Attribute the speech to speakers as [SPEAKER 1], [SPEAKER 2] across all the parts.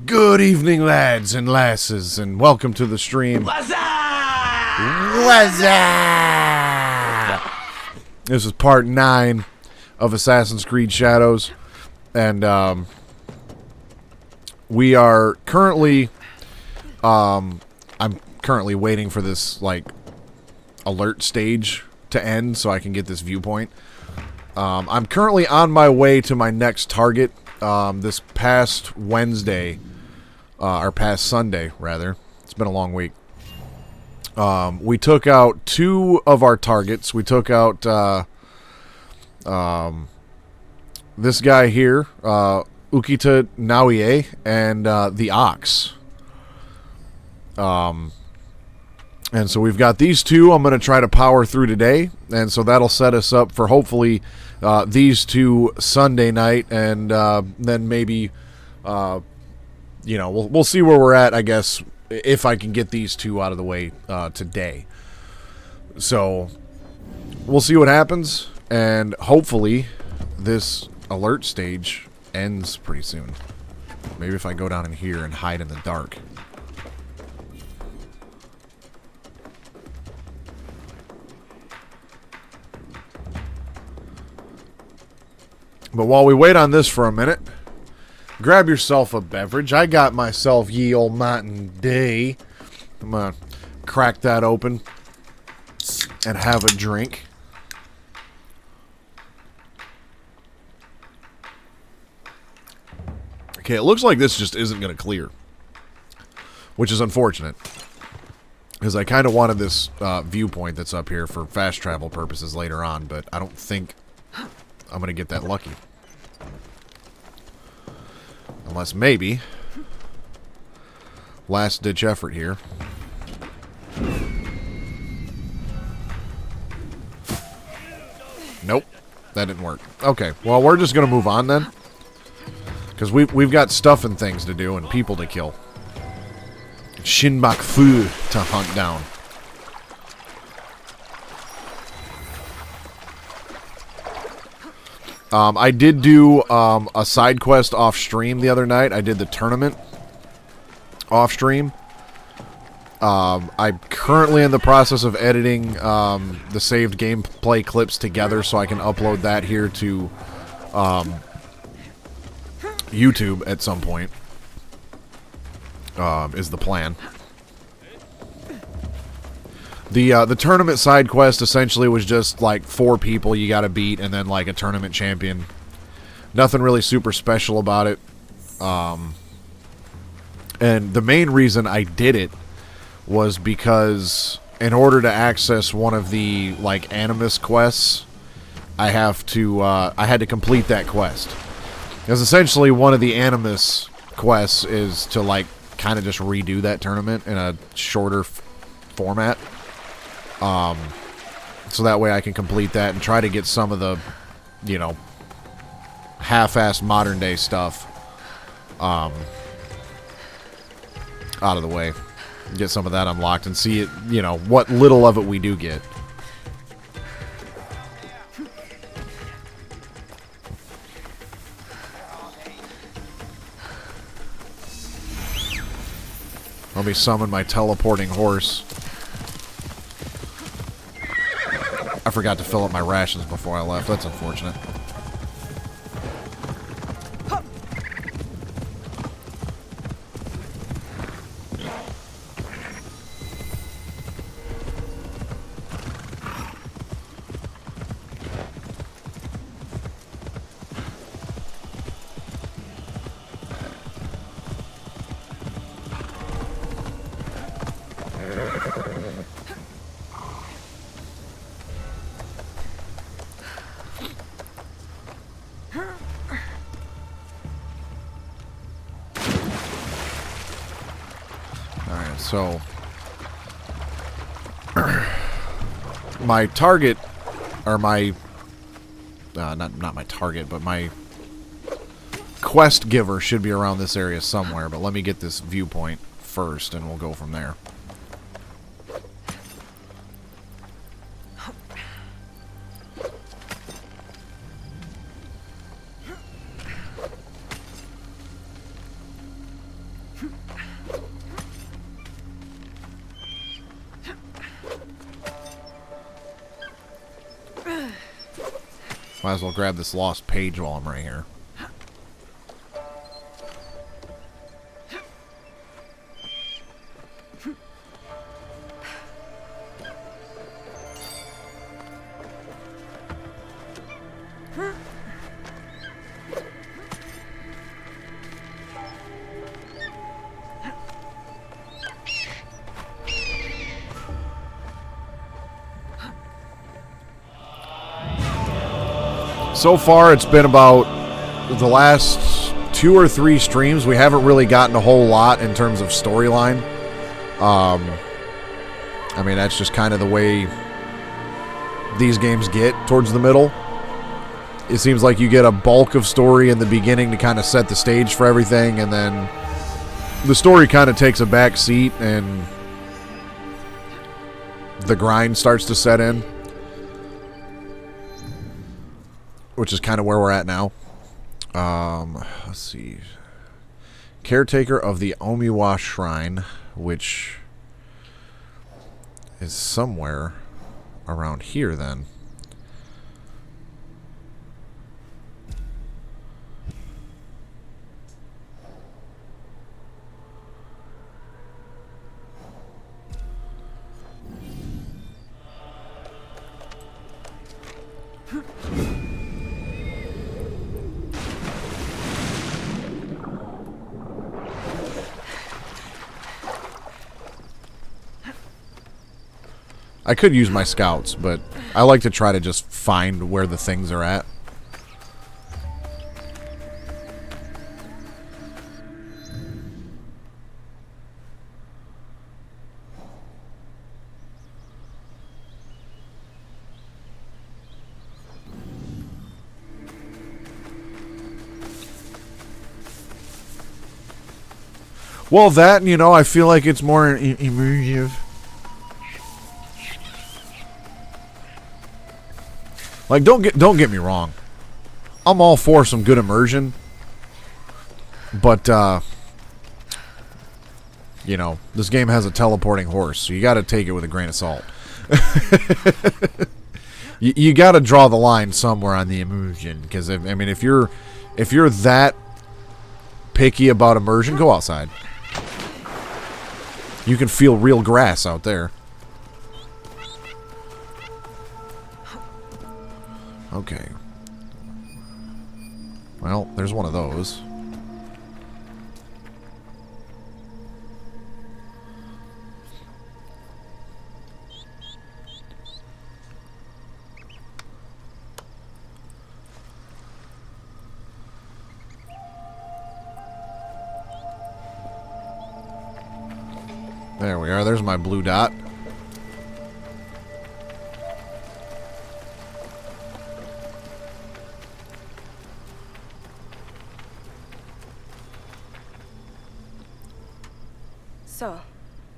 [SPEAKER 1] Good evening, lads and lasses, and welcome to the stream.
[SPEAKER 2] What's up?
[SPEAKER 1] What's up? This is part 9 of Assassin's Creed Shadows, and we are currently, I'm currently waiting for this, like, alert stage to end so I can get this viewpoint. I'm currently on my way to my next target. This past Wednesday, or past Sunday, rather. It's been a long week. We took out 2 of our targets. We took out this guy here, Ukita Naoie, and the Ox. And so we've got these 2 I'm going to try to power through today, and so that'll set us up for hopefully these 2 Sunday night, and then maybe, you know, we'll see where we're at, I guess, if I can get these 2 out of the way today. So we'll see what happens, and hopefully this alert stage ends pretty soon. Maybe if I go down in here and hide in the dark. But while we wait on this for a minute, grab yourself a beverage. I got myself ye old Mountain Dew. I'm going to crack that open and have a drink. Okay, it looks like this just isn't going to clear, which is unfortunate, because I kind of wanted this viewpoint that's up here for fast travel purposes later on, but I don't think I'm going to get that lucky. Unless maybe last ditch effort here. Nope, that didn't work. Okay, well, we're just going to move on then, because we've got stuff and things to do and people to kill. Shinbak Fu to hunt down. I did do a side quest off stream the other night. I did the tournament off stream. I'm currently in the process of editing the saved gameplay clips together so I can upload that here to YouTube at some point. Is the plan. The tournament side quest essentially was just like 4 people you gotta beat and then like a tournament champion. Nothing really super special about it. And the main reason I did it was because in order to access one of the like Animus quests, I had to complete that quest. Because essentially one of the Animus quests is to like kind of just redo that tournament in a shorter format. So that way I can complete that and try to get some of the, you know, half-assed modern-day stuff out of the way. Get some of that unlocked and see it, you know, what little of it we do get. Let me summon my teleporting horse. I forgot to fill up my rations before I left. That's unfortunate. So, my target, or my, not my target, but my quest giver should be around this area somewhere, but let me get this viewpoint first and we'll go from there. Might as well grab this lost page while I'm right here. So far, it's been about the last 2 or 3 streams. We haven't really gotten a whole lot in terms of storyline. I mean, that's just kind of the way these games get towards the middle. It seems like you get a bulk of story in the beginning to kind of set the stage for everything, and then the story kind of takes a back seat, and the grind starts to set in. Which is kind of where we're at now. Let's see. Caretaker of the Omiwa Shrine, which is somewhere around here then. I could use my scouts, but I like to try to just find where the things are at. Well, that, you know, I feel like it's more immersive. Like, don't get me wrong. I'm all for some good immersion. But, you know, this game has a teleporting horse, so you got to take it with a grain of salt. you got to draw the line somewhere on the immersion, because, I mean, if you're that picky about immersion, go outside. You can feel real grass out there. Okay. Well, there's one of those. There we are. There's my blue dot.
[SPEAKER 2] So,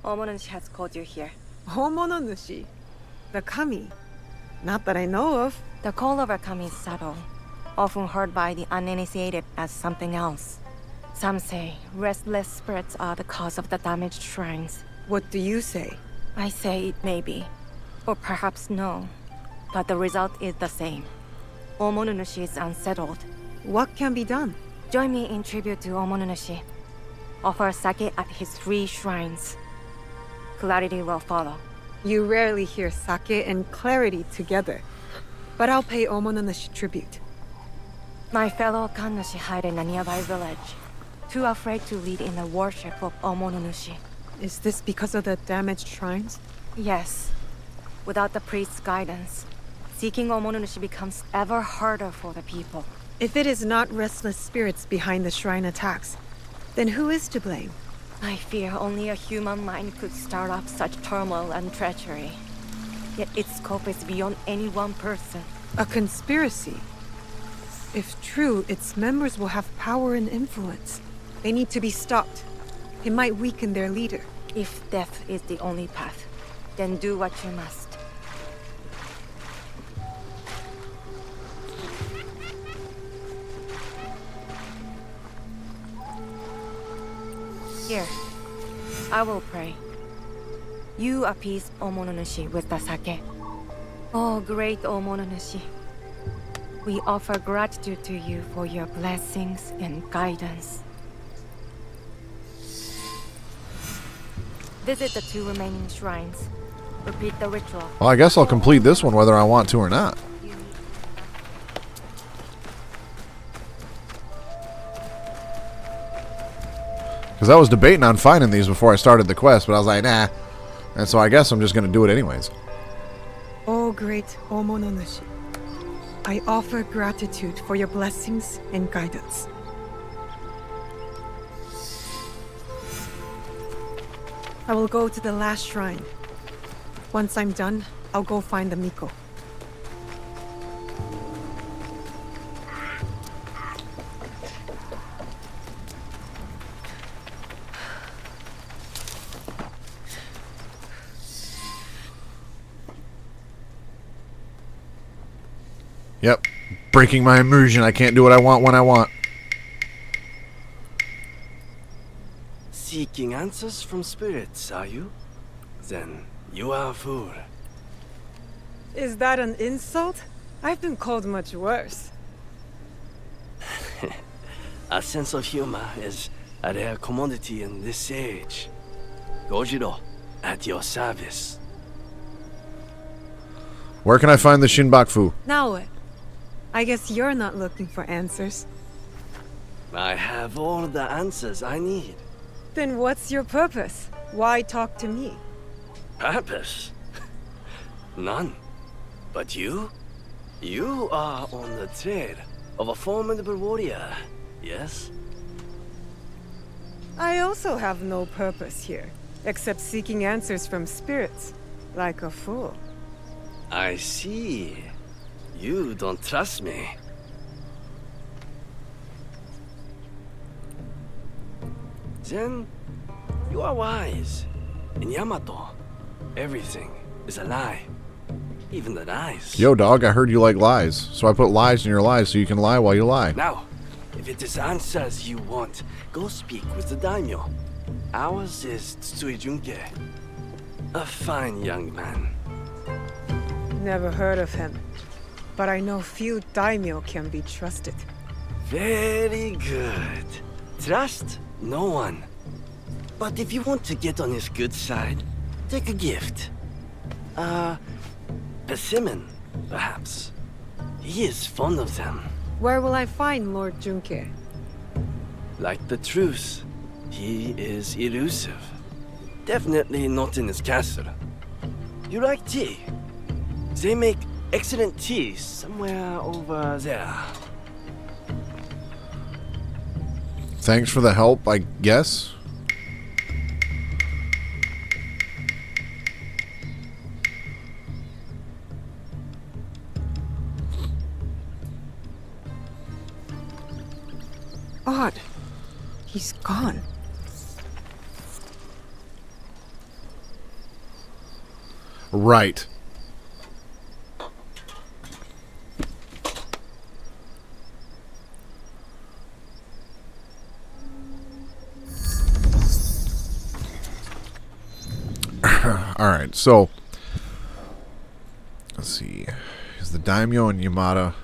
[SPEAKER 2] Omonushi has called you here.
[SPEAKER 3] Homononushi? The kami? Not that I know of.
[SPEAKER 2] The call of a kami is subtle, often heard by the uninitiated as something else. Some say restless spirits are the cause of the damaged shrines.
[SPEAKER 3] What do you say?
[SPEAKER 2] I say it may be, or perhaps no, but the result is the same. Omonushi is unsettled.
[SPEAKER 3] What can be done?
[SPEAKER 2] Join me in tribute to Omonushi. Offer sake at his 3 shrines. Clarity will follow.
[SPEAKER 3] You rarely hear sake and clarity together. But I'll pay Omonushi tribute.
[SPEAKER 2] My fellow kannushi hide in a nearby village, too afraid to lead in the worship of Omonushi.
[SPEAKER 3] Is this because of the damaged shrines?
[SPEAKER 2] Yes. Without the priest's guidance, seeking Omonushi becomes ever harder for the people.
[SPEAKER 3] If it is not restless spirits behind the shrine attacks, then who is to blame?
[SPEAKER 2] I fear only a human mind could start off such turmoil and treachery. Yet its scope is beyond any one person.
[SPEAKER 3] A conspiracy? If true, its members will have power and influence. They need to be stopped. It might weaken their leader.
[SPEAKER 2] If death is the only path, then do what you must. Here, I will pray. You appease Omonushi with the sake. Oh, great Omonushi. We offer gratitude to you for your blessings and guidance. Visit the 2 remaining shrines. Repeat the ritual.
[SPEAKER 1] Well, I guess I'll complete this one whether I want to or not. Because I was debating on finding these before I started the quest, but I was like, nah. And so I guess I'm just going to do it anyways.
[SPEAKER 3] O great Omononushi, I offer gratitude for your blessings and guidance. I will go to the last shrine. Once I'm done, I'll go find the Miko.
[SPEAKER 1] Yep. Breaking my immersion. I can't do what I want when I want.
[SPEAKER 4] Seeking answers from spirits, are you? Then you are a fool.
[SPEAKER 3] Is that an insult? I've been called much worse.
[SPEAKER 4] A sense of humor is a rare commodity in this age. Gojiro, at your service.
[SPEAKER 1] Where can I find the Shinbakufu?
[SPEAKER 3] Now what? I guess you're not looking for answers.
[SPEAKER 4] I have all the answers I need.
[SPEAKER 3] Then what's your purpose? Why talk to me?
[SPEAKER 4] Purpose? None. But you? You are on the trail of a formidable warrior, yes?
[SPEAKER 3] I also have no purpose here, except seeking answers from spirits, like a fool.
[SPEAKER 4] I see. You don't trust me. Then, you are wise. In Yamato, everything is a lie. Even the lies.
[SPEAKER 1] Yo, dog, I heard you like lies. So I put lies in your lies so you can lie while you lie.
[SPEAKER 4] Now, if it is answers you want, go speak with the daimyo. Ours is Tsui Junke. A fine young man.
[SPEAKER 3] Never heard of him, but I know few daimyo can be trusted.
[SPEAKER 4] Very good. Trust no one. But if you want to get on his good side, take a gift. Persimmon, perhaps. He is fond of them.
[SPEAKER 3] Where will I find Lord Junke?
[SPEAKER 4] Like the truth, he is elusive. Definitely not in his castle. You like tea? They make excellent tea somewhere over there.
[SPEAKER 1] Thanks for the help, I guess.
[SPEAKER 3] Odd. He's gone.
[SPEAKER 1] Right. Alright, so let's see. Is the daimyo in Yamato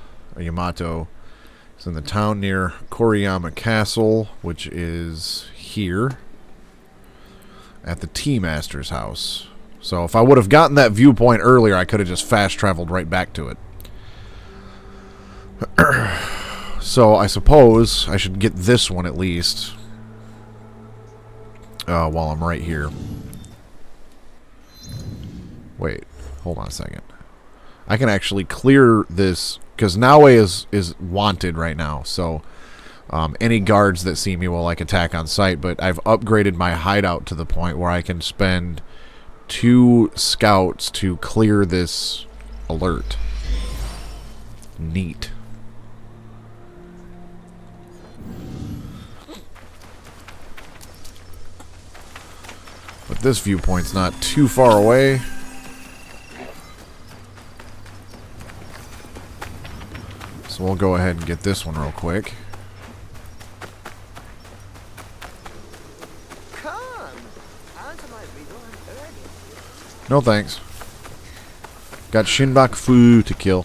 [SPEAKER 1] is in the town near Koriyama Castle, which is here at the Tea Master's house. So if I would have gotten that viewpoint earlier, I could have just fast traveled right back to it. So I suppose I should get this one at least while I'm right here. Wait, hold on a second. I can actually clear this, because Naue is wanted right now, so any guards that see me will like attack on sight, but I've upgraded my hideout to the point where I can spend 2 scouts to clear this alert. Neat. But this viewpoint's not too far away. So we'll go ahead and get this one real quick. No thanks. Got Shinbakufu to kill.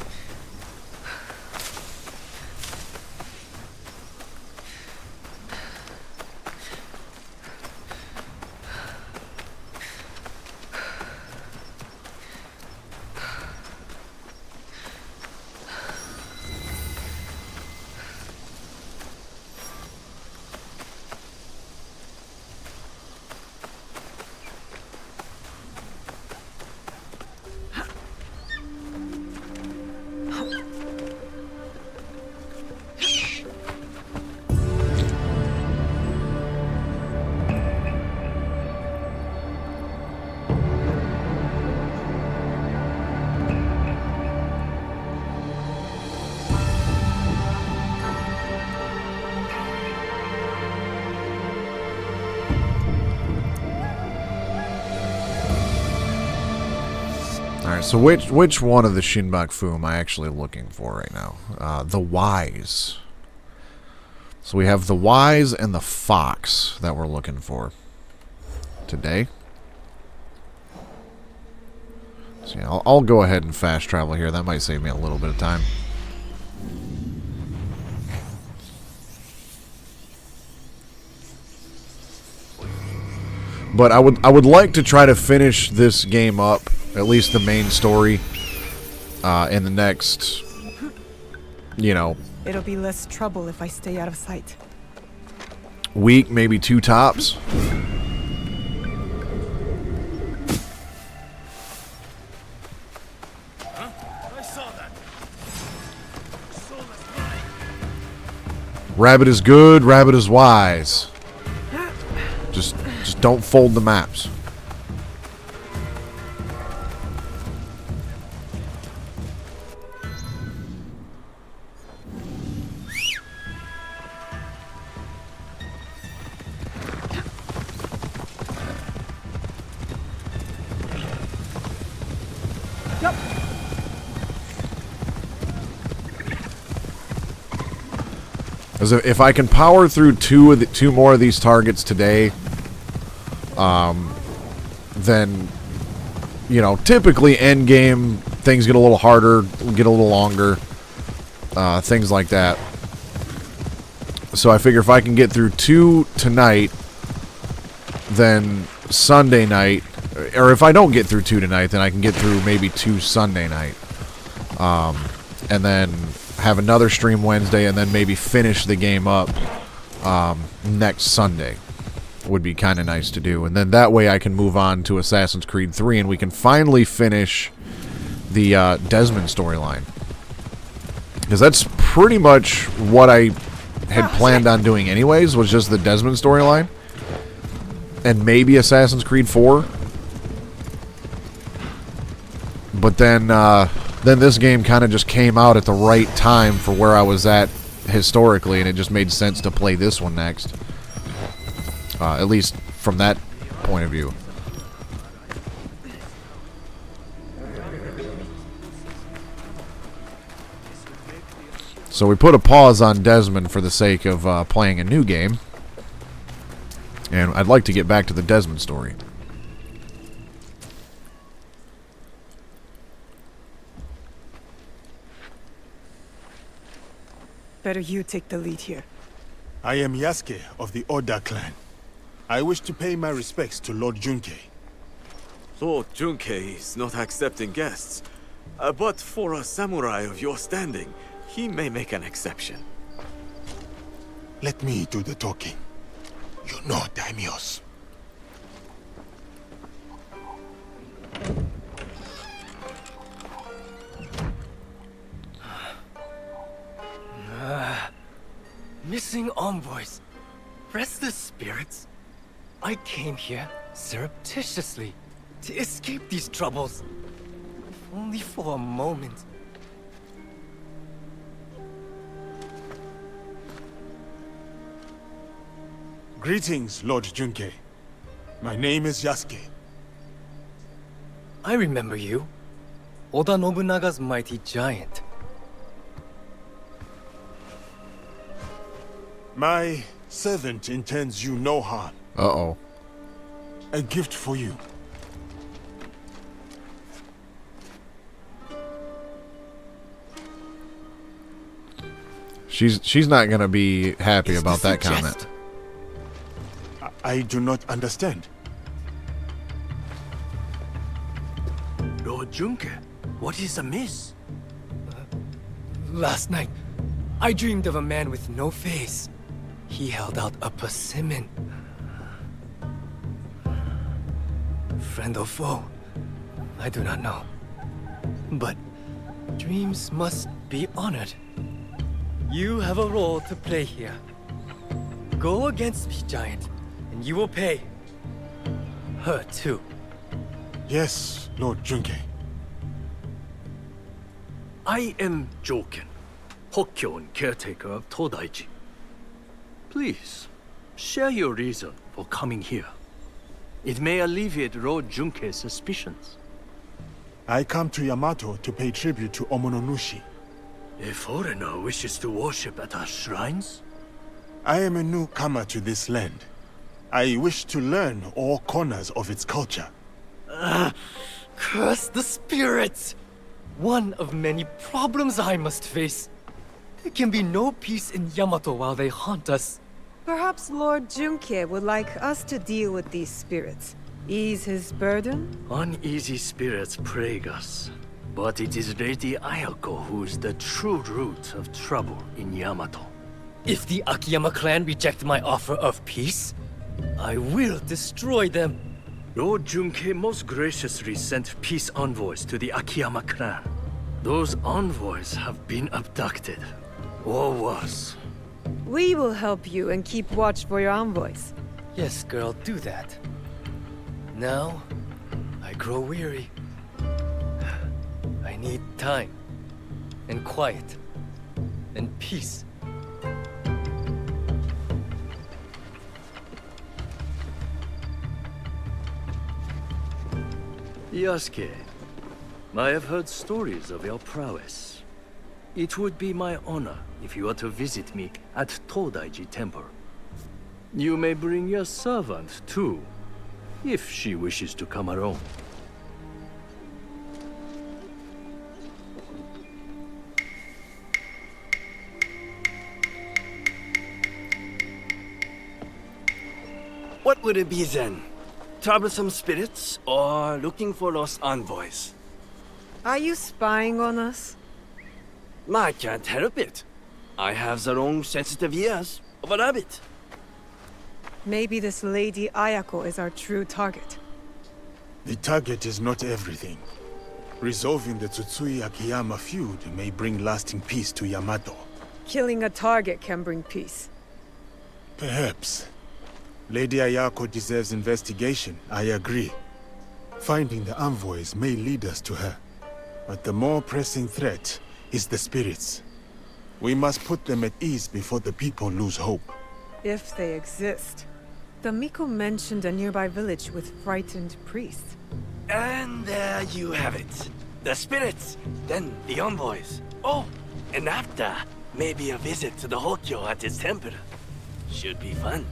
[SPEAKER 1] Alright, so which one of the Shinbaku am I actually looking for right now? The Wise. So we have the Wise and the Fox that we're looking for today. So yeah, I'll go ahead and fast travel here. That might save me a little bit of time. But I would like to try to finish this game up, at least the main story, in the next, you know,
[SPEAKER 3] It'll be less trouble if I stay out of sight.
[SPEAKER 1] week, maybe 2 tops. Rabbit is good, rabbit is wise. Just don't fold the maps. As if I can power through two more of these targets today, then, you know, typically end game things get a little harder, get a little longer, things like that. So I figure if I can get through 2 tonight, then Sunday night, or if I don't get through 2 tonight, then I can get through maybe 2 Sunday night, and then have another stream Wednesday, and then maybe finish the game up next Sunday. Would be kind of nice to do, and then that way I can move on to Assassin's Creed 3, and we can finally finish the Desmond storyline, because that's pretty much what I had planned on doing anyways, was just the Desmond storyline, and maybe Assassin's Creed 4. But then this game kind of just came out at the right time for where I was at historically, and it just made sense to play this one next. At least from that point of view. So we put a pause on Desmond for the sake of playing a new game. And I'd like to get back to the Desmond story.
[SPEAKER 3] Better you take the lead here.
[SPEAKER 5] I am Yasuke of the Oda clan. I wish to pay my respects to Lord Junkei.
[SPEAKER 6] Lord Junkei is not accepting guests. But for a samurai of your standing, he may make an exception.
[SPEAKER 5] Let me do the talking. You know daimyos.
[SPEAKER 7] Missing envoys. Restless spirits. I came here surreptitiously to escape these troubles. If only for a moment.
[SPEAKER 5] Greetings, Lord Junkei. My name is Yasuke.
[SPEAKER 7] I remember you. Oda Nobunaga's mighty giant.
[SPEAKER 5] My servant intends you no harm.
[SPEAKER 1] Uh-oh.
[SPEAKER 5] A gift for you.
[SPEAKER 1] She's not gonna be happy
[SPEAKER 7] Is
[SPEAKER 1] about
[SPEAKER 7] this a
[SPEAKER 1] that comment.
[SPEAKER 7] jest?
[SPEAKER 5] I do not understand.
[SPEAKER 7] Lord Junke, what is amiss? Last night, I dreamed of a man with no face. He held out a persimmon. Friend or foe, I do not know. But dreams must be honored. You have a role to play here. Go against me, giant, and you will pay. Her too.
[SPEAKER 5] Yes, Lord Junkei.
[SPEAKER 8] I am Joken, Hokkyo and caretaker of Todaiji. Please, share your reason for coming here. It may alleviate Lord Junkei's suspicions.
[SPEAKER 5] I come to Yamato to pay tribute to Omononushi.
[SPEAKER 8] A foreigner wishes to worship at our shrines?
[SPEAKER 5] I am a newcomer to this land. I wish to learn all corners of its culture.
[SPEAKER 7] Curse the spirits! One of many problems I must face. There can be no peace in Yamato while they haunt us.
[SPEAKER 3] Perhaps Lord Junke would like us to deal with these spirits. Ease his burden?
[SPEAKER 8] Uneasy spirits plague us. But it is Lady Ayako who is the true root of trouble in Yamato.
[SPEAKER 7] If the Akiyama clan reject my offer of peace, I will destroy them.
[SPEAKER 8] Lord Junke most graciously sent peace envoys to the Akiyama clan. Those envoys have been abducted. Or worse.
[SPEAKER 3] We will help you and keep watch for your envoys.
[SPEAKER 7] Yes, girl, do that. Now, I grow weary. I need time, and quiet, and peace.
[SPEAKER 8] Yasuke, I have heard stories of your prowess. It would be my honor if you were to visit me at Todaiji Temple. You may bring your servant, too, if she wishes to come alone.
[SPEAKER 4] What would it be then? Troublesome spirits or looking for lost envoys?
[SPEAKER 3] Are you spying on us?
[SPEAKER 4] I can't help it. I have the wrong sensitive ears of a rabbit.
[SPEAKER 3] Maybe this Lady Ayako is our true target.
[SPEAKER 5] The target is not everything. Resolving the Tsutsui Akiyama feud may bring lasting peace to Yamato.
[SPEAKER 3] Killing a target can bring peace.
[SPEAKER 5] Perhaps. Lady Ayako deserves investigation, I agree. Finding the envoys may lead us to her. But the more pressing threat is the spirits. We must put them at ease before the people lose hope.
[SPEAKER 3] If they exist. The Miko mentioned a nearby village with frightened priests.
[SPEAKER 4] And there you have it. The spirits, then the envoys. Oh, and after, maybe a visit to the Hokyo at his temple. Should be fun.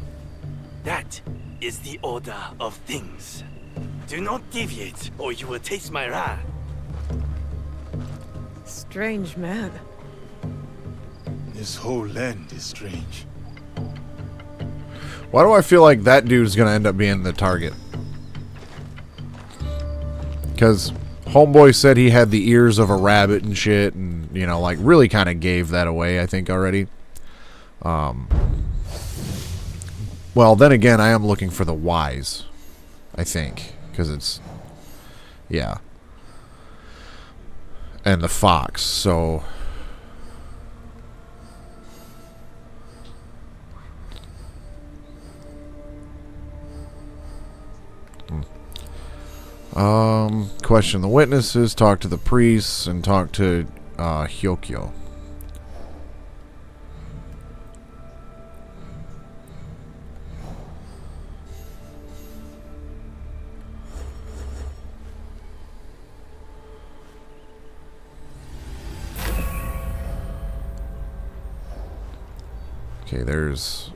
[SPEAKER 4] That is the order of things. Do not deviate, or you will taste my wrath.
[SPEAKER 3] Strange man.
[SPEAKER 5] This whole land is strange.
[SPEAKER 1] Why do I feel like that dude's gonna end up being the target? Because Homeboy said he had the ears of a rabbit and shit, and, you know, like, really kind of gave that away, I think, already. Well, then again, I am looking for the wise, I think, because it's, yeah. And the fox, so... Question the witnesses, talk to the priests, and talk to Hyokyo. Okay, there's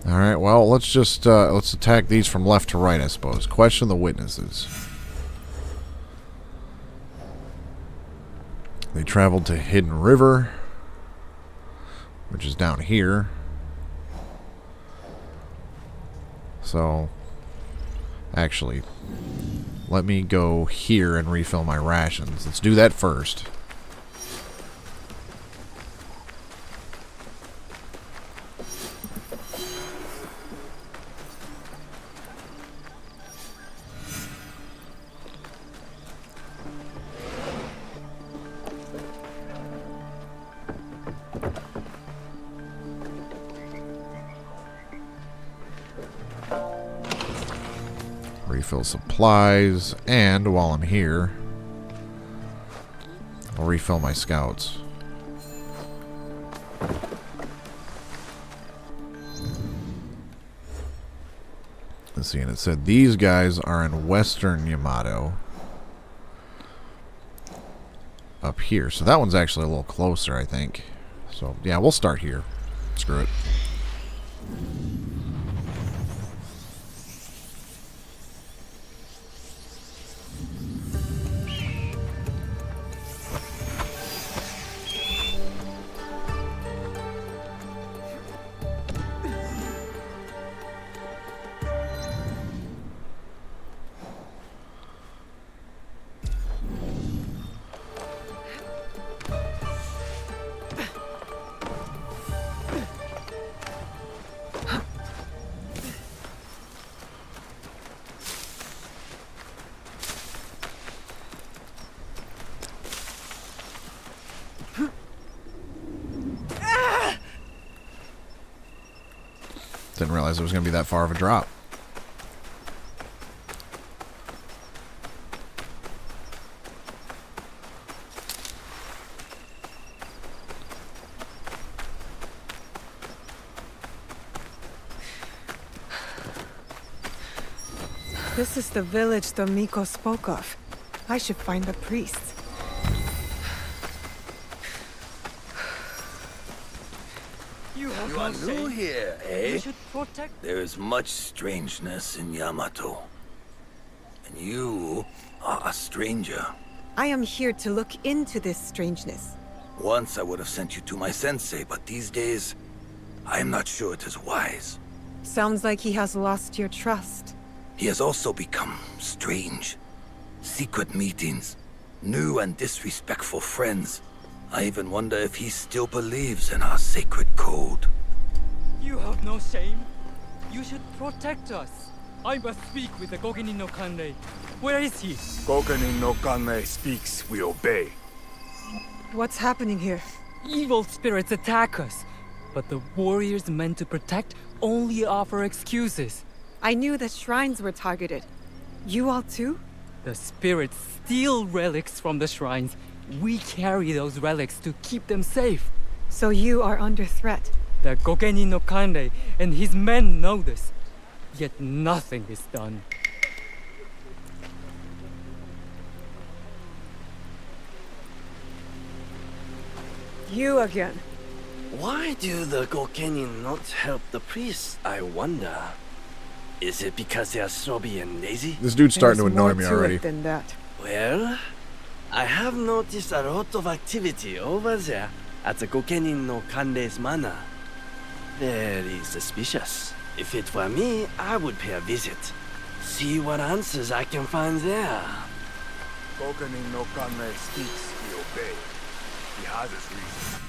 [SPEAKER 1] Alright, well, let's just, let's attack these from left to right, I suppose. Question the witnesses. They traveled to Hidden River, which is down here. So, actually, let me go here and refill my rations. Let's do that first. Refill supplies, and while I'm here, I'll refill my scouts. Let's see, and it said these guys are in Western Yamato. Up here. So that one's actually a little closer, I think. So, yeah, we'll start here. Screw it. Didn't realize it was going to be that far of a drop.
[SPEAKER 3] This is the village Domiko spoke of. I should find the priests.
[SPEAKER 8] You are new here, eh? There is much strangeness in Yamato. And you are a stranger.
[SPEAKER 3] I am here to look into this strangeness.
[SPEAKER 8] Once I would have sent you to my sensei, but these days, I am not sure it is wise.
[SPEAKER 3] Sounds like he has lost your trust.
[SPEAKER 8] He has also become strange. Secret meetings, new and disrespectful friends. I even wonder if he still believes in our sacred code.
[SPEAKER 9] You have no shame? You should protect us. I must speak with the Gogenin no Kanrei. Where is he?
[SPEAKER 5] Gogenin no Kanmei speaks, we obey.
[SPEAKER 3] What's happening here?
[SPEAKER 9] Evil spirits attack us. But the warriors meant to protect only offer excuses.
[SPEAKER 3] I knew the shrines were targeted. You all too?
[SPEAKER 9] The spirits steal relics from the shrines. We carry those relics to keep them safe.
[SPEAKER 3] So you are under threat.
[SPEAKER 9] The Gogenin no Kanrei and his men know this. Yet nothing is done.
[SPEAKER 3] You again.
[SPEAKER 4] Why do the Gokenin not help the priests, I wonder? Is it because they are snobby and lazy?
[SPEAKER 1] This dude's starting to
[SPEAKER 3] There's
[SPEAKER 1] annoy
[SPEAKER 3] more
[SPEAKER 1] me
[SPEAKER 3] to
[SPEAKER 1] already.
[SPEAKER 3] it than that.
[SPEAKER 4] Well, I have noticed a lot of activity over there at the Gokenin no Kanrei's manor. Very suspicious. If it were me, I would pay a visit. See what answers I can find there.
[SPEAKER 5] Gogenin no Kanmei speaks, we obey. He has his reasons.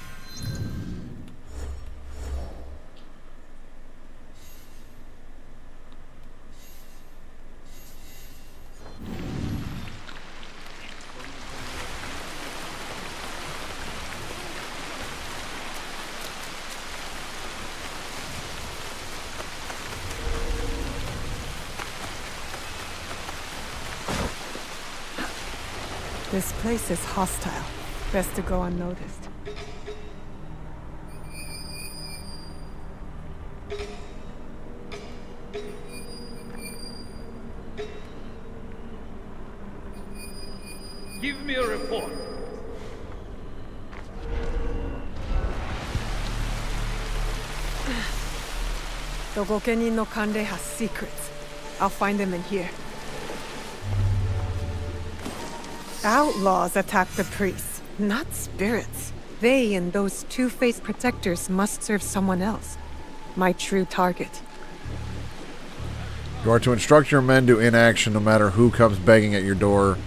[SPEAKER 3] This place is hostile. Best to go unnoticed.
[SPEAKER 8] Give me a report.
[SPEAKER 3] The Gokenin no Kanrei has secrets. I'll find them in here. Outlaws attack the priests, not spirits. They and those two-faced protectors must serve someone else. My true target.
[SPEAKER 1] You are to instruct your men to inaction no matter who comes begging at your door.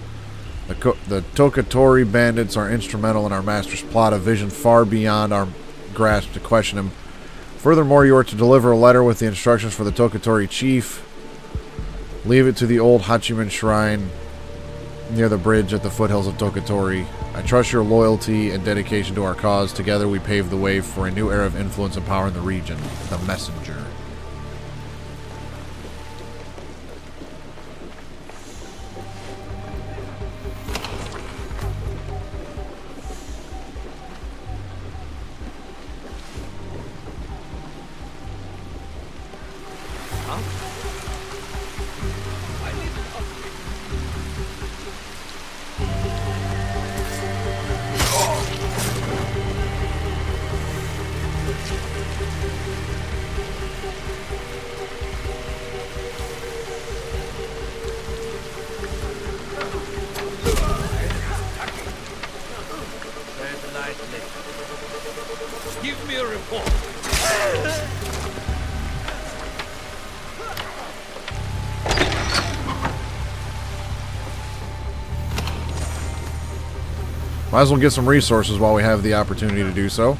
[SPEAKER 1] The Tokatori bandits are instrumental in our master's plot, a vision far beyond our grasp to question him. Furthermore, you are to deliver a letter with the instructions for the Tokatori chief. Leave it to the old Hachiman shrine near the bridge at the foothills of Tokatori. I trust your loyalty and dedication to our cause. Together we pave the way for a new era of influence and power in the region. The Messenger. Might as well get some resources while we have the opportunity to do so.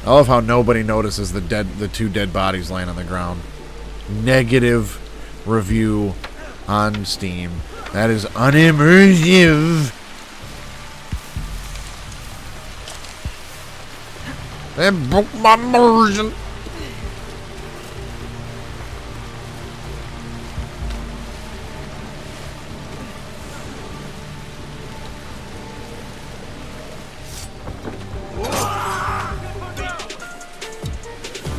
[SPEAKER 1] I love how nobody notices the two dead bodies laying on the ground. Negative review on Steam. That is unimmersive. That broke my immersion.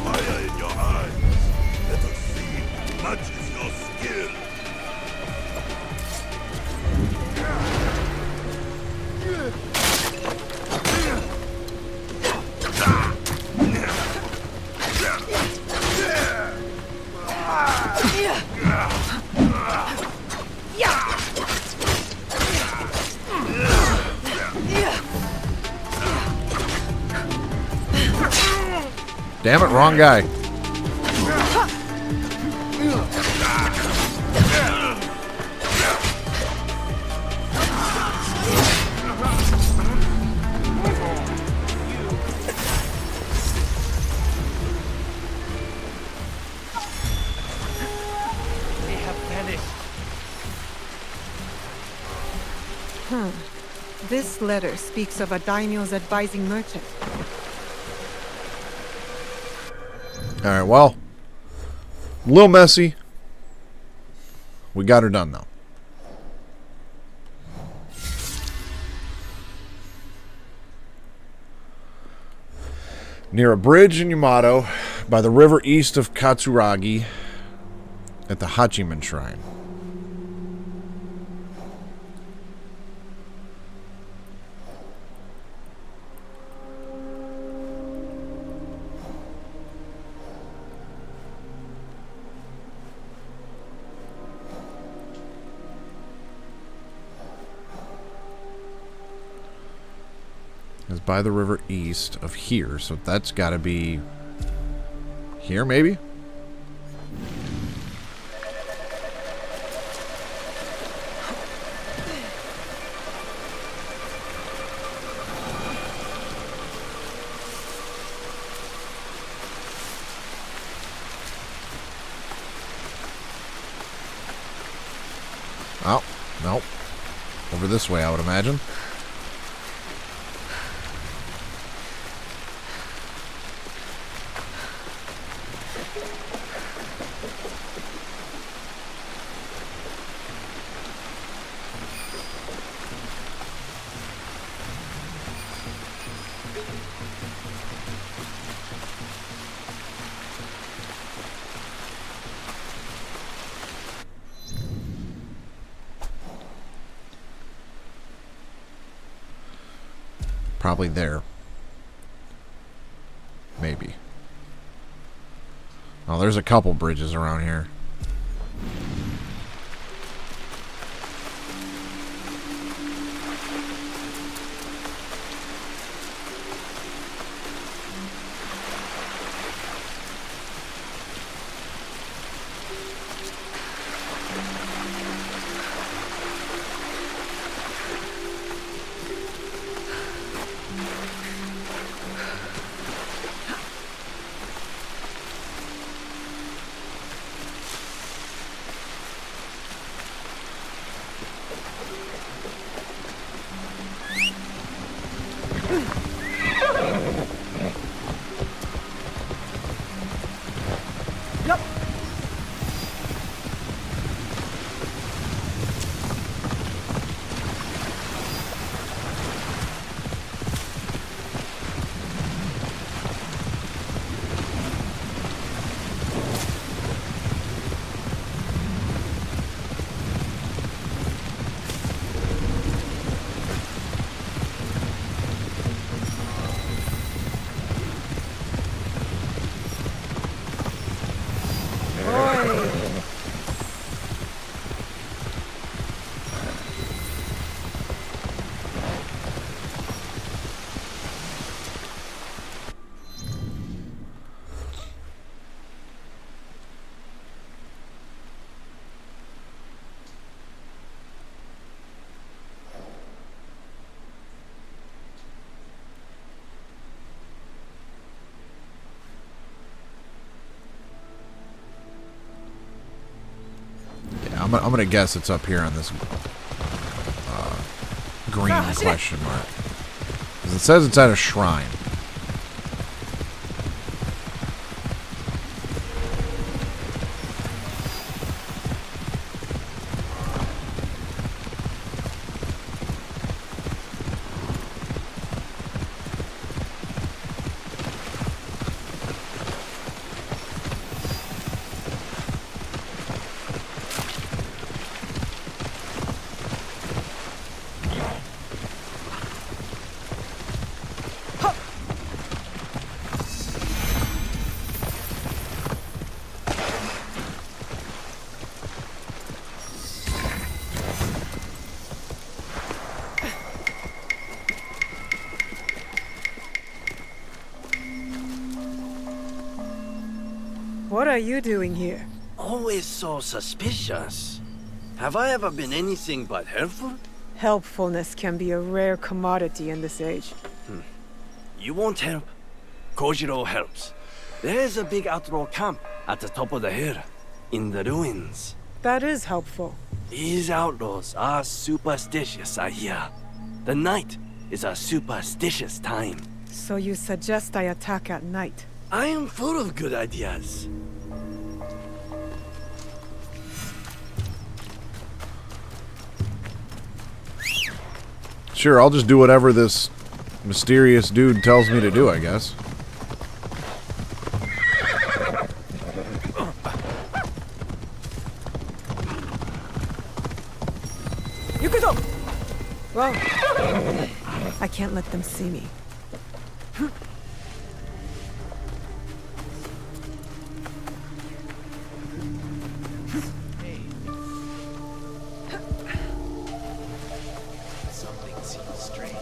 [SPEAKER 10] Fire in your eyes. Let us see. Matches your skill.
[SPEAKER 1] Damn it, wrong guy.
[SPEAKER 7] They have vanished.
[SPEAKER 3] This letter speaks of a daimyo's advising merchant.
[SPEAKER 1] Alright, well. A little messy. We got her done, though. Near a bridge in Yamato, by the river east of Katsuragi, at the Hachiman Shrine. Is by the river east of here, so that's got to be here, maybe? Oh, nope. Over this way, I would imagine. Probably there. Maybe. Oh, there's a couple bridges around here. I'm gonna guess it's up here on this green question mark. 'Cause it says it's at a shrine.
[SPEAKER 3] What are you doing here?
[SPEAKER 4] Always so suspicious. Have I ever been anything but helpful?
[SPEAKER 3] Helpfulness can be a rare commodity in this age.
[SPEAKER 4] You want help? Kojiro helps. There's a big outlaw camp at the top of the hill, in the ruins.
[SPEAKER 3] That is helpful.
[SPEAKER 4] These outlaws are superstitious, I hear. The night is a superstitious time.
[SPEAKER 3] So you suggest I attack at night?
[SPEAKER 4] I am full of good ideas.
[SPEAKER 1] Sure, I'll just do whatever this mysterious dude tells me to do, I guess.
[SPEAKER 3] Whoa. I can't let them see me.
[SPEAKER 4] Something seems strange.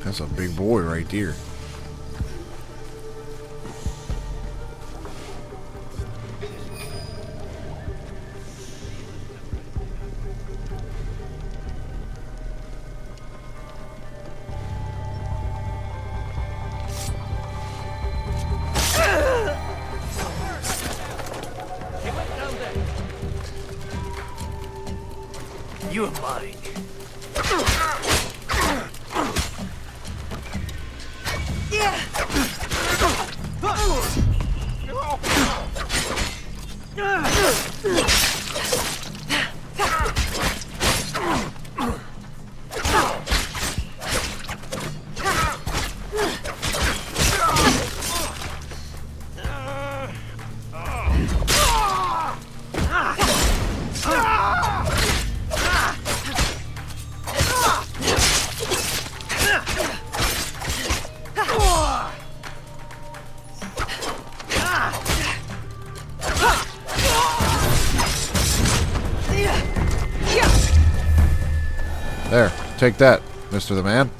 [SPEAKER 1] That's a big boy right there.
[SPEAKER 8] You are mine.
[SPEAKER 1] There, take that, Mr. the Man.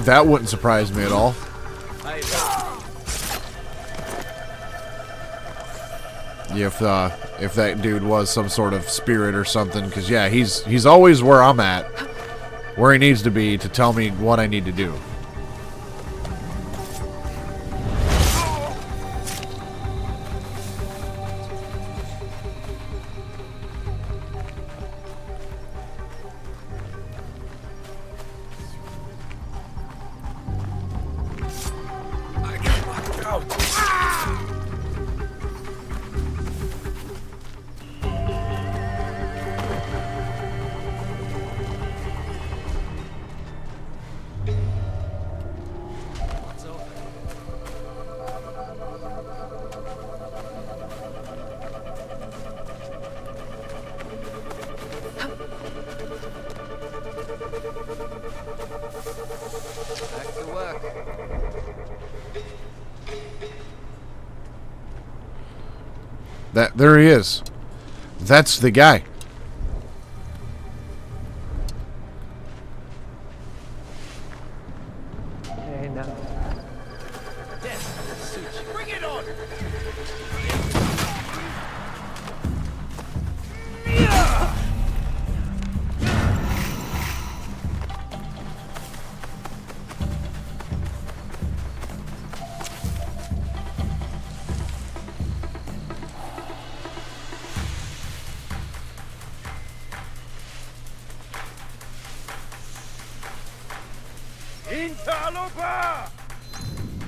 [SPEAKER 1] That wouldn't surprise me at all. If that dude was some sort of spirit or something, because yeah, he's always where I'm at, where he needs to be to tell me what I need to do. There he is. That's the guy.
[SPEAKER 7] Hey, now.
[SPEAKER 4] Bring it on!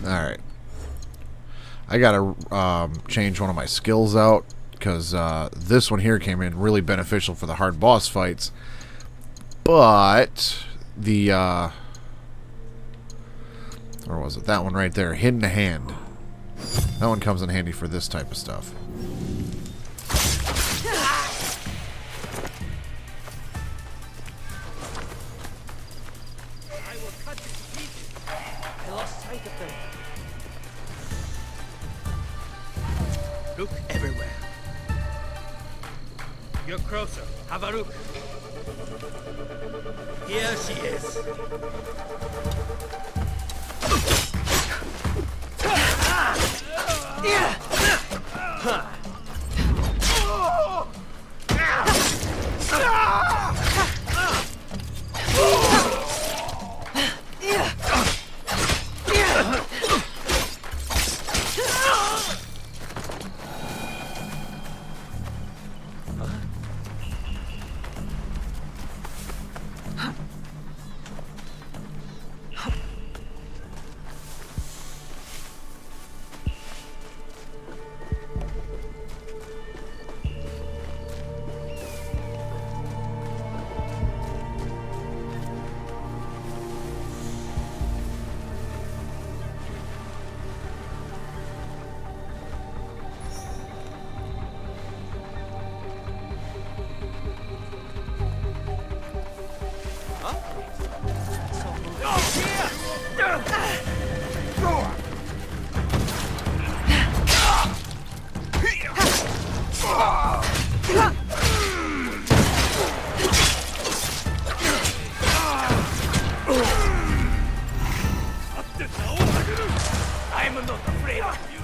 [SPEAKER 1] Alright. I gotta change one of my skills out, because this one here came in really beneficial for the hard boss fights. But the where was it? That one right there, Hidden Hand. That one comes in handy for this type of stuff.
[SPEAKER 8] Look everywhere. You're closer. Have a look. Here she is.
[SPEAKER 4] I'm not afraid of you.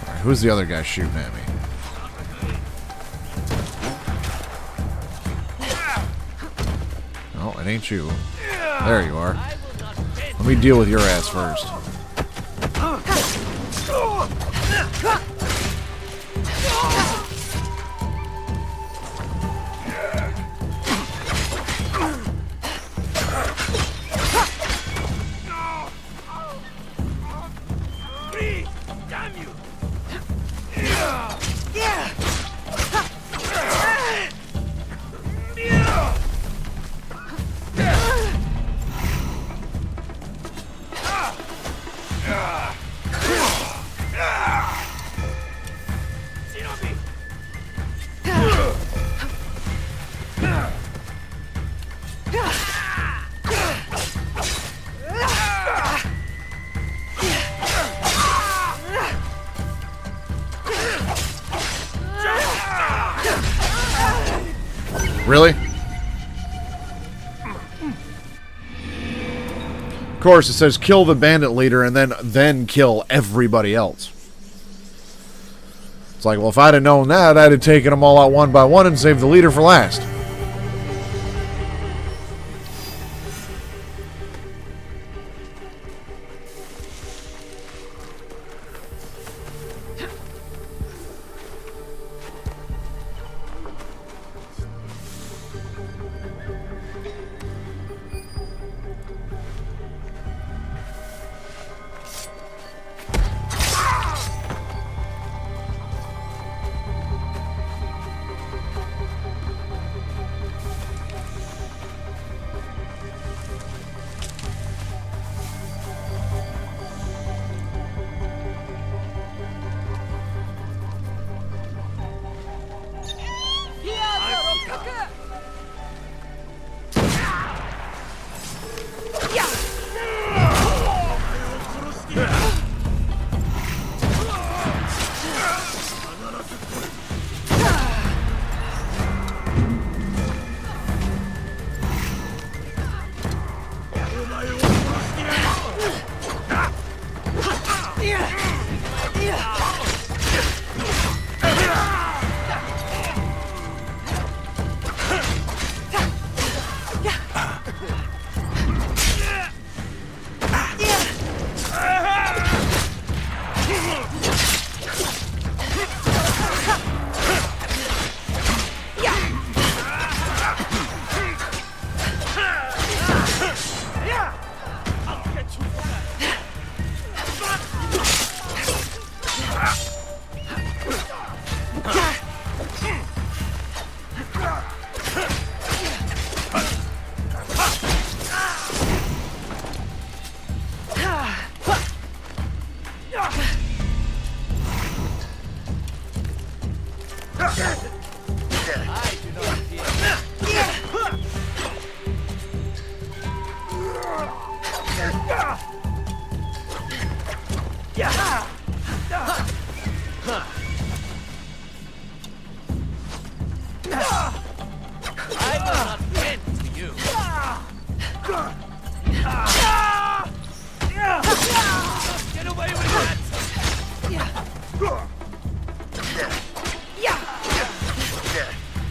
[SPEAKER 1] Alright, who's the other guy shooting at me? Oh, it ain't you. There you are. Let me deal with your ass first. Really? Of course, it says kill the bandit leader and then kill everybody else. It's like, well, if I'd have known that, I'd have taken them all out one by one and saved the leader for last.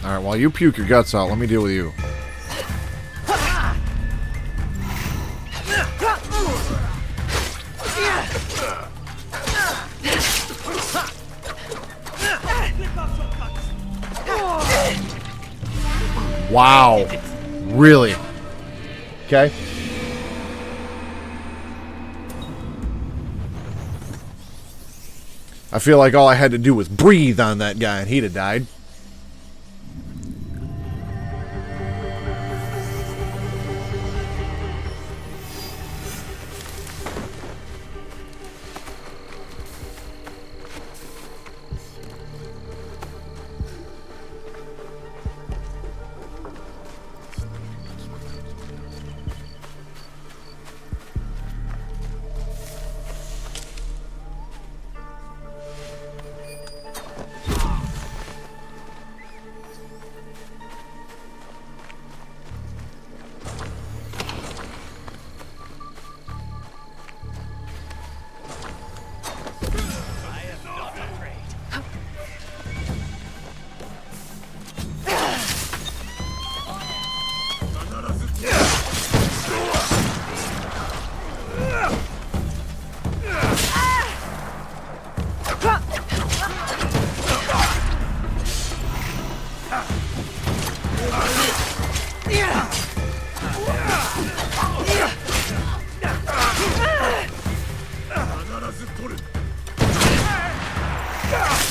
[SPEAKER 1] Alright, while you puke your guts out, let me deal with you. Wow. Really? Okay. I feel like all I had to do was breathe on that guy and he'd have died.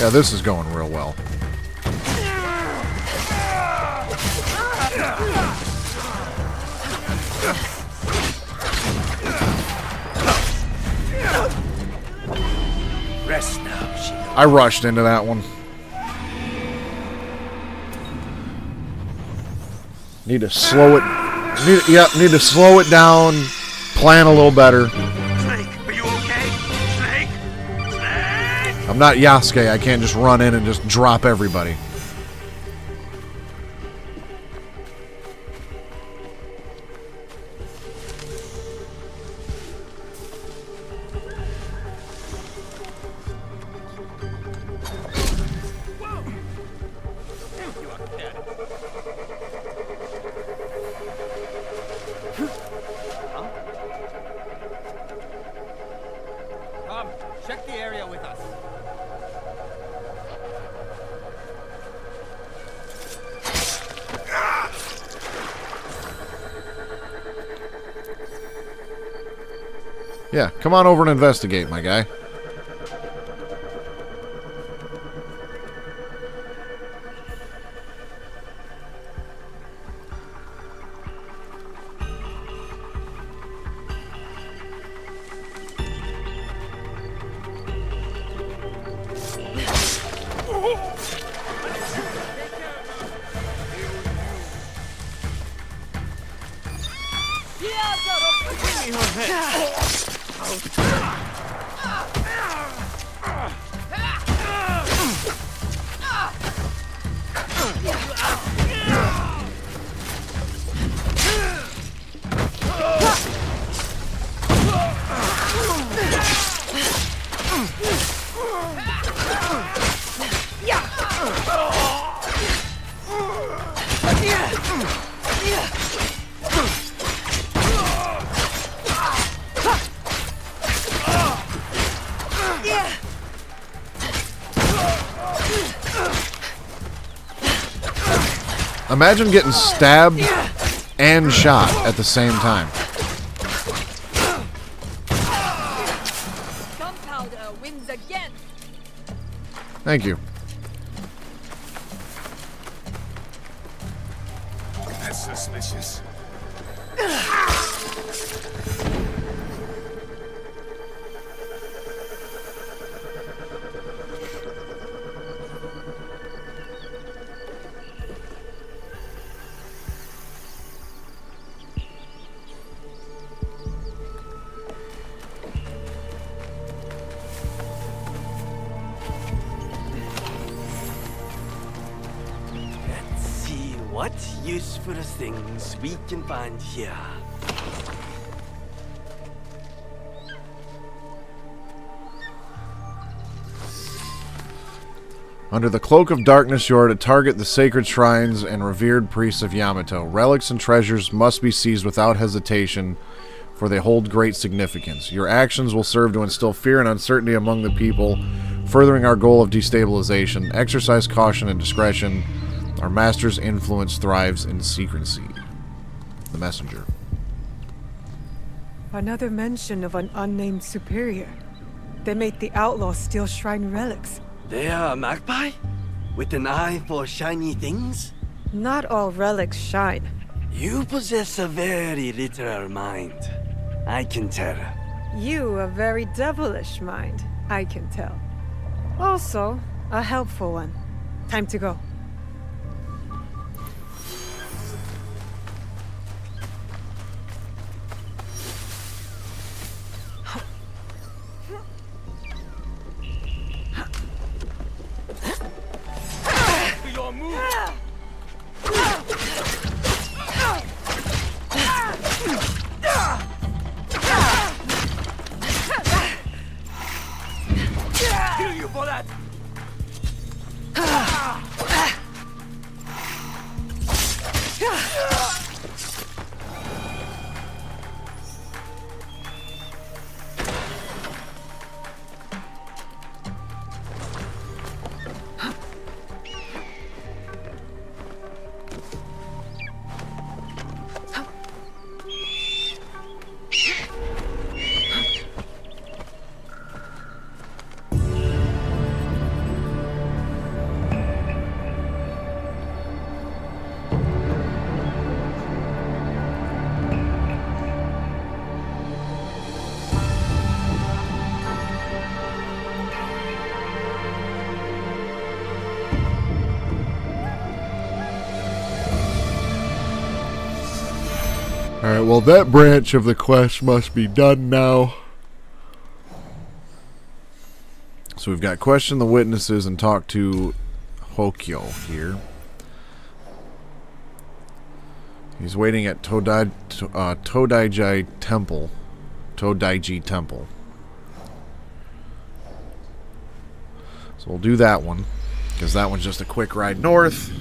[SPEAKER 1] Yeah, this is going real well.
[SPEAKER 8] Rest now, Shino.
[SPEAKER 1] I rushed into that one. Need to slow it. Need to slow it down. Plan a little better.
[SPEAKER 10] Snake, are you okay? Snake? Snake?
[SPEAKER 1] I'm not Yasuke. I can't just run in and just drop everybody. Yeah, come on over and investigate, my guy. Imagine getting stabbed and shot at the same time.
[SPEAKER 11] Gunpowder wins again.
[SPEAKER 1] Thank you.
[SPEAKER 10] That's suspicious.
[SPEAKER 4] Let's see what useful things we can find here.
[SPEAKER 1] Under the cloak of darkness, you are to target the sacred shrines and revered priests of Yamato. Relics and treasures must be seized without hesitation, for they hold great significance. Your actions will serve to instill fear and uncertainty among the people, furthering our goal of destabilization. Exercise caution and discretion. Our master's influence thrives in secrecy. The messenger.
[SPEAKER 3] Another mention of an unnamed superior. They made the outlaws steal shrine relics.
[SPEAKER 4] They are a magpie? With an eye for shiny things?
[SPEAKER 3] Not all relics shine.
[SPEAKER 4] You possess a very literal mind. I can tell.
[SPEAKER 3] You a very devilish mind, I can tell. Also, a helpful one. Time to go.
[SPEAKER 4] Kill you for that!
[SPEAKER 1] Alright, well that branch of the quest must be done now. So we've got question the witnesses and talk to Hokyo here. He's waiting at Todaiji Temple. Todaiji Temple. So we'll do that one, because that one's just a quick ride north.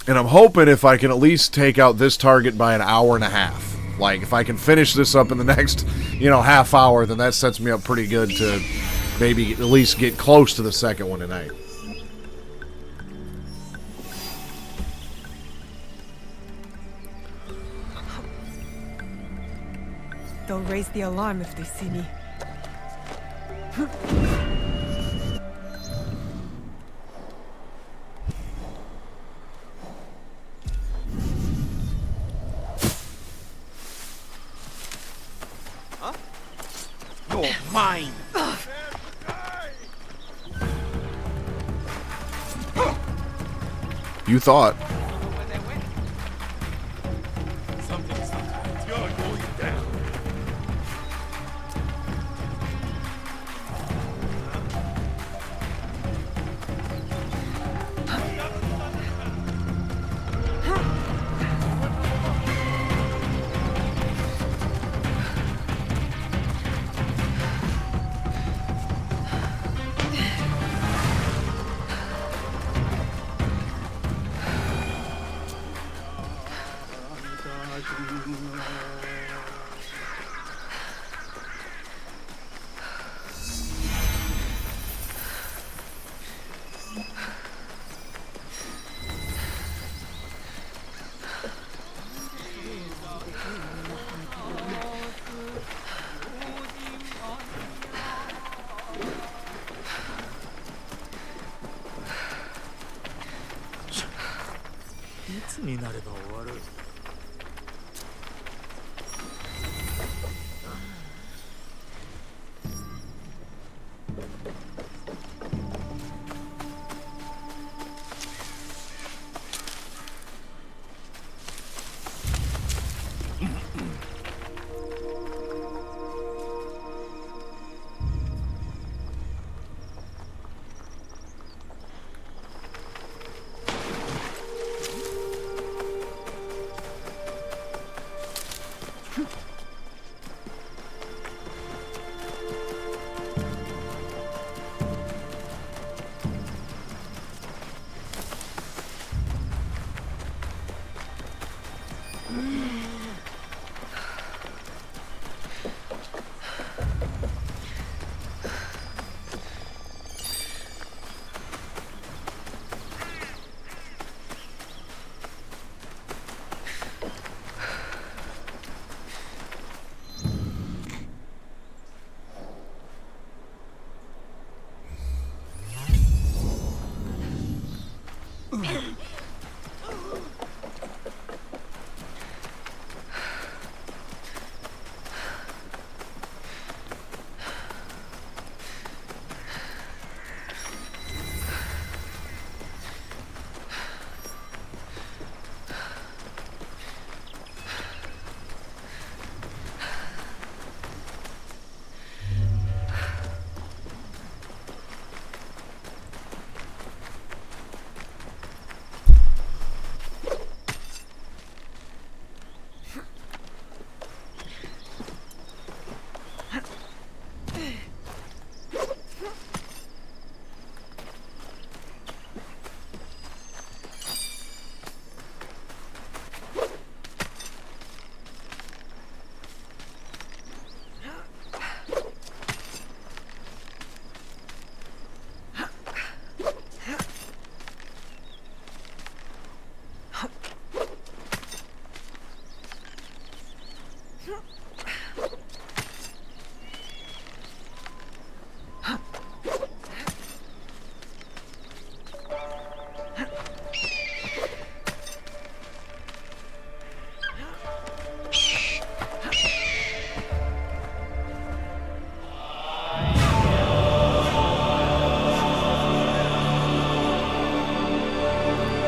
[SPEAKER 1] And I'm hoping if I can at least take out this target by an hour and a half. Like, if I can finish this up in the next, half hour, then that sets me up pretty good to maybe at least get close to the second one tonight.
[SPEAKER 3] They'll raise the alarm if they see me.
[SPEAKER 10] You're mine!
[SPEAKER 1] You thought.
[SPEAKER 10] You're going down.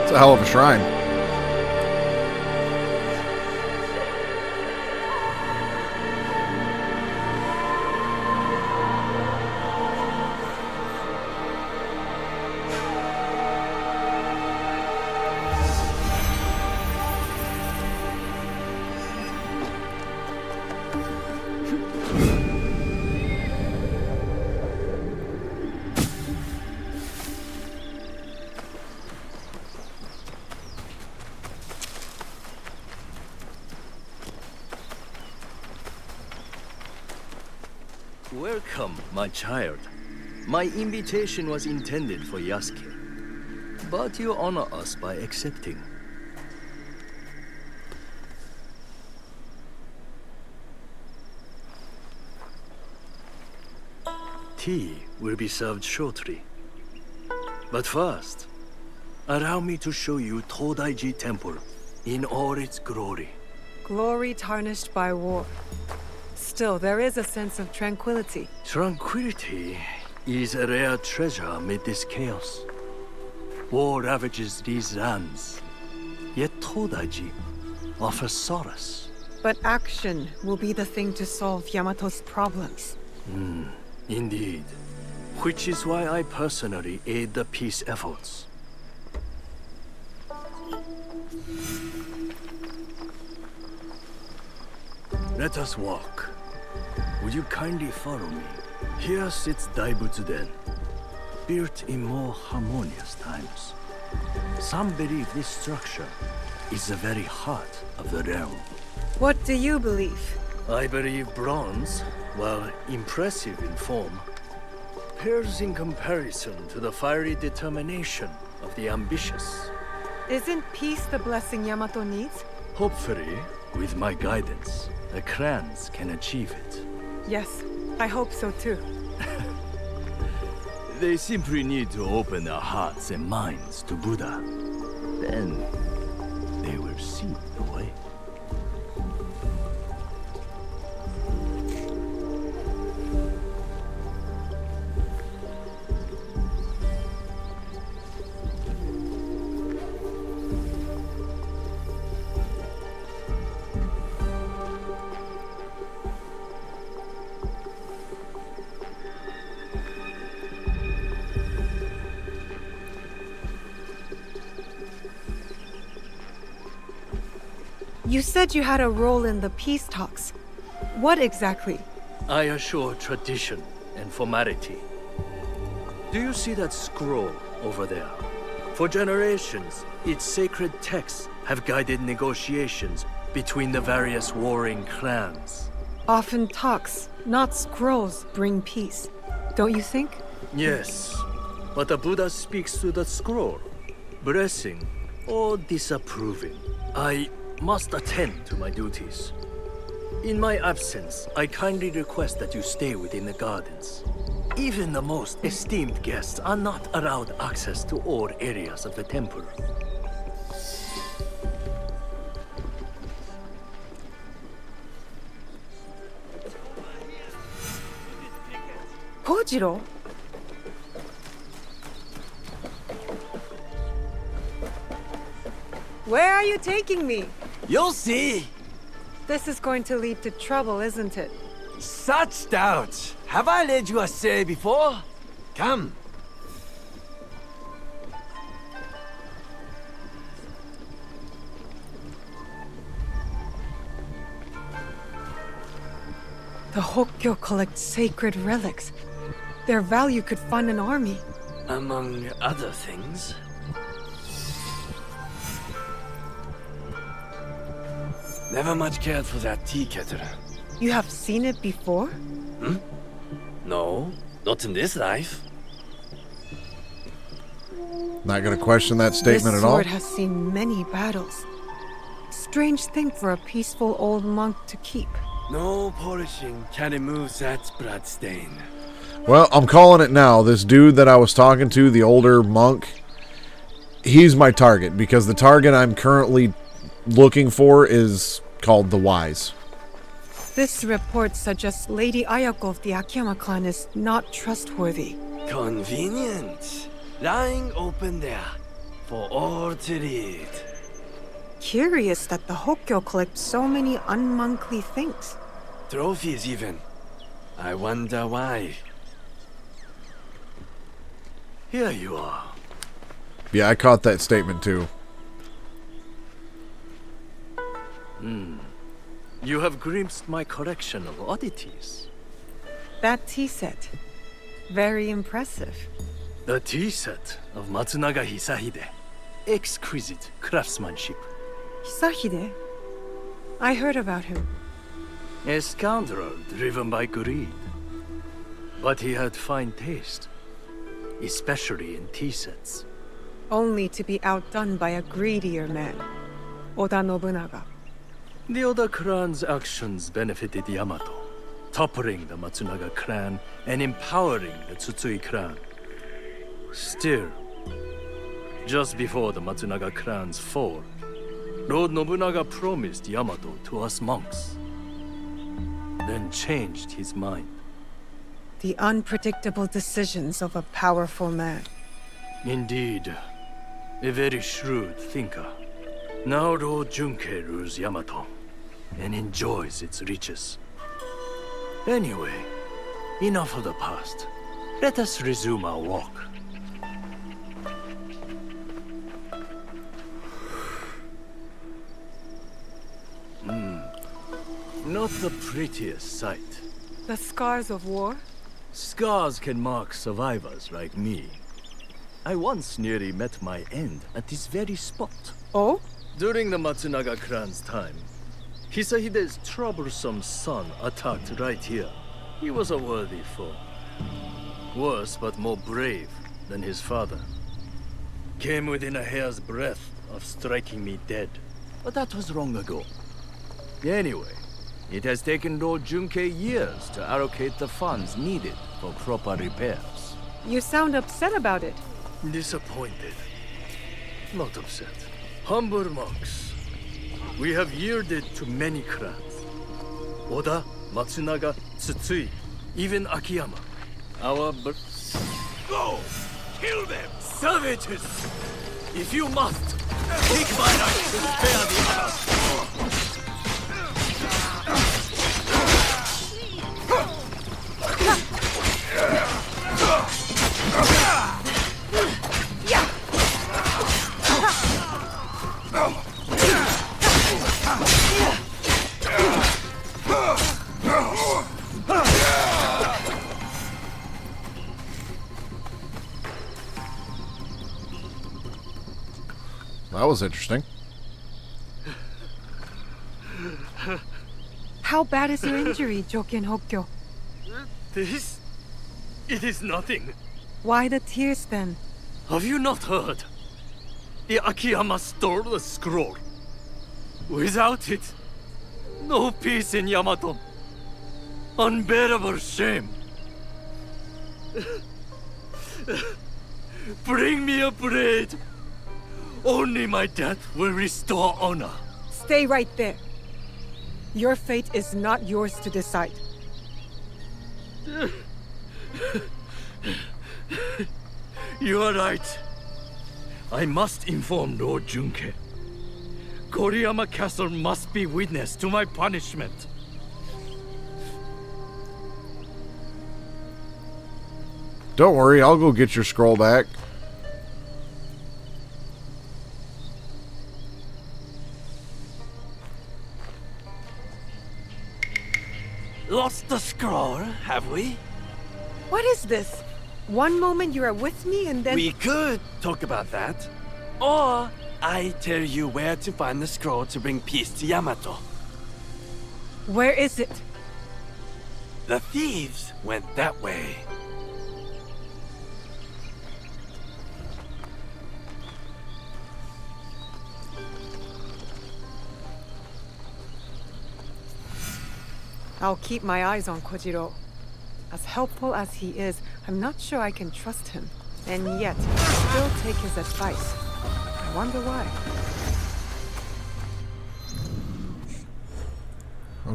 [SPEAKER 1] It's a hell of a shrine.
[SPEAKER 8] Welcome, my child. My invitation was intended for Yasuke, but you honor us by accepting. tea will be served shortly. But first, allow me to show you Todaiji Temple in all its glory.
[SPEAKER 3] Glory tarnished by war. Still, there is a sense of tranquility.
[SPEAKER 8] Tranquility is a rare treasure amid this chaos. War ravages these lands, yet Todaiji offers solace.
[SPEAKER 3] But action will be the thing to solve Yamato's problems.
[SPEAKER 8] Indeed. Which is why I personally aid the peace efforts. Let us walk. Would you kindly follow me? Here sits Daibutsu-den, built in more harmonious times. Some believe this structure is the very heart of the realm.
[SPEAKER 3] What do you believe?
[SPEAKER 8] I believe bronze, while impressive in form, pales in comparison to the fiery determination of the ambitious.
[SPEAKER 3] Isn't peace the blessing Yamato needs?
[SPEAKER 8] Hopefully, with my guidance, the clans can achieve it.
[SPEAKER 3] Yes, I hope so too.
[SPEAKER 8] They simply need to open their hearts and minds to Buddha. Then, they will see the way.
[SPEAKER 3] You said you had a role in the peace talks. What exactly?
[SPEAKER 8] I assure tradition and formality. Do you see that scroll over there? For generations, its sacred texts have guided negotiations between the various warring clans.
[SPEAKER 3] Often talks, not scrolls, bring peace. Don't you think?
[SPEAKER 8] Yes, but the Buddha speaks to the scroll, blessing or disapproving. I must attend to my duties. In my absence, I kindly request that you stay within the gardens. Even the most esteemed guests are not allowed access to all areas of the temple.
[SPEAKER 3] Kojiro? Where are you taking me?
[SPEAKER 4] You'll see!
[SPEAKER 3] This is going to lead to trouble, isn't it?
[SPEAKER 4] Such doubt! Have I led you astray before? Come.
[SPEAKER 3] The Hokkyo collect sacred relics. Their value could fund an army.
[SPEAKER 4] Among other things. Never much cared for that tea kettle.
[SPEAKER 3] You have seen it before?
[SPEAKER 4] No, not in this life.
[SPEAKER 1] Not gonna question that statement
[SPEAKER 3] This
[SPEAKER 1] at all.
[SPEAKER 3] sword has seen many battles. Strange thing for a peaceful old monk to keep.
[SPEAKER 4] No polishing can remove that bloodstain.
[SPEAKER 1] Well, I'm calling it now. This dude that I was talking to, the older monk, he's my target because the target I'm currently looking for is called the Wise.
[SPEAKER 3] This report suggests Lady Ayako of the Akiyama clan is not trustworthy.
[SPEAKER 4] Convenient. Lying open there for all to read.
[SPEAKER 3] Curious that the Hokkyo collect so many unmonkly things.
[SPEAKER 4] Trophies even. I wonder why.
[SPEAKER 8] Here you are.
[SPEAKER 1] Yeah, I caught that statement too.
[SPEAKER 8] You have glimpsed my collection of oddities.
[SPEAKER 3] That tea set. Very impressive.
[SPEAKER 8] The tea set of Matsunaga Hisahide. Exquisite craftsmanship.
[SPEAKER 3] Hisahide? I heard about him.
[SPEAKER 8] A scoundrel driven by greed. But he had fine taste, especially in tea sets.
[SPEAKER 3] Only to be outdone by a greedier man. Oda Nobunaga.
[SPEAKER 8] The other clan's actions benefited Yamato. toppling the Matsunaga clan and empowering the Tsutsui clan. Still, just before the Matsunaga clan's fall, Lord Nobunaga promised Yamato to us monks, then changed his mind.
[SPEAKER 3] The unpredictable decisions of a powerful man.
[SPEAKER 8] Indeed, a very shrewd thinker. Now Lord Junkei rules Yamato and enjoys its riches. Anyway, enough of the past. Let us resume our walk. Not the prettiest sight.
[SPEAKER 3] The scars of war?
[SPEAKER 8] Scars can mark survivors like me. I once nearly met my end at this very spot.
[SPEAKER 3] Oh?
[SPEAKER 8] During the Matsunaga clan's time, Hisahide's troublesome son attacked right here. He was a worthy foe. Worse but more brave than his father. Came within a hair's breadth of striking me dead. But that was long ago. Anyway, it has taken Lord Junkei years to allocate the funds needed for proper repairs.
[SPEAKER 3] You sound upset about it.
[SPEAKER 8] Disappointed. Not upset. Humble monks. We have yielded to many clans. Oda, Matsunaga, Tsutsui, even Akiyama. Our
[SPEAKER 10] Go! Kill them!
[SPEAKER 8] savages! If you must, take my life to spare the others.
[SPEAKER 1] That was interesting.
[SPEAKER 3] How bad is your injury, Joken Hokkyo?
[SPEAKER 8] This? It is nothing.
[SPEAKER 3] Why the tears then?
[SPEAKER 8] Have you not heard? The Akiyama stole the scroll. Without it, no peace in Yamato. Unbearable shame. Bring me a blade. Only my death will restore honor.
[SPEAKER 3] Stay right there. Your fate is not yours to decide.
[SPEAKER 8] You are right. I must inform Lord Junkei. Koriyama Castle must be witness to my punishment.
[SPEAKER 1] Don't worry, I'll go get your scroll back.
[SPEAKER 4] Lost the scroll, have we?
[SPEAKER 3] What is this? One moment you are with me and then...
[SPEAKER 4] We could talk about that. Or I tell you where to find the scroll to bring peace to Yamato.
[SPEAKER 3] Where is it?
[SPEAKER 4] The thieves went that way.
[SPEAKER 3] I'll keep my eyes on Kojiro. As helpful as he is, I'm not sure I can trust him. And yet, still take his advice. I wonder why.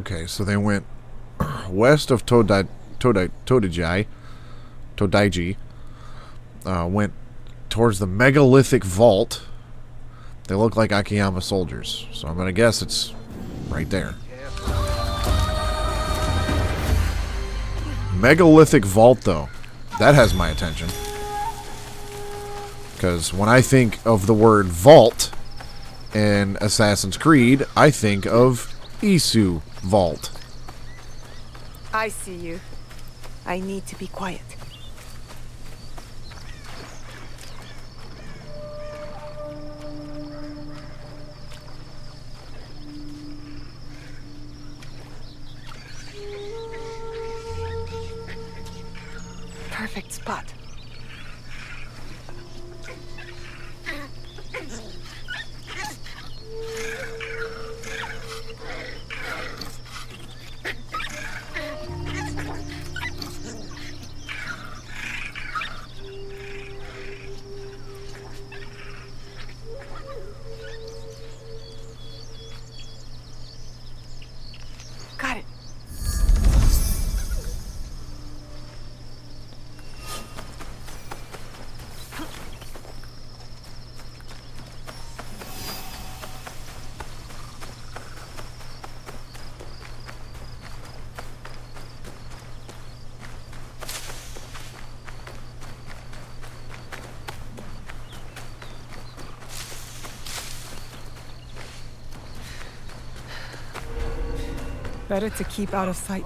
[SPEAKER 1] Okay, so they went west of Todaiji. Went towards the megalithic vault. They look like Akiyama soldiers, so I'm gonna guess it's right there. Megalithic vault, though, that has my attention. Because when I think of the word vault in Assassin's Creed, I think of Isu Vault.
[SPEAKER 3] I see you. I need to be quiet. Perfect spot. Better to keep out of sight.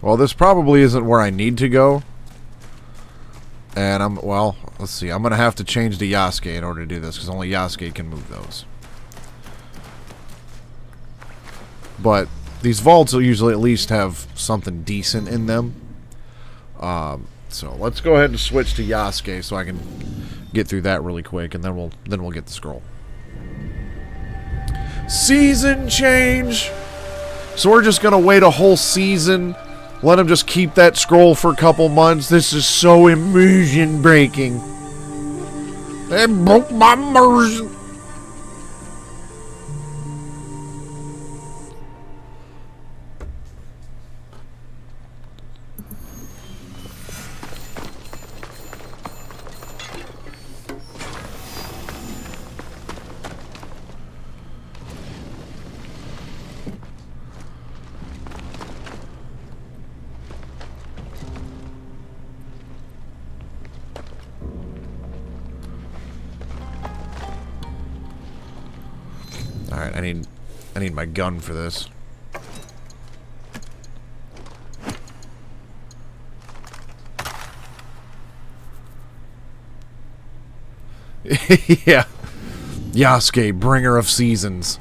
[SPEAKER 1] Well, this probably isn't where I need to go. And well, let's see. I'm going to have to change to Yasuke in order to do this, because only Yasuke can move those. But these vaults will usually at least have something decent in them. So let's go ahead and switch to Yasuke so I can get through that really quick, and then we'll get the scroll. Season change! So we're just going to wait a whole season. Let him just keep that scroll for a couple months. This is so immersion breaking. It broke my immersion. Alright, I need my gun for this. Yeah. Yasuke, bringer of seasons.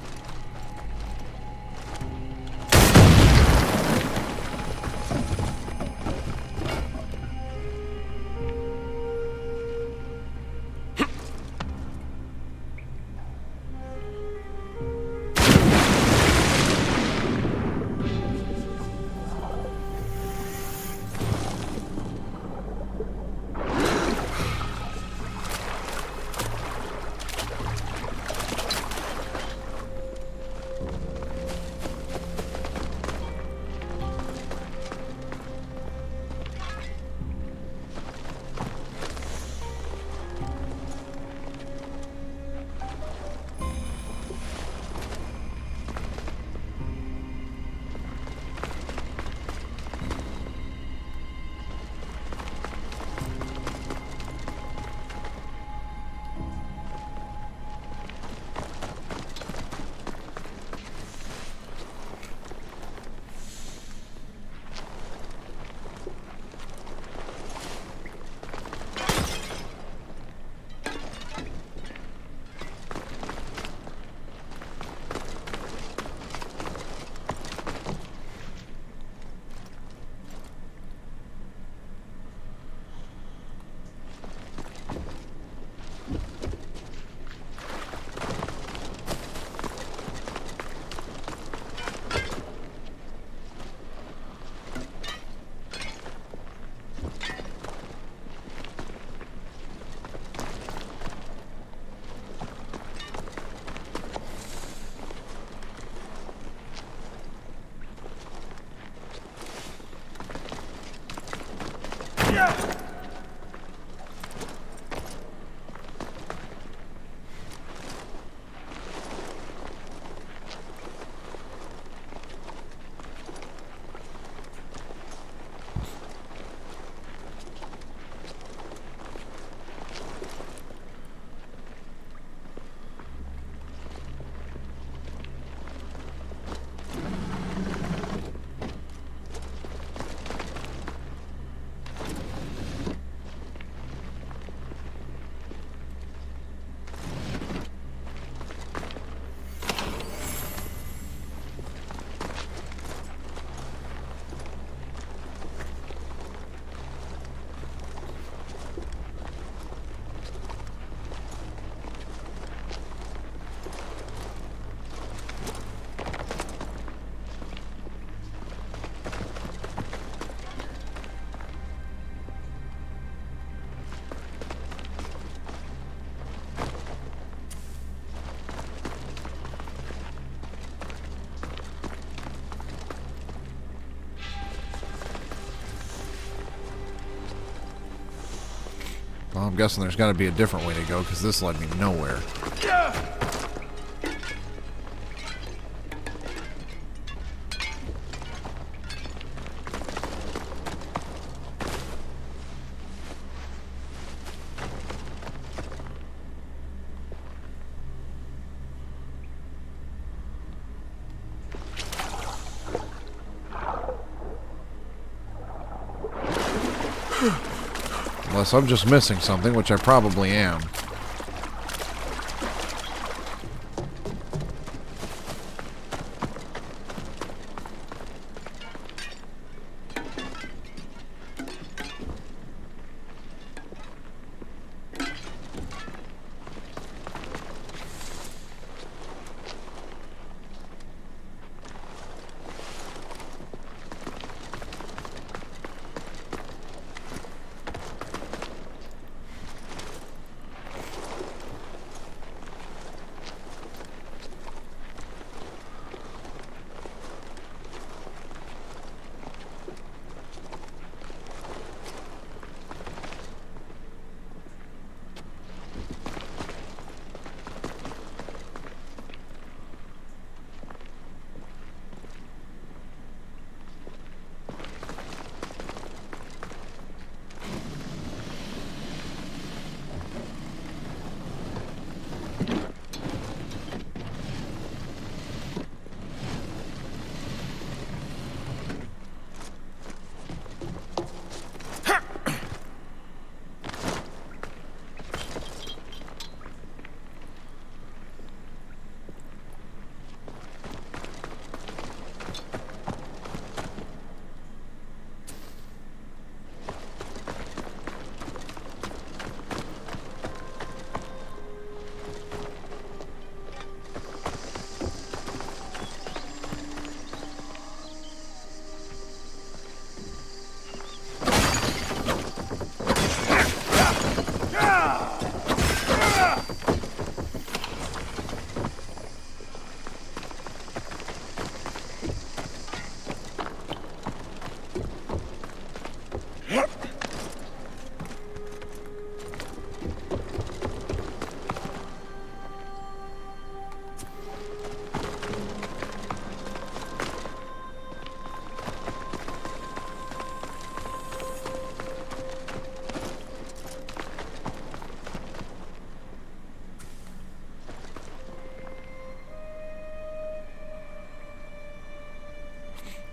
[SPEAKER 1] Well, I'm guessing there's got to be a different way to go, because this led me nowhere. Unless I'm just missing something, which I probably am.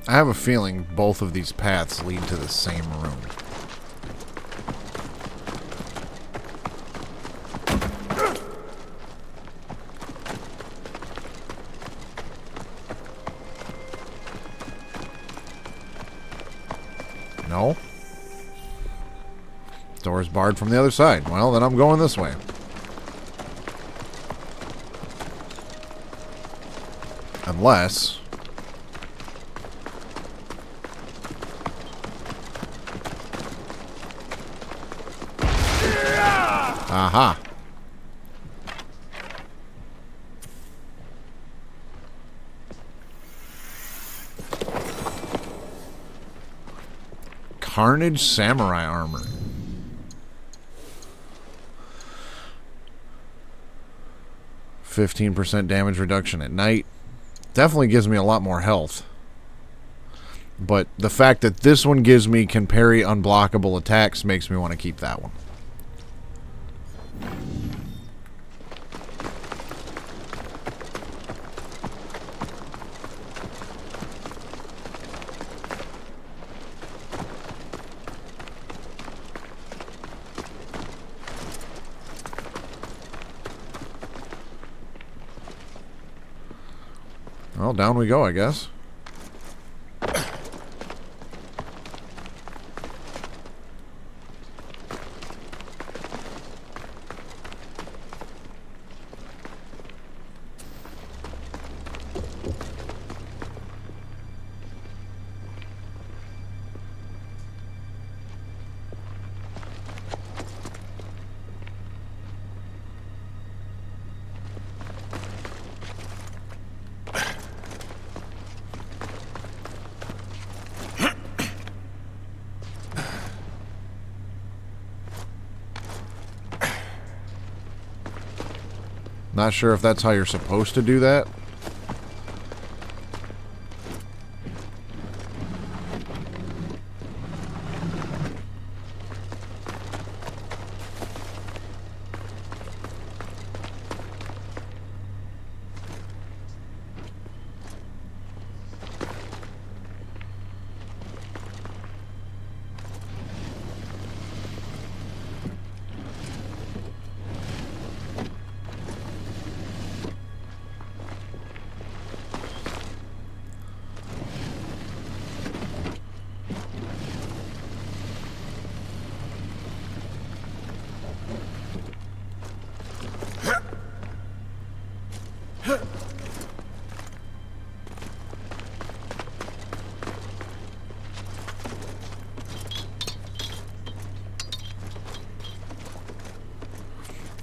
[SPEAKER 1] I have a feeling both of these paths lead to the same room. No? Door's barred from the other side. Well, then I'm going this way. Unless... Aha. Carnage Samurai Armor. %15 damage reduction at night. Definitely gives me a lot more health. But the fact that this one gives me can parry unblockable attacks makes me want to keep that one. Well, down we go, I guess. Not sure if that's how you're supposed to do that.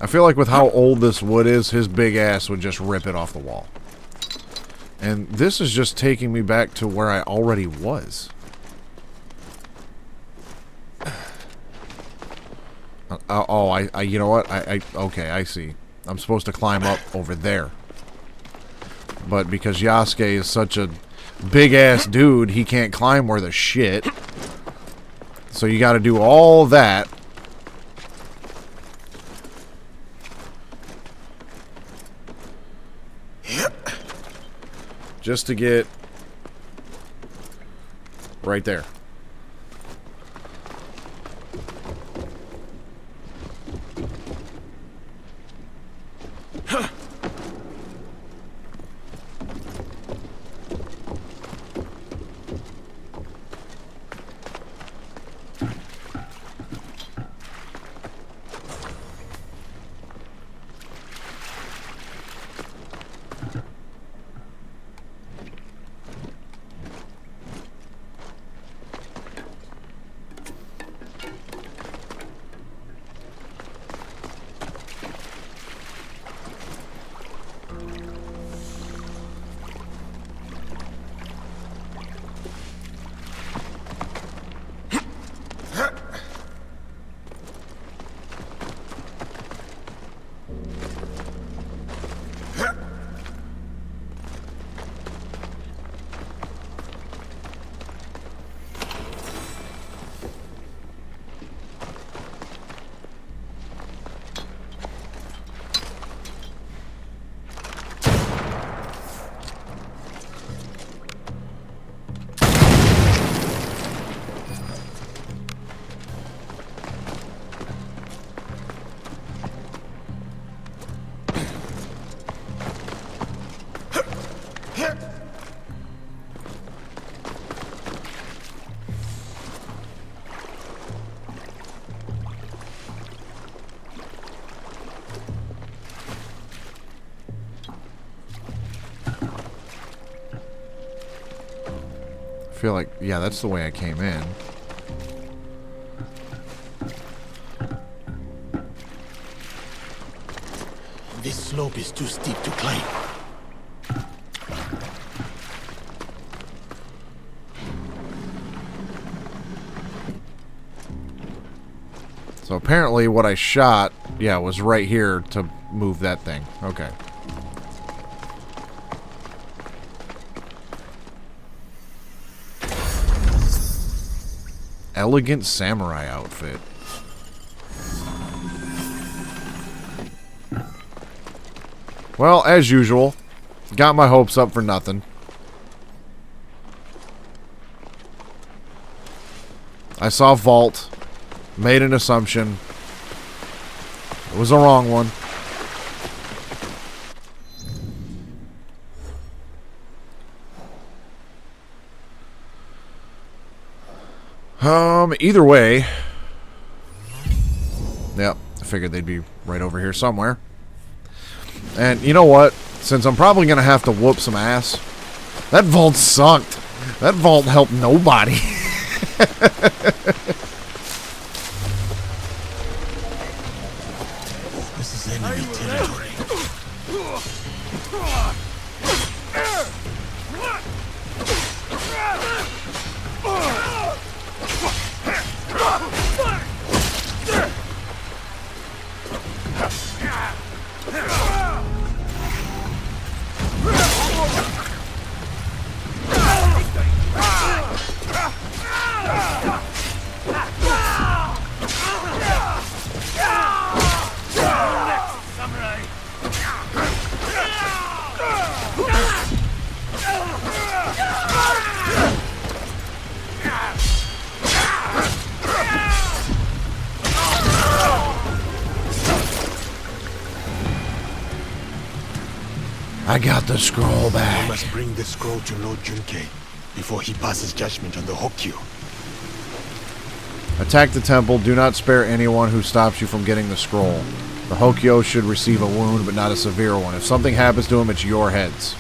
[SPEAKER 1] I feel like with how old this wood is, his big ass would just rip it off the wall. And this is just taking me back to where I already was. You know what? Okay, I see. I'm supposed to climb up over there. But because Yasuke is such a big-ass dude, he can't climb worth a shit. So you gotta do all that. Just to get right there. I feel like, yeah, that's the way I came in.
[SPEAKER 10] This slope is too steep to climb.
[SPEAKER 1] So apparently what I shot, yeah, was right here to move that thing. Okay. Elegant samurai outfit. Well, as usual, got my hopes up for nothing. I saw vault, made an assumption. It was a wrong one. Either way, yep, I figured they'd be right over here somewhere. And you know what? Since I'm probably going to have to whoop some ass, that vault sucked. That vault helped nobody.
[SPEAKER 10] This is enemy territory.
[SPEAKER 1] I got the scroll
[SPEAKER 5] You
[SPEAKER 1] back.
[SPEAKER 5] must bring the scroll to Lord Junkei before he passes judgment on the Hokyu.
[SPEAKER 1] Attack the temple. Do not spare anyone who stops you from getting the scroll. The Hokyo should receive a wound, but not a severe one. If something happens to him, it's your heads.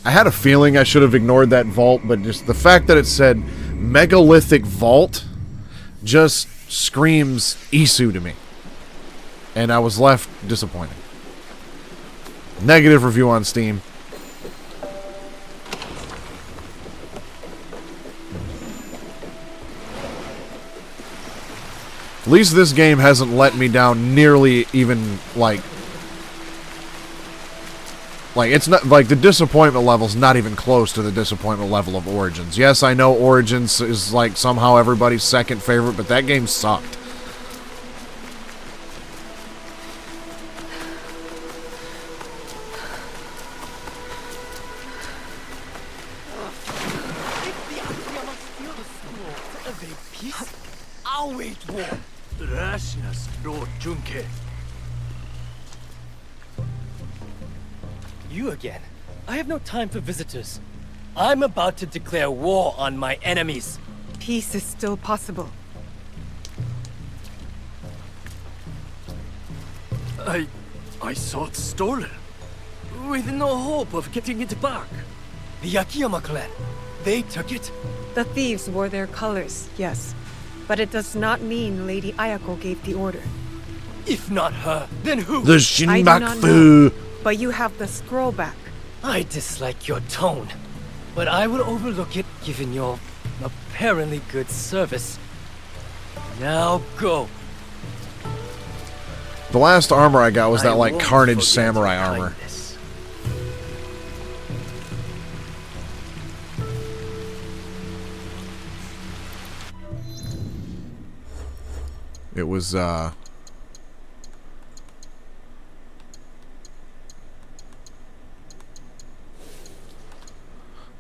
[SPEAKER 1] I had a feeling I should have ignored that vault, but just the fact that it said megalithic vault just screams Isu to me. And I was left disappointed. Negative review on Steam. At least this game hasn't let me down nearly even, like, it's not, like, the disappointment level's not even close to the disappointment level of Origins. Yes, I know Origins is, like, somehow everybody's second favorite, but that game sucked.
[SPEAKER 7] If the Akiyama steal the scroll to evade peace, I'll wage war.
[SPEAKER 8] Rashness, Lord Junkei.
[SPEAKER 7] You again? I have no time for visitors. I'm about to declare war on my enemies.
[SPEAKER 3] Peace is still possible.
[SPEAKER 8] I saw it stolen. With no hope of getting it back.
[SPEAKER 7] The Akiyama clan, they took it.
[SPEAKER 3] The thieves wore their colors, yes. But it does not mean Lady Ayako gave the order.
[SPEAKER 7] If not her, then who?
[SPEAKER 1] The
[SPEAKER 3] I do not know,
[SPEAKER 1] Shinbaku.
[SPEAKER 3] but you have the scroll back.
[SPEAKER 7] I dislike your tone, but I will overlook it given your apparently good service. Now go.
[SPEAKER 1] The last armor I got was that, like,
[SPEAKER 8] won't
[SPEAKER 1] Carnage
[SPEAKER 8] forget
[SPEAKER 1] Samurai
[SPEAKER 8] your
[SPEAKER 1] armor.
[SPEAKER 8] kindness.
[SPEAKER 1] It was, oh,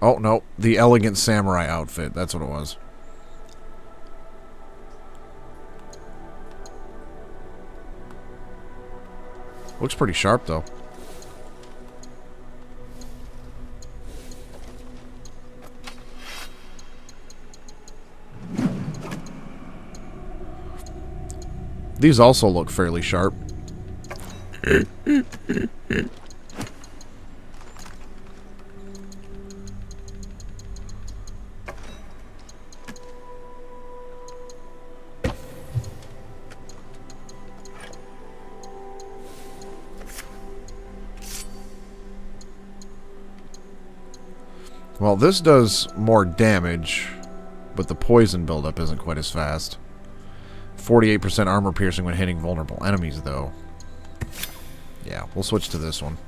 [SPEAKER 1] no. The Elegant Samurai outfit. That's what it was. Looks pretty sharp, though. These also look fairly sharp. Well, this does more damage, but the poison buildup isn't quite as fast. 48% armor piercing when hitting vulnerable enemies, though. Yeah, we'll switch to this one.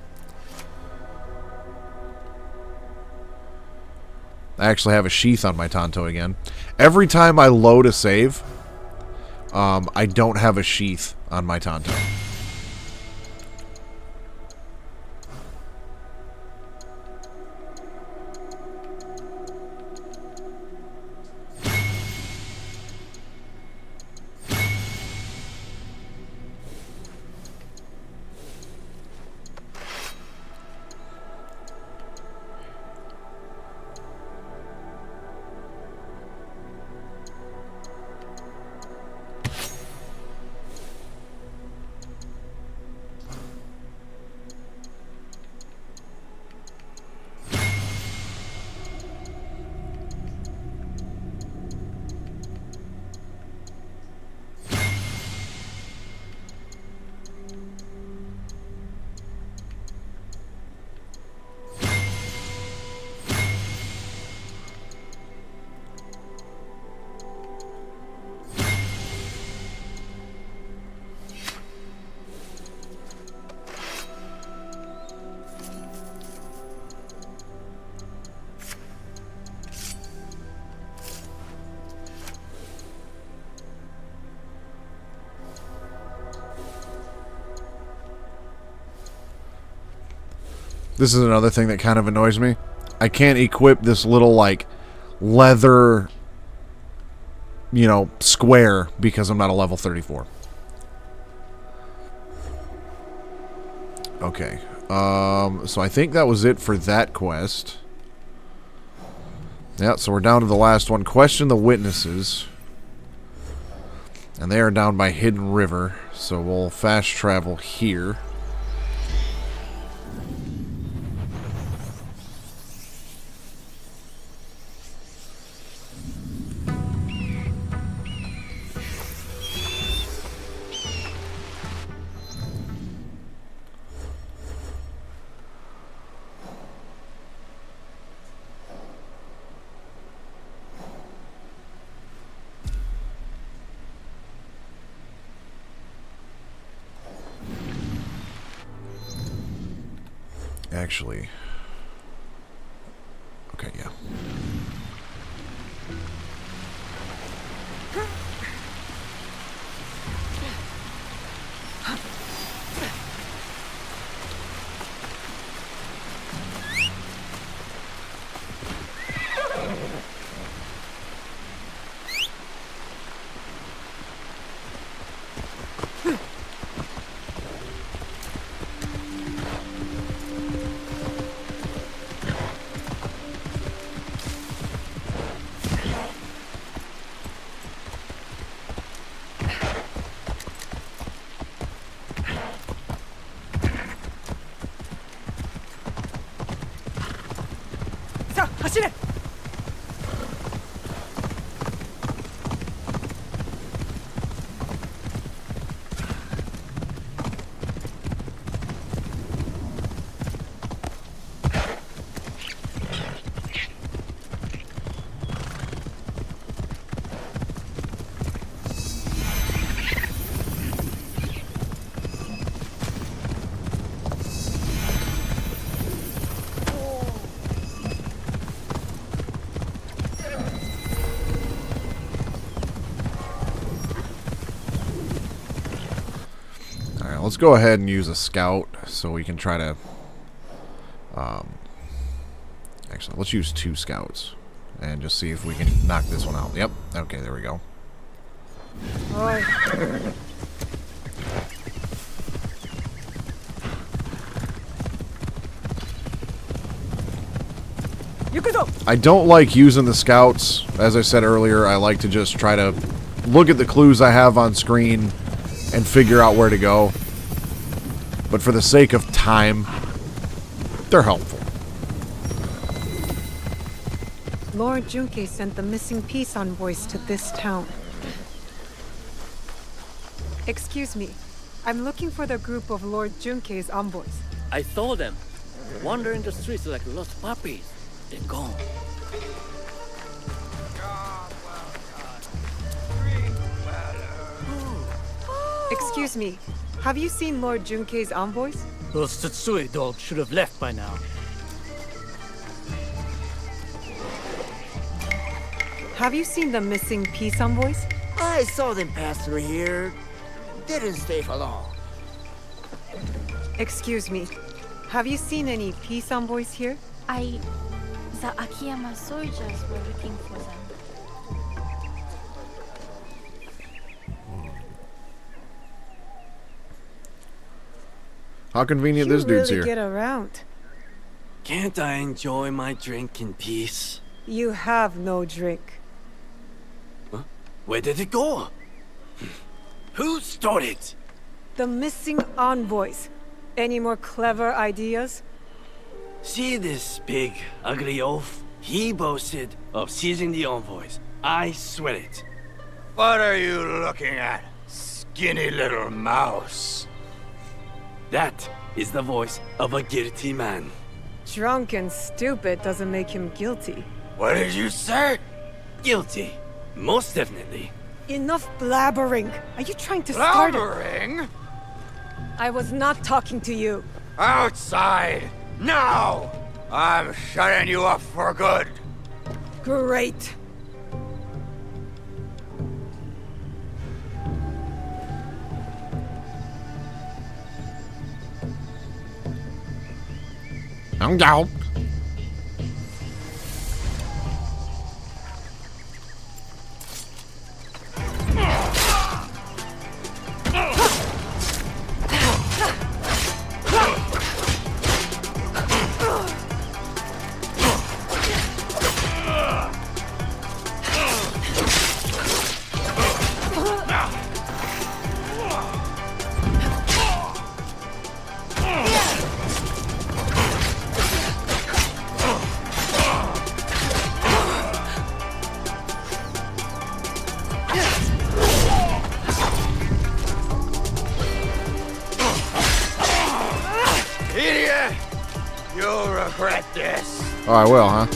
[SPEAKER 1] I actually have a sheath on my Tanto again. Every time I load a save, I don't have a sheath on my Tanto. This is another thing that kind of annoys me. I can't equip this little, like, leather, you know, square because I'm not a level 34. Okay. So I think that was it for that quest. Yeah, so we're down to the last one. Question the witnesses. And they are down by Hidden River. So we'll fast travel here. Actually, okay, yeah. Let's go ahead and use a scout so we can try to... actually, let's use 2 scouts and just see if we can knock this one out. Yep. Okay, there we go. I don't like using the scouts. As I said earlier, I like to just try to look at the clues I have on screen and figure out where to go. But for the sake of time, they're helpful.
[SPEAKER 3] Lord Junke sent the missing peace envoys to this town. Excuse me. I'm looking for the group of Lord Junke's envoys.
[SPEAKER 8] I saw them wandering the streets like lost puppies. They're gone.
[SPEAKER 3] Excuse me. Have you seen Lord Junke's envoys?
[SPEAKER 7] Those Tsutsui dogs should have left by now.
[SPEAKER 3] Have you seen the missing peace envoys?
[SPEAKER 12] I saw them pass through here. Didn't stay for long.
[SPEAKER 3] Excuse me. Have you seen any peace envoys here?
[SPEAKER 2] The Akiyama soldiers were looking for them.
[SPEAKER 1] How convenient this dude's
[SPEAKER 3] You really
[SPEAKER 1] here.
[SPEAKER 3] get around.
[SPEAKER 4] Can't I enjoy my drink in peace?
[SPEAKER 3] You have no drink.
[SPEAKER 4] Huh? Where did it go? Who stole it?
[SPEAKER 3] The missing envoys. Any more clever ideas?
[SPEAKER 4] See this big, ugly oaf? He boasted of seizing the envoys. I swear it.
[SPEAKER 10] What are you looking at, skinny little mouse?
[SPEAKER 4] That is the voice of a guilty man.
[SPEAKER 3] Drunk and stupid doesn't make him guilty.
[SPEAKER 10] What did you say?
[SPEAKER 4] Guilty. Most definitely.
[SPEAKER 3] Enough blabbering. Are you trying to start it?
[SPEAKER 10] Blabbering?
[SPEAKER 3] I was not talking to you.
[SPEAKER 10] Outside! Now! I'm shutting you up for good.
[SPEAKER 3] Great.
[SPEAKER 1] I'm down.
[SPEAKER 12] Idiot! You'll regret this.
[SPEAKER 1] Oh, I will, huh?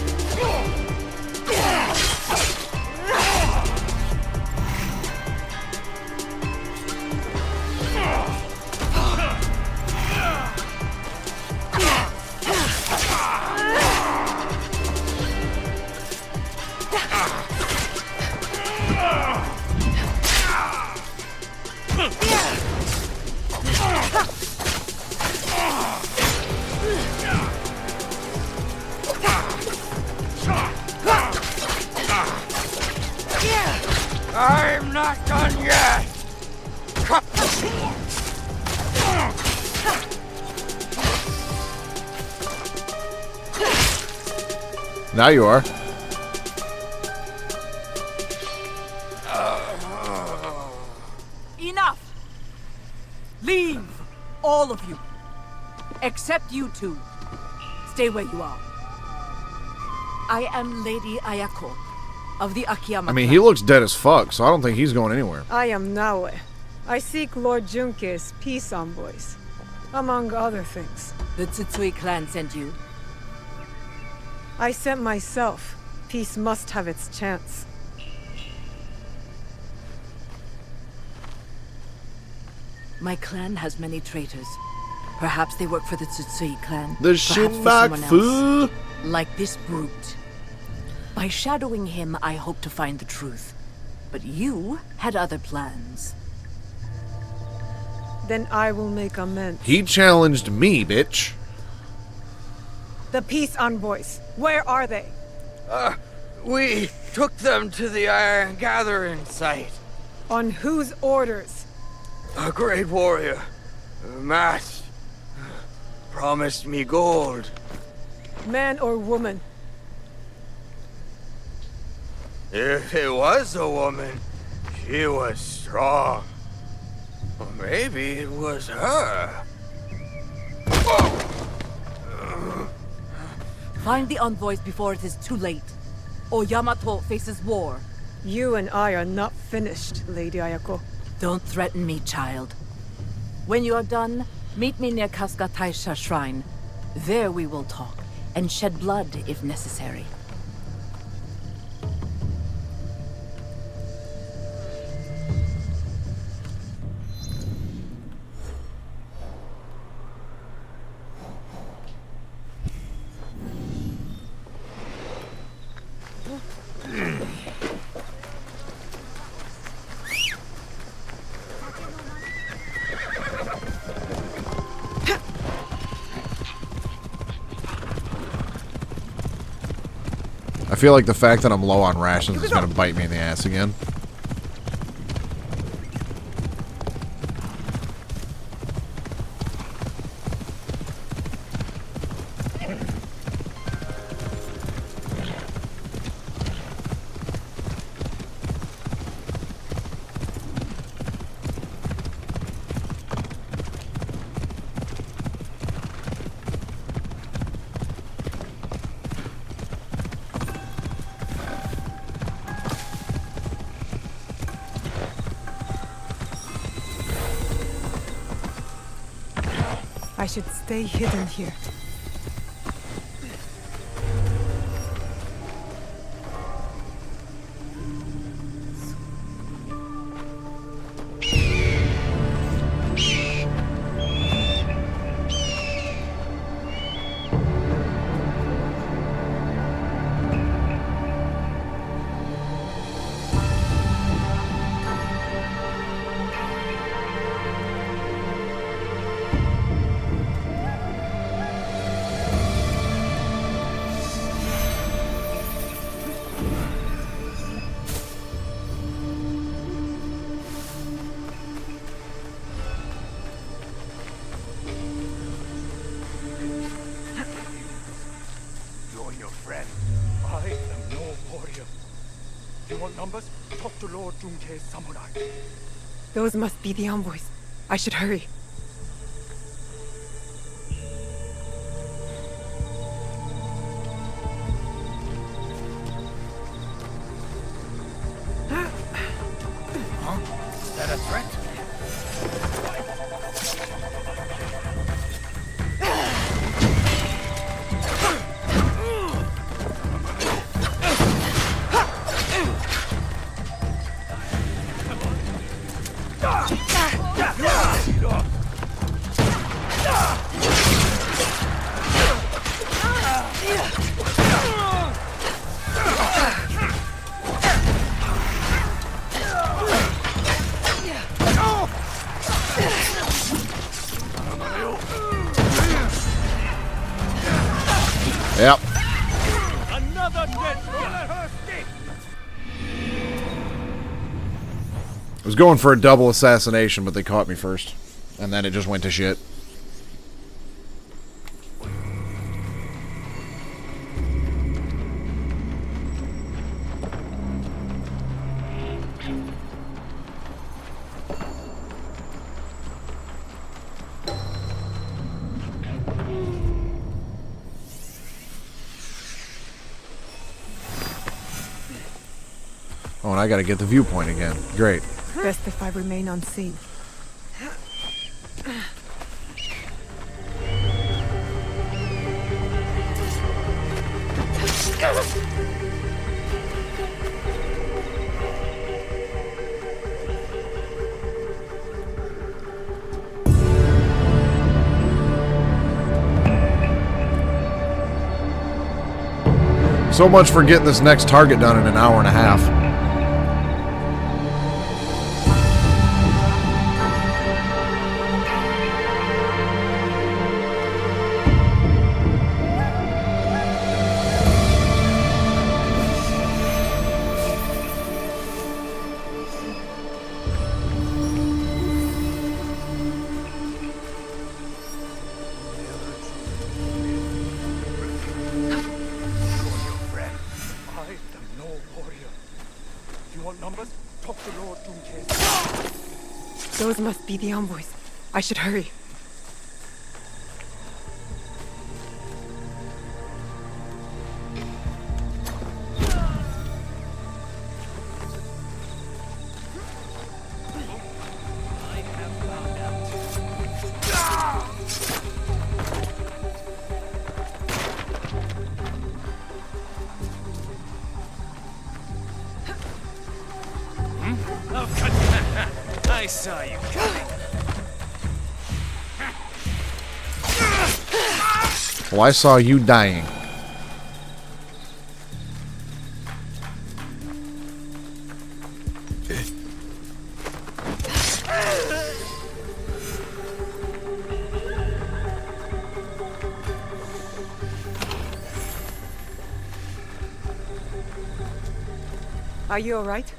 [SPEAKER 12] I'm not done yet.
[SPEAKER 1] Now you are.
[SPEAKER 13] Enough! Leave! All of you. Except you two. Stay where you are. I am Lady Ayako of the Akiyama
[SPEAKER 1] I mean,
[SPEAKER 13] clan.
[SPEAKER 1] he looks dead as fuck, so I don't think he's going anywhere.
[SPEAKER 3] I am Naue. I seek Lord Junke's peace envoys, among other things.
[SPEAKER 13] The Tsutsui clan sent you.
[SPEAKER 3] I sent myself. Peace must have its chance.
[SPEAKER 13] My clan has many traitors. Perhaps they work for the Tsutsui clan.
[SPEAKER 1] The
[SPEAKER 13] Perhaps
[SPEAKER 1] shit
[SPEAKER 13] for
[SPEAKER 1] back
[SPEAKER 13] someone else.
[SPEAKER 1] fool.
[SPEAKER 13] Like this brute. By shadowing him, I hope to find the truth. But you had other plans.
[SPEAKER 3] Then I will make amends.
[SPEAKER 1] He challenged me, bitch.
[SPEAKER 3] The peace envoys, where are they?
[SPEAKER 12] We took them to the Iron Gathering site.
[SPEAKER 3] On whose orders?
[SPEAKER 12] A great warrior, masked, promised me gold.
[SPEAKER 3] Man or woman?
[SPEAKER 12] If it was a woman, she was strong. Or maybe it was her.
[SPEAKER 13] Find the envoys before it is too late, or Yamato faces war.
[SPEAKER 3] You and I are not finished, Lady Ayako.
[SPEAKER 13] Don't threaten me, child. When you are done, meet me near Kasuga Taisha Shrine. There we will talk, and shed blood if necessary.
[SPEAKER 1] I feel like the fact that I'm low on rations is going to bite me in the ass again.
[SPEAKER 3] I should stay hidden here.
[SPEAKER 9] talk to Lord Junkei's samurai.
[SPEAKER 3] Those must be the envoys. I should hurry.
[SPEAKER 12] Is that a threat?
[SPEAKER 1] Yep.
[SPEAKER 12] Another dead her stick.
[SPEAKER 1] I was going for a double assassination, but they caught me first. And then it just went to shit. Oh, and I gotta get the viewpoint again. Great.
[SPEAKER 3] Best if I remain unseen.
[SPEAKER 1] So much for getting this next target done in an hour and a half.
[SPEAKER 3] Those must be the envoys. I should hurry.
[SPEAKER 12] I saw you coming.
[SPEAKER 1] Well, I saw you dying.
[SPEAKER 3] Are you alright?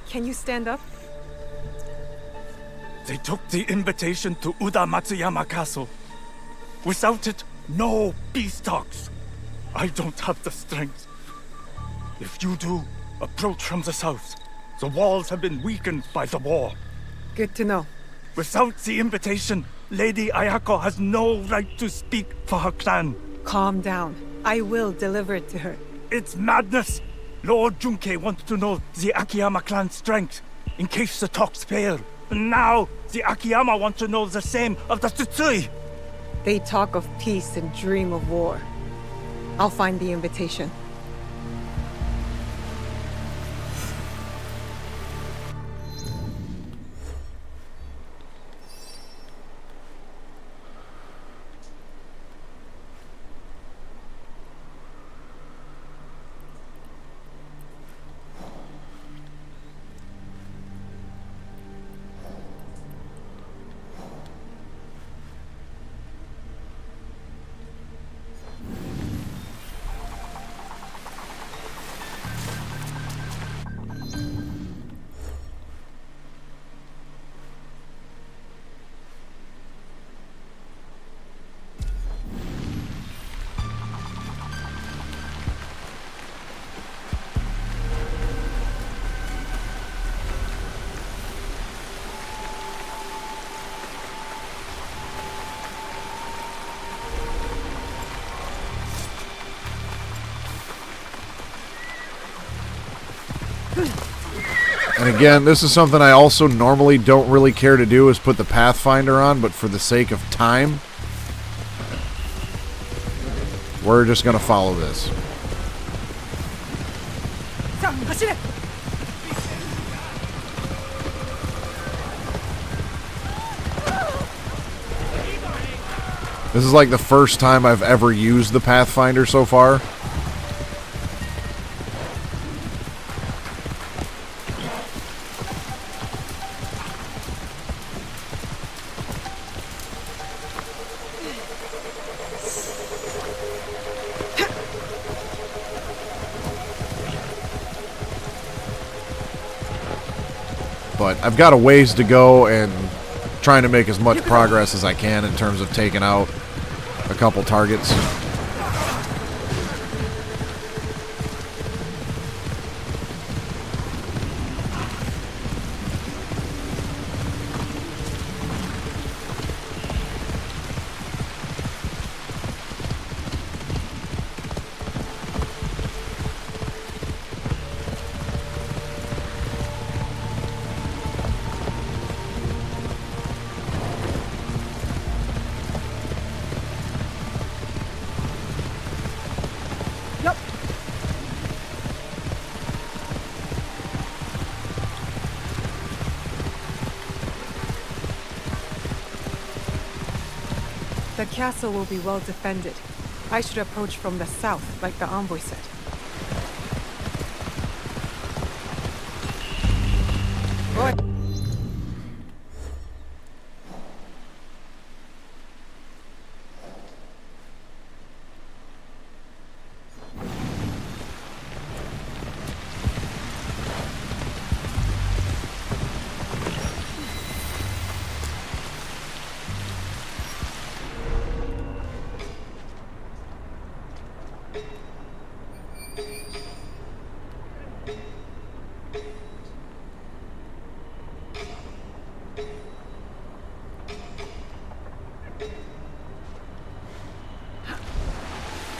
[SPEAKER 3] Can you stand up?
[SPEAKER 9] They took the invitation to Uda Matsuyama Castle. Without it, no peace talks. I don't have the strength. If you do, approach from the south. The walls have been weakened by the war.
[SPEAKER 3] Good to know.
[SPEAKER 9] Without the invitation, Lady Ayako has no right to speak for her clan.
[SPEAKER 3] Calm down. I will deliver it to her.
[SPEAKER 9] It's madness! Lord Junkei wants to know the Akiyama clan's strength, in case the talks fail. And now, the Akiyama want to know the same of the Tsutsui!
[SPEAKER 3] They talk of peace and dream of war. I'll find the invitation.
[SPEAKER 1] And again, this is something I also normally don't really care to do, is put the Pathfinder on, but for the sake of time, we're just going to follow this. This is like the first time I've ever used the Pathfinder so far. But I've got a ways to go and trying to make as much progress as I can in terms of taking out a couple targets.
[SPEAKER 3] The castle will be well defended. I should approach from the south, like the envoy said.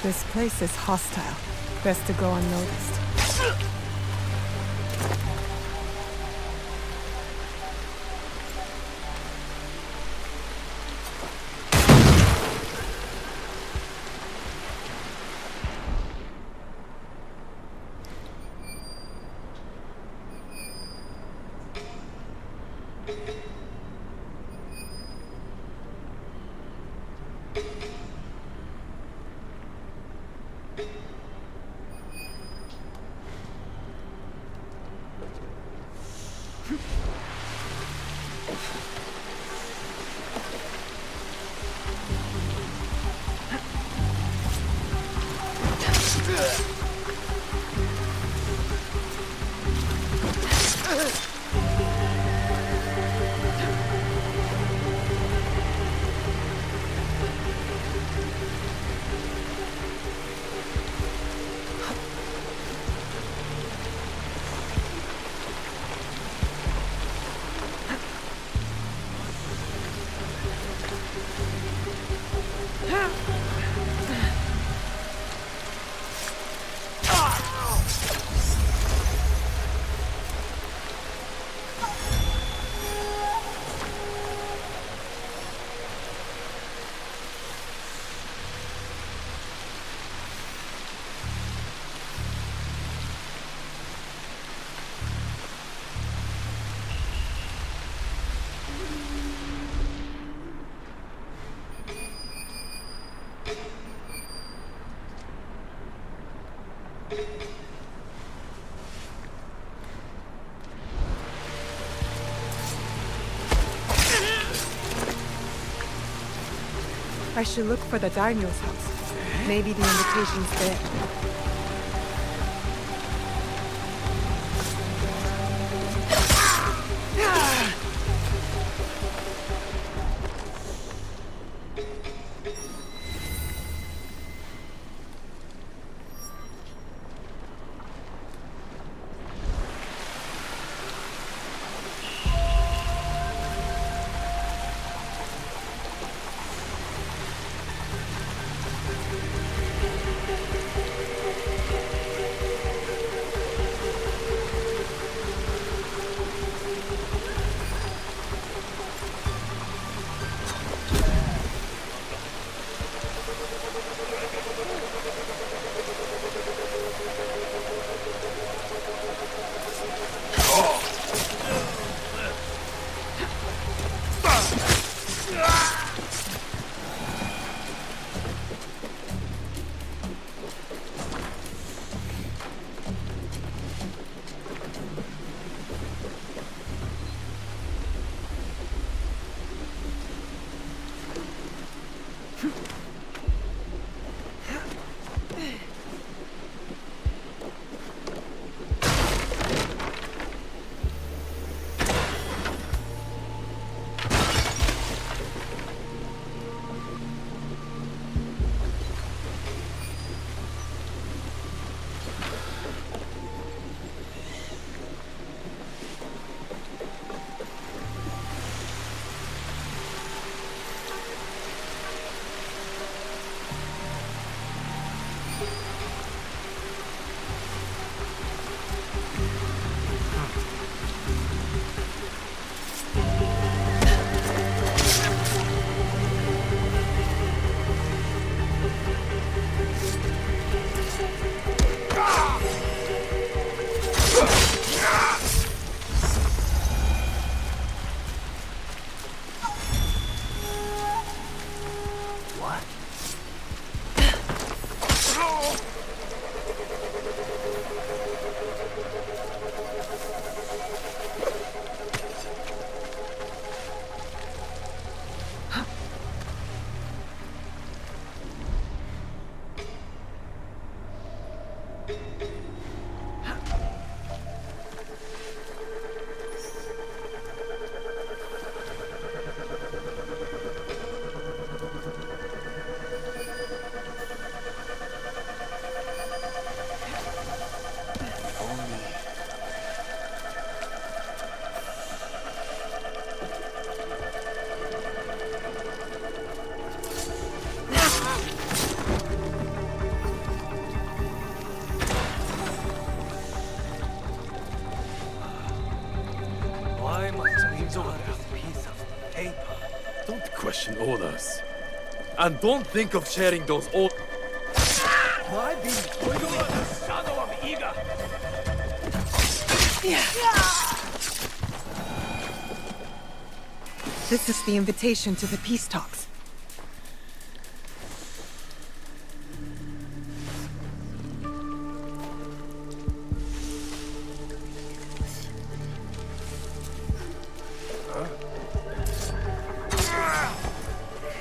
[SPEAKER 3] This place is hostile. Best to go unnoticed. I should look for the daimyo's house. Maybe the invitation's there.
[SPEAKER 6] question orders. And don't think of sharing those old...
[SPEAKER 9] I've been under the shadow of Iga.
[SPEAKER 3] This is the invitation to the peace talks.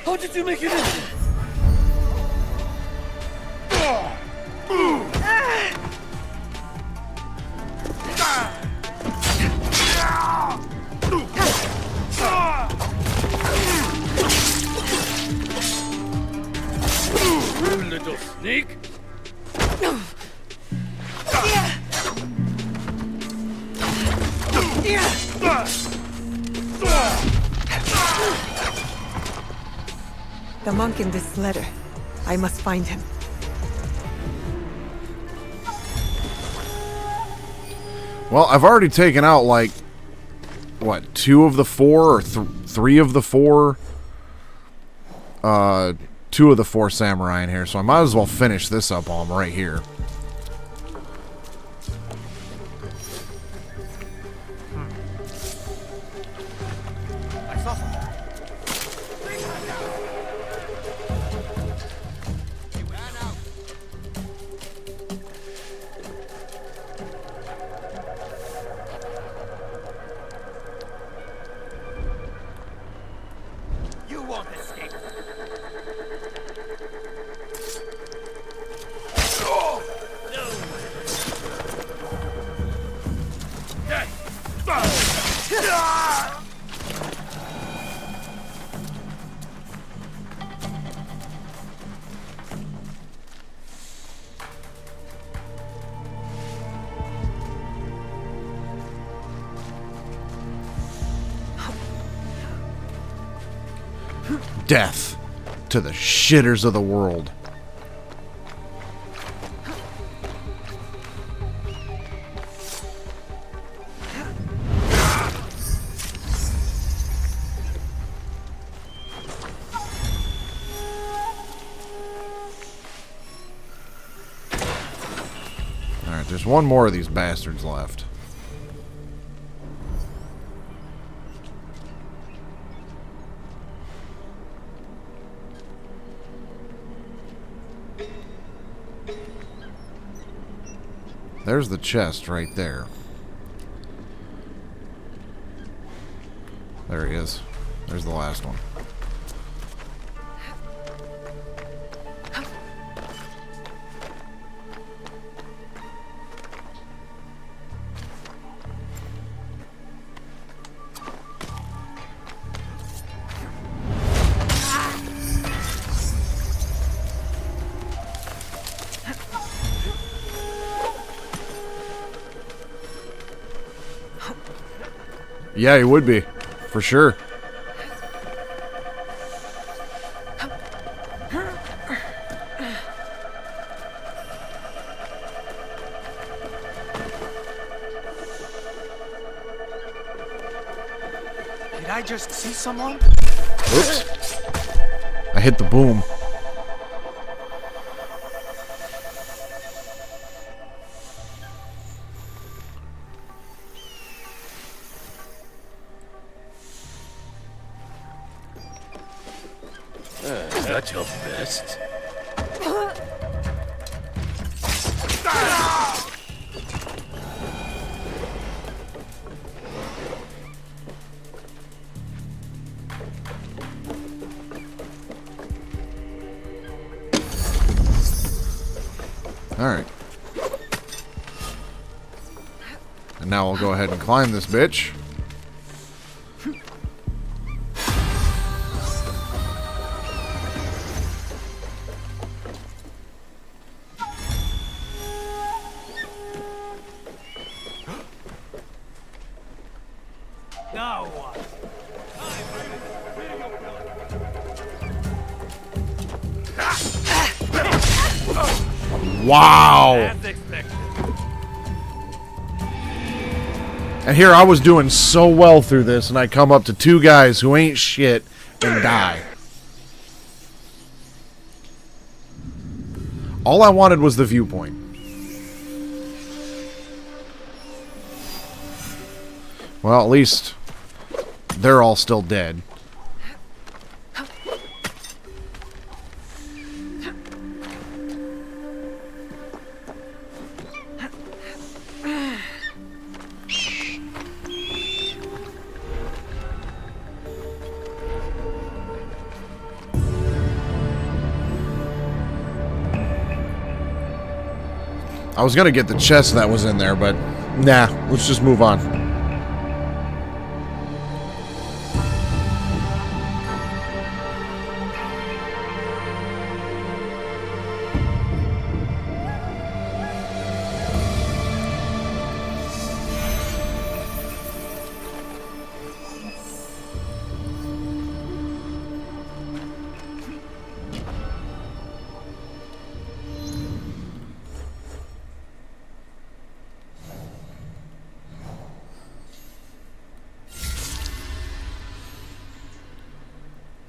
[SPEAKER 9] How did you make it in? You little sneak!
[SPEAKER 3] The monk in this letter. I must find him.
[SPEAKER 1] Well, I've already taken out, like, what, 2 of the 4 or 3 of the 4? 2 of the 4 samurai in here, so I might as well finish this up while I'm right here.
[SPEAKER 9] I saw something. You won't escape.
[SPEAKER 1] Death to the shitters of the world. Alright, there's one more of these bastards left. There's the chest right there. There he is. There's the last one. Yeah, he would be, for sure.
[SPEAKER 9] Did I just see someone?
[SPEAKER 1] Oops. I hit the boom.
[SPEAKER 8] At your best.
[SPEAKER 1] Alright. And now we'll go ahead and climb this bitch.
[SPEAKER 9] Now what?
[SPEAKER 1] Wow!
[SPEAKER 9] As expected.
[SPEAKER 1] And here I was doing so well through this, and I come up to 2 guys who ain't shit, and die. All I wanted was the viewpoint. Well, at least they're all still dead. I was gonna get the chest that was in there, but nah, let's just move on.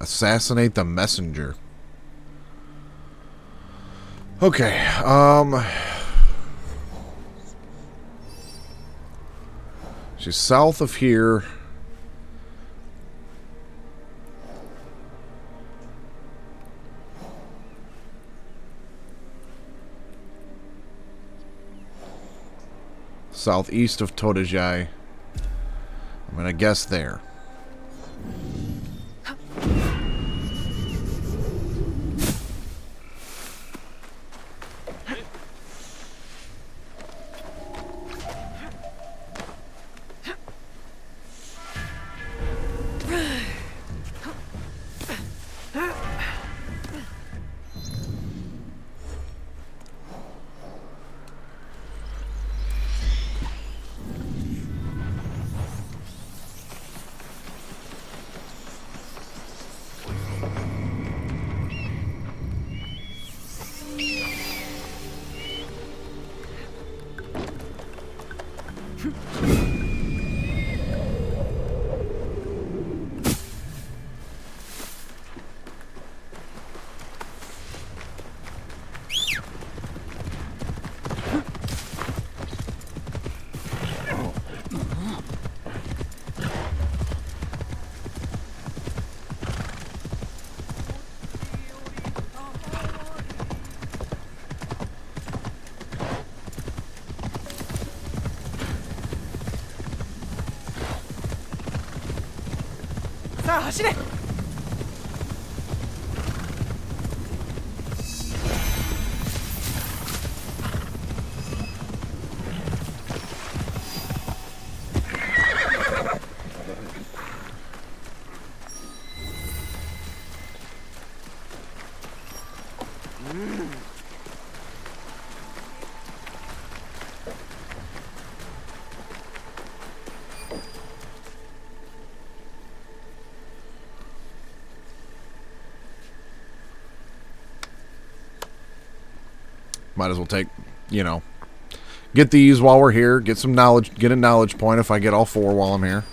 [SPEAKER 1] Assassinate the messenger. Okay, she's south of here. Southeast of Todajai. I'm gonna guess there. Might as well take, you know, get these while we're here, get some knowledge, get a knowledge point if I get all 4 while I'm here.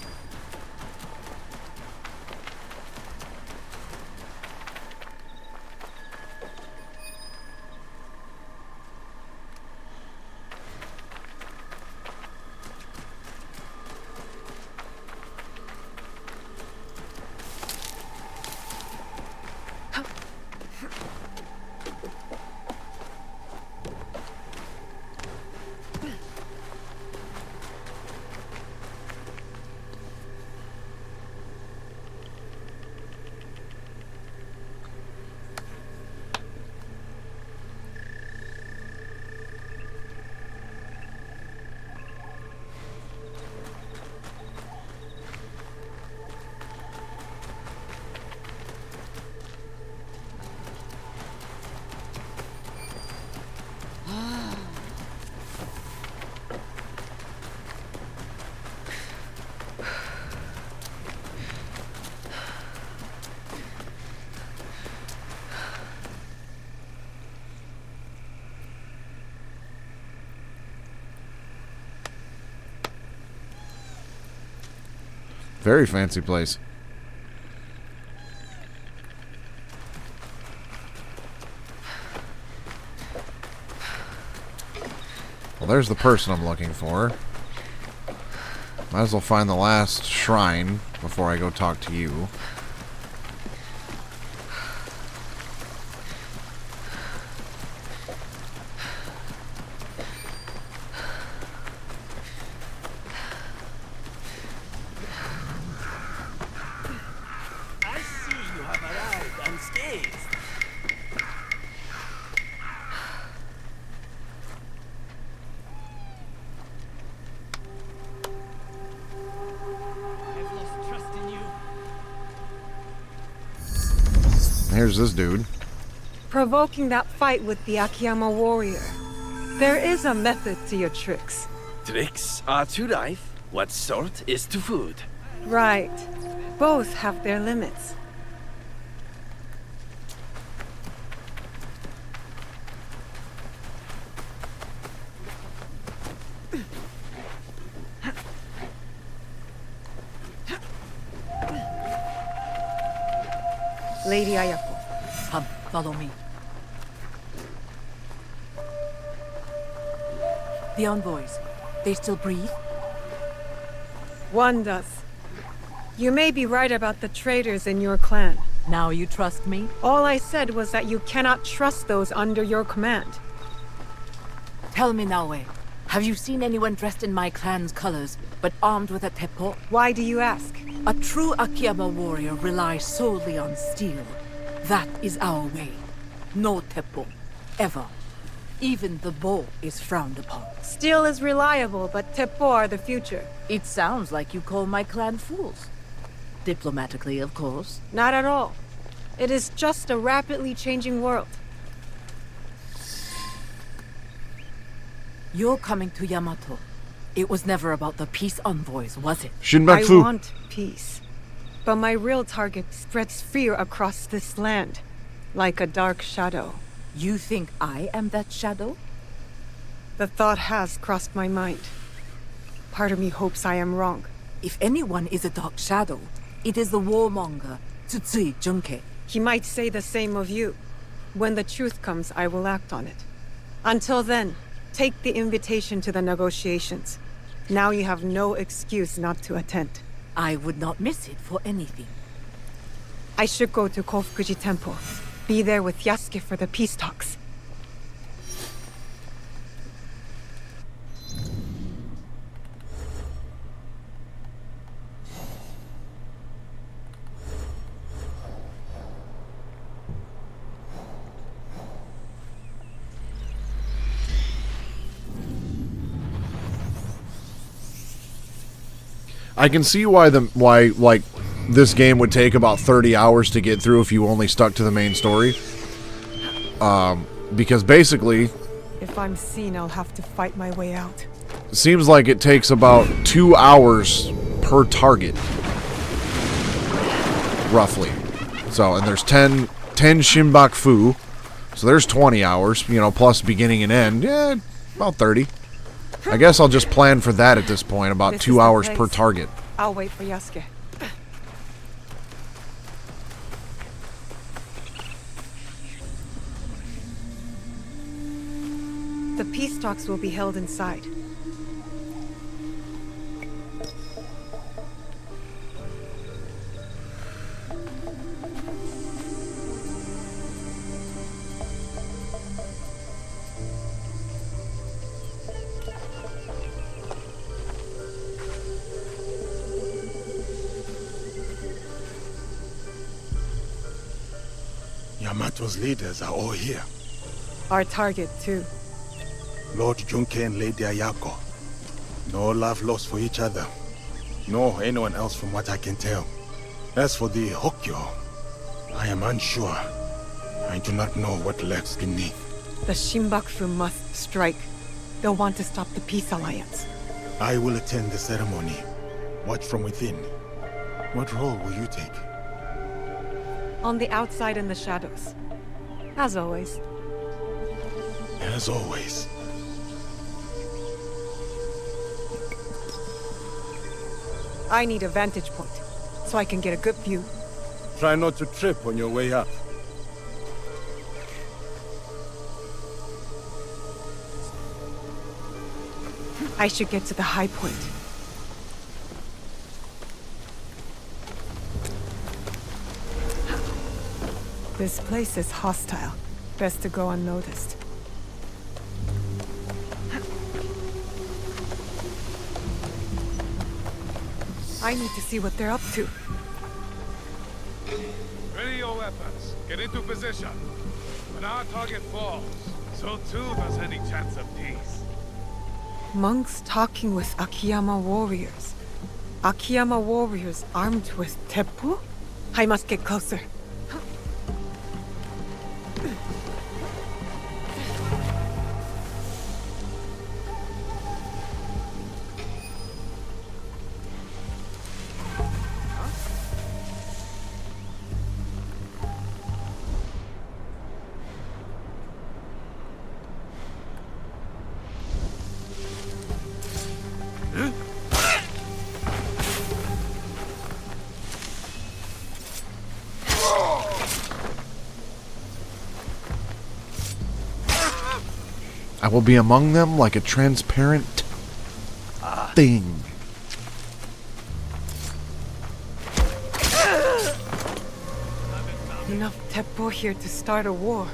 [SPEAKER 1] Very fancy place. Well, there's the person I'm looking for. Might as well find the last shrine before I go talk to you.
[SPEAKER 4] I see you have arrived unscathed. I've lost trust in you.
[SPEAKER 1] Here's this dude.
[SPEAKER 3] Provoking that fight with the Akiyama warrior. There is a method to your tricks.
[SPEAKER 4] Tricks are to life what sort is to food.
[SPEAKER 3] Right. Both have their limits. Lady Ayako.
[SPEAKER 13] Come, follow me. The envoys, they still breathe?
[SPEAKER 3] One does. You may be right about the traitors in your clan.
[SPEAKER 13] Now you trust me?
[SPEAKER 3] All I said was that you cannot trust those under your command.
[SPEAKER 13] Tell me, Naoe, have you seen anyone dressed in my clan's colors, but armed with a teppo?
[SPEAKER 3] Why do you ask?
[SPEAKER 13] A true Akiyama warrior relies solely on steel. That is our way. No teppo. Ever. Even the bow is frowned upon.
[SPEAKER 3] Steel is reliable, but teppo are the future.
[SPEAKER 13] It sounds like you call my clan fools. Diplomatically, of course.
[SPEAKER 3] Not at all. It is just a rapidly changing world.
[SPEAKER 13] You're coming to Yamato. It was never about the peace envoys, was it?
[SPEAKER 3] I want peace. But my real target spreads fear across this land, like a dark shadow.
[SPEAKER 13] You think I am that shadow?
[SPEAKER 3] The thought has crossed my mind. Part of me hopes I am wrong.
[SPEAKER 13] If anyone is a dark shadow, it is the warmonger, Tsutsui Junke.
[SPEAKER 3] He might say the same of you. When the truth comes, I will act on it. Until then, take the invitation to the negotiations. Now you have no excuse not to attend.
[SPEAKER 13] I would not miss it for anything.
[SPEAKER 3] I should go to Kofukuji Temple. Be there with Yasuke for the peace talks.
[SPEAKER 1] I can see why like this game would take about 30 hours to get through if you only stuck to the main story. Because basically,
[SPEAKER 3] If I'm seen, I'll have to fight my way out.
[SPEAKER 1] it seems like it takes about 2 hours per target, roughly. So, and there's 10 Shinbaku, so there's 20 hours, you know, plus beginning and end. Yeah, about 30. I guess I'll just plan for that at this point, about
[SPEAKER 3] This
[SPEAKER 1] 2
[SPEAKER 3] is the
[SPEAKER 1] hours
[SPEAKER 3] place.
[SPEAKER 1] per target.
[SPEAKER 3] I'll wait for Yasuke. The peace talks will be held inside.
[SPEAKER 5] Yamato's leaders are all here.
[SPEAKER 3] Our target, too.
[SPEAKER 5] Lord Junke and Lady Ayako. No love lost for each other. Nor anyone else from what I can tell. As for the Hokyo, I am unsure. I do not know what lurks beneath.
[SPEAKER 3] The Shinbaku must strike. They'll want to stop the peace alliance.
[SPEAKER 5] I will attend the ceremony. Watch from within. What role will you take?
[SPEAKER 3] On the outside in the shadows. As always.
[SPEAKER 5] As always.
[SPEAKER 3] I need a vantage point, so I can get a good view.
[SPEAKER 5] Try not to trip on your way up.
[SPEAKER 3] I should get to the high point. This place is hostile. Best to go unnoticed. I need to see what they're up to.
[SPEAKER 10] Ready your weapons. Get into position. When our target falls, so too does any chance of peace.
[SPEAKER 3] Monks talking with Akiyama warriors. Akiyama warriors armed with teppu? I must get closer.
[SPEAKER 1] I will be among them like a transparent thing.
[SPEAKER 3] Enough teppo here to start a war.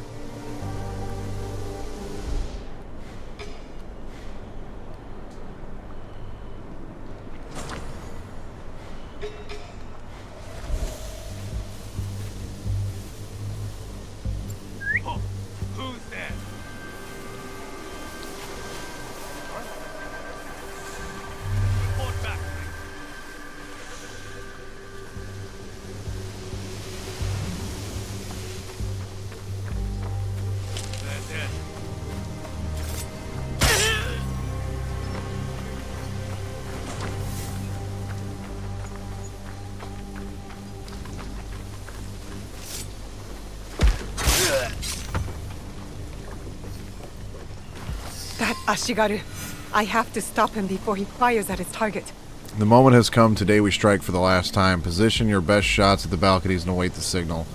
[SPEAKER 10] Who's there? Report back. They're dead.
[SPEAKER 3] That Ashigaru. I have to stop him before he fires at his target.
[SPEAKER 1] The moment has come. Today we strike for the last time. Position your best shots at the balconies and await the signal.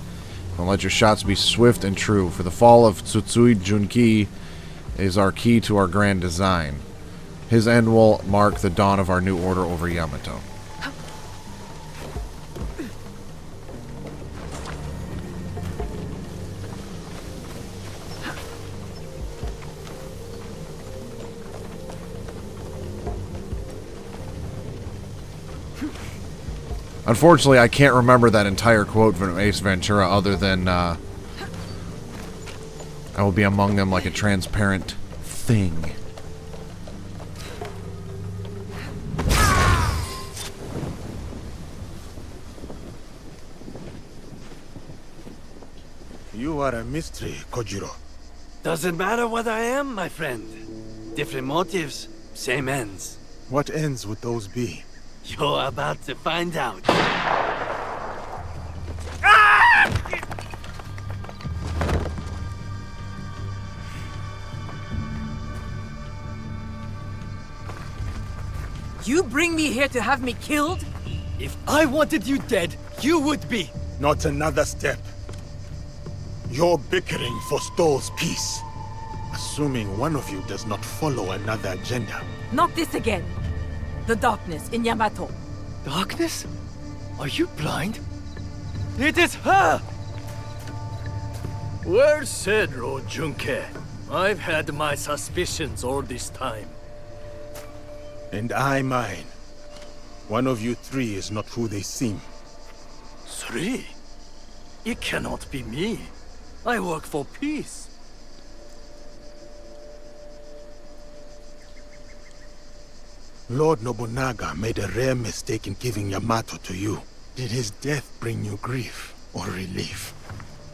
[SPEAKER 1] And let your shots be swift and true, for the fall of Tsutsui Junki is our key to our grand design. His end will mark the dawn of our new order over Yamato. Unfortunately, I can't remember that entire quote from Ace Ventura other than, I will be among them like a transparent thing.
[SPEAKER 5] You are a mystery, Kojiro.
[SPEAKER 4] Doesn't matter what I am, my friend. Different motives, same ends.
[SPEAKER 5] What ends would those be?
[SPEAKER 4] You're about to find out.
[SPEAKER 13] You bring me here to have me killed?
[SPEAKER 7] If I wanted you dead, you would be.
[SPEAKER 5] Not another step. You're bickering for Stoll's peace. Assuming one of you does not follow another agenda.
[SPEAKER 13] Not this again. The darkness in Yamato.
[SPEAKER 7] Darkness? Are you blind? It is her! Well said, Junke. I've had my suspicions all this time.
[SPEAKER 5] And I mine. One of you three is not who they seem.
[SPEAKER 7] Three? It cannot be me. I work for peace.
[SPEAKER 5] Lord Nobunaga made a rare mistake in giving Yamato to you. Did his death bring you grief or relief?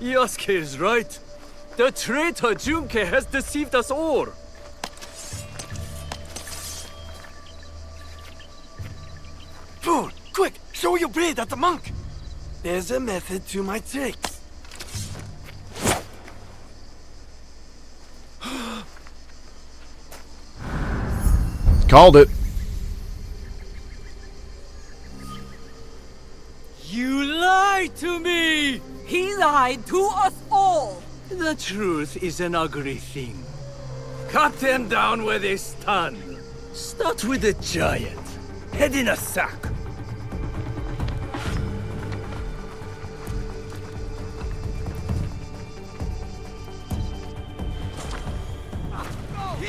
[SPEAKER 7] Yasuke is right. The traitor Junke has deceived us all.
[SPEAKER 4] Fool! Quick! Show your blade at the monk! There's a method to my tricks.
[SPEAKER 1] Called it.
[SPEAKER 7] You lied to me!
[SPEAKER 13] He lied to us all!
[SPEAKER 7] The truth is an ugly thing. Cut them down where they stand.
[SPEAKER 8] Start with the giant. Head in a sack.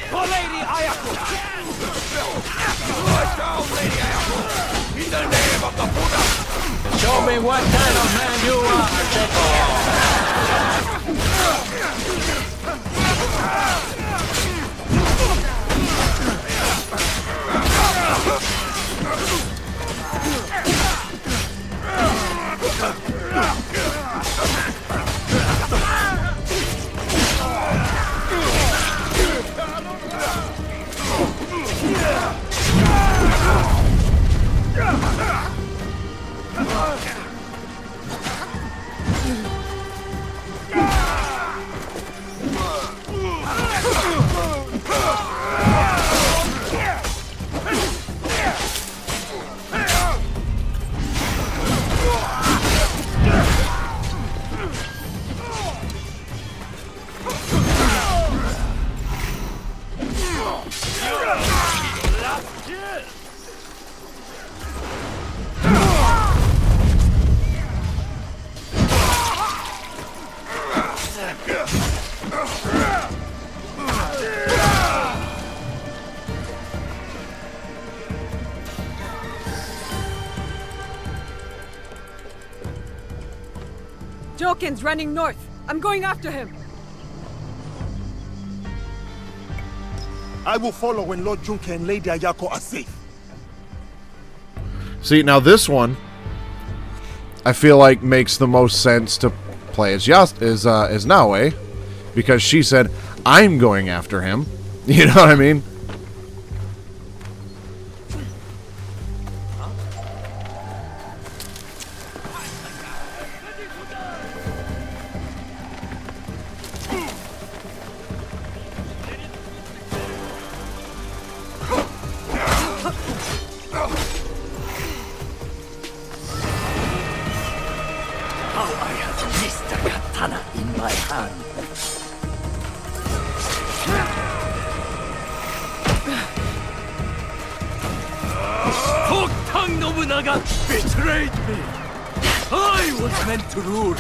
[SPEAKER 12] For Lady Ayako! Down, Lady Ayako! In the name of the Buddha!
[SPEAKER 14] Show me what kind of man you are, Jacob!
[SPEAKER 3] Joken's running north. I'm going after him.
[SPEAKER 5] I will follow when Lord Junke and Lady Ayako are safe.
[SPEAKER 1] See, now this one, I feel like makes the most sense to play as Naue, because she said, "I'm going after him." You know what I mean?
[SPEAKER 8] Betrayed me! I was meant to rule!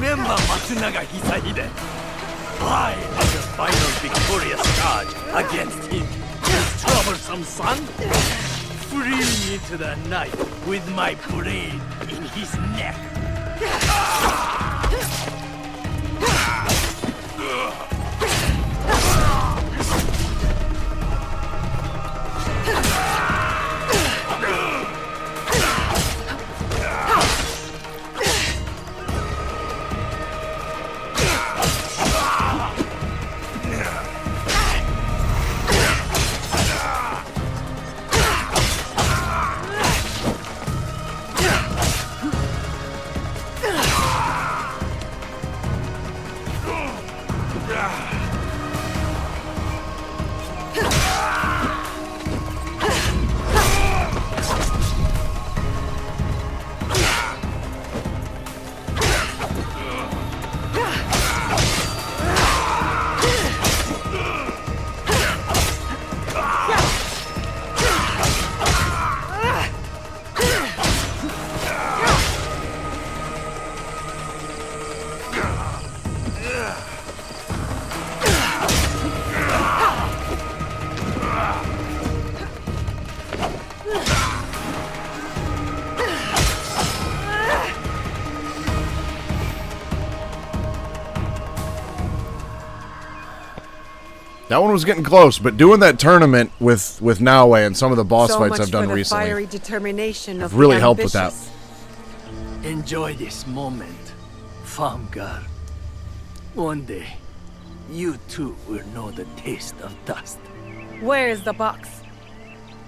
[SPEAKER 8] Remember Matsunaga Hisahide. I am the final victorious charge against him, his troublesome son. Free me to the night with my blade in his neck.
[SPEAKER 1] That one was getting close, but doing that tournament with Naoe and some of the boss
[SPEAKER 3] so
[SPEAKER 1] fights
[SPEAKER 3] much
[SPEAKER 1] I've done
[SPEAKER 3] for the
[SPEAKER 1] recently
[SPEAKER 3] fiery determination of
[SPEAKER 1] have really
[SPEAKER 3] the
[SPEAKER 1] helped with that.
[SPEAKER 3] ambitious.
[SPEAKER 8] Enjoy this moment, Famgar. One day, you too will know the taste of dust.
[SPEAKER 3] Where is the box?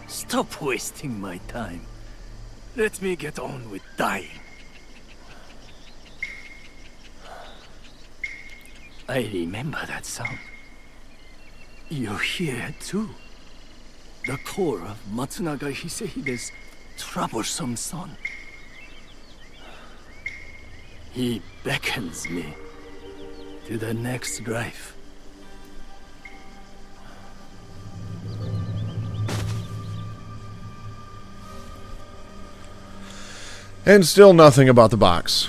[SPEAKER 8] Stop wasting my time. Let me get on with dying. I remember that sound. You hear it too. The core of Matsunaga Hisehide's troublesome son. He beckons me to the next life.
[SPEAKER 1] And still nothing about the box.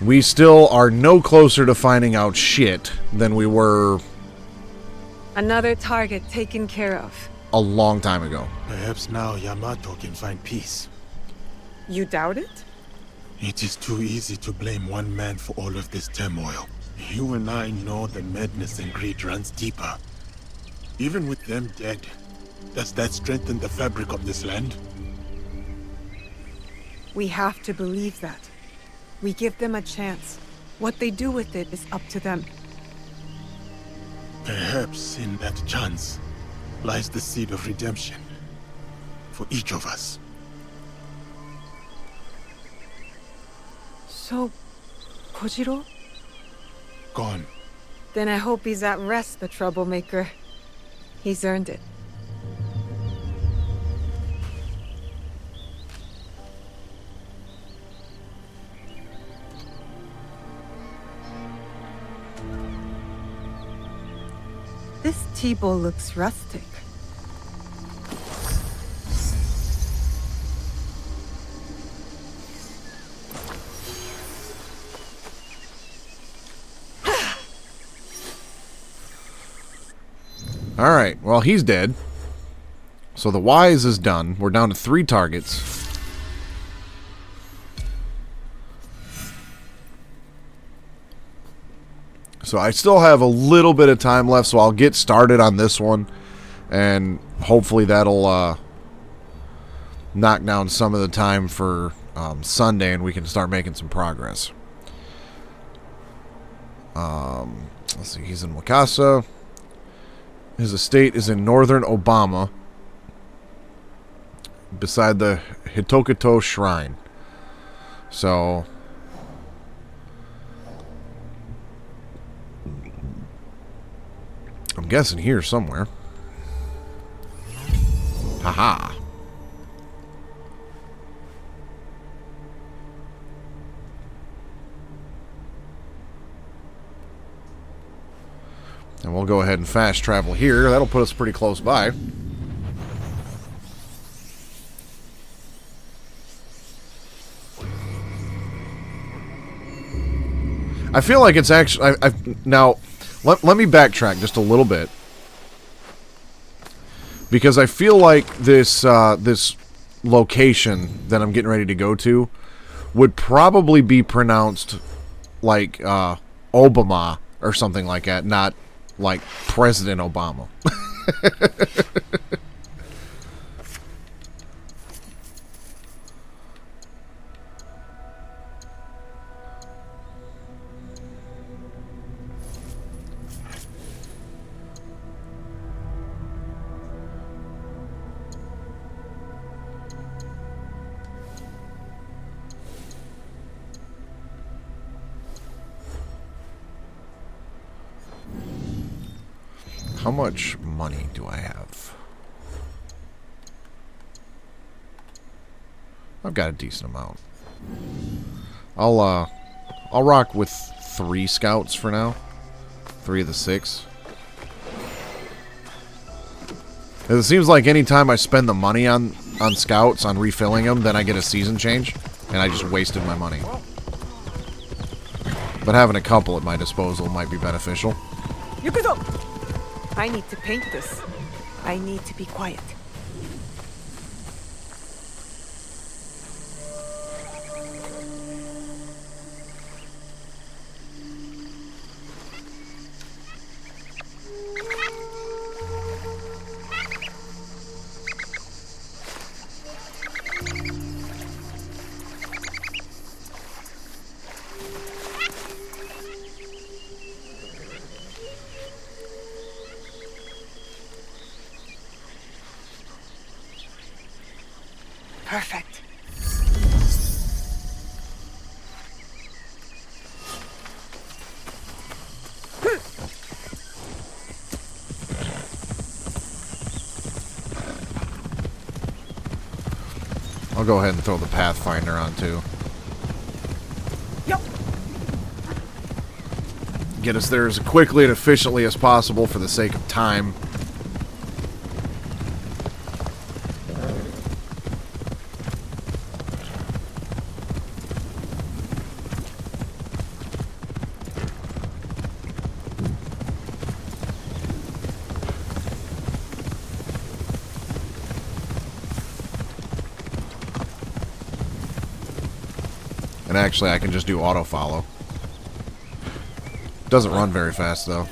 [SPEAKER 1] We still are no closer to finding out shit than we were
[SPEAKER 3] Another target taken care of.
[SPEAKER 1] a long time ago.
[SPEAKER 5] Perhaps now Yamato can find peace.
[SPEAKER 3] You doubt it?
[SPEAKER 5] It is too easy to blame one man for all of this turmoil. You and I know the madness and greed runs deeper. Even with them dead, does that strengthen the fabric of this land?
[SPEAKER 3] We have to believe that. We give them a chance. What they do with it is up to them.
[SPEAKER 5] Perhaps in that chance lies the seed of redemption for each of us.
[SPEAKER 3] So, Kojiro?
[SPEAKER 5] Gone.
[SPEAKER 3] Then I hope he's at rest, the troublemaker. He's earned it. This tea-bowl looks rustic.
[SPEAKER 1] Alright, well, he's dead. So the Wise is done. We're down to 3 targets. So I still have a little bit of time left, so I'll get started on this one. And hopefully that'll knock down some of the time for Sunday, and we can start making some progress. Let's see, he's in Wakasa. His estate is in northern Obama, beside the Hitokuto Shrine. So I'm guessing here somewhere. Haha. And we'll go ahead and fast travel here. That'll put us pretty close by. I feel like it's actually... now, let me backtrack just a little bit. Because I feel like this this location that I'm getting ready to go to would probably be pronounced like Obama or something like that, not like President Obama. How much money do I have? I've got a decent amount. I'll rock with 3 scouts for now. 3 of the 6. It seems like anytime I spend the money on scouts, on refilling them, then I get a season change, and I just wasted my money. But having a couple at my disposal might be beneficial.
[SPEAKER 3] Yukuzo! I need to paint this. I need to be quiet.
[SPEAKER 1] I'll go ahead and throw the Pathfinder on too.
[SPEAKER 13] Yep.
[SPEAKER 1] Get us there as quickly and efficiently as possible for the sake of time. And actually, I can just do auto-follow. Doesn't run very fast, though.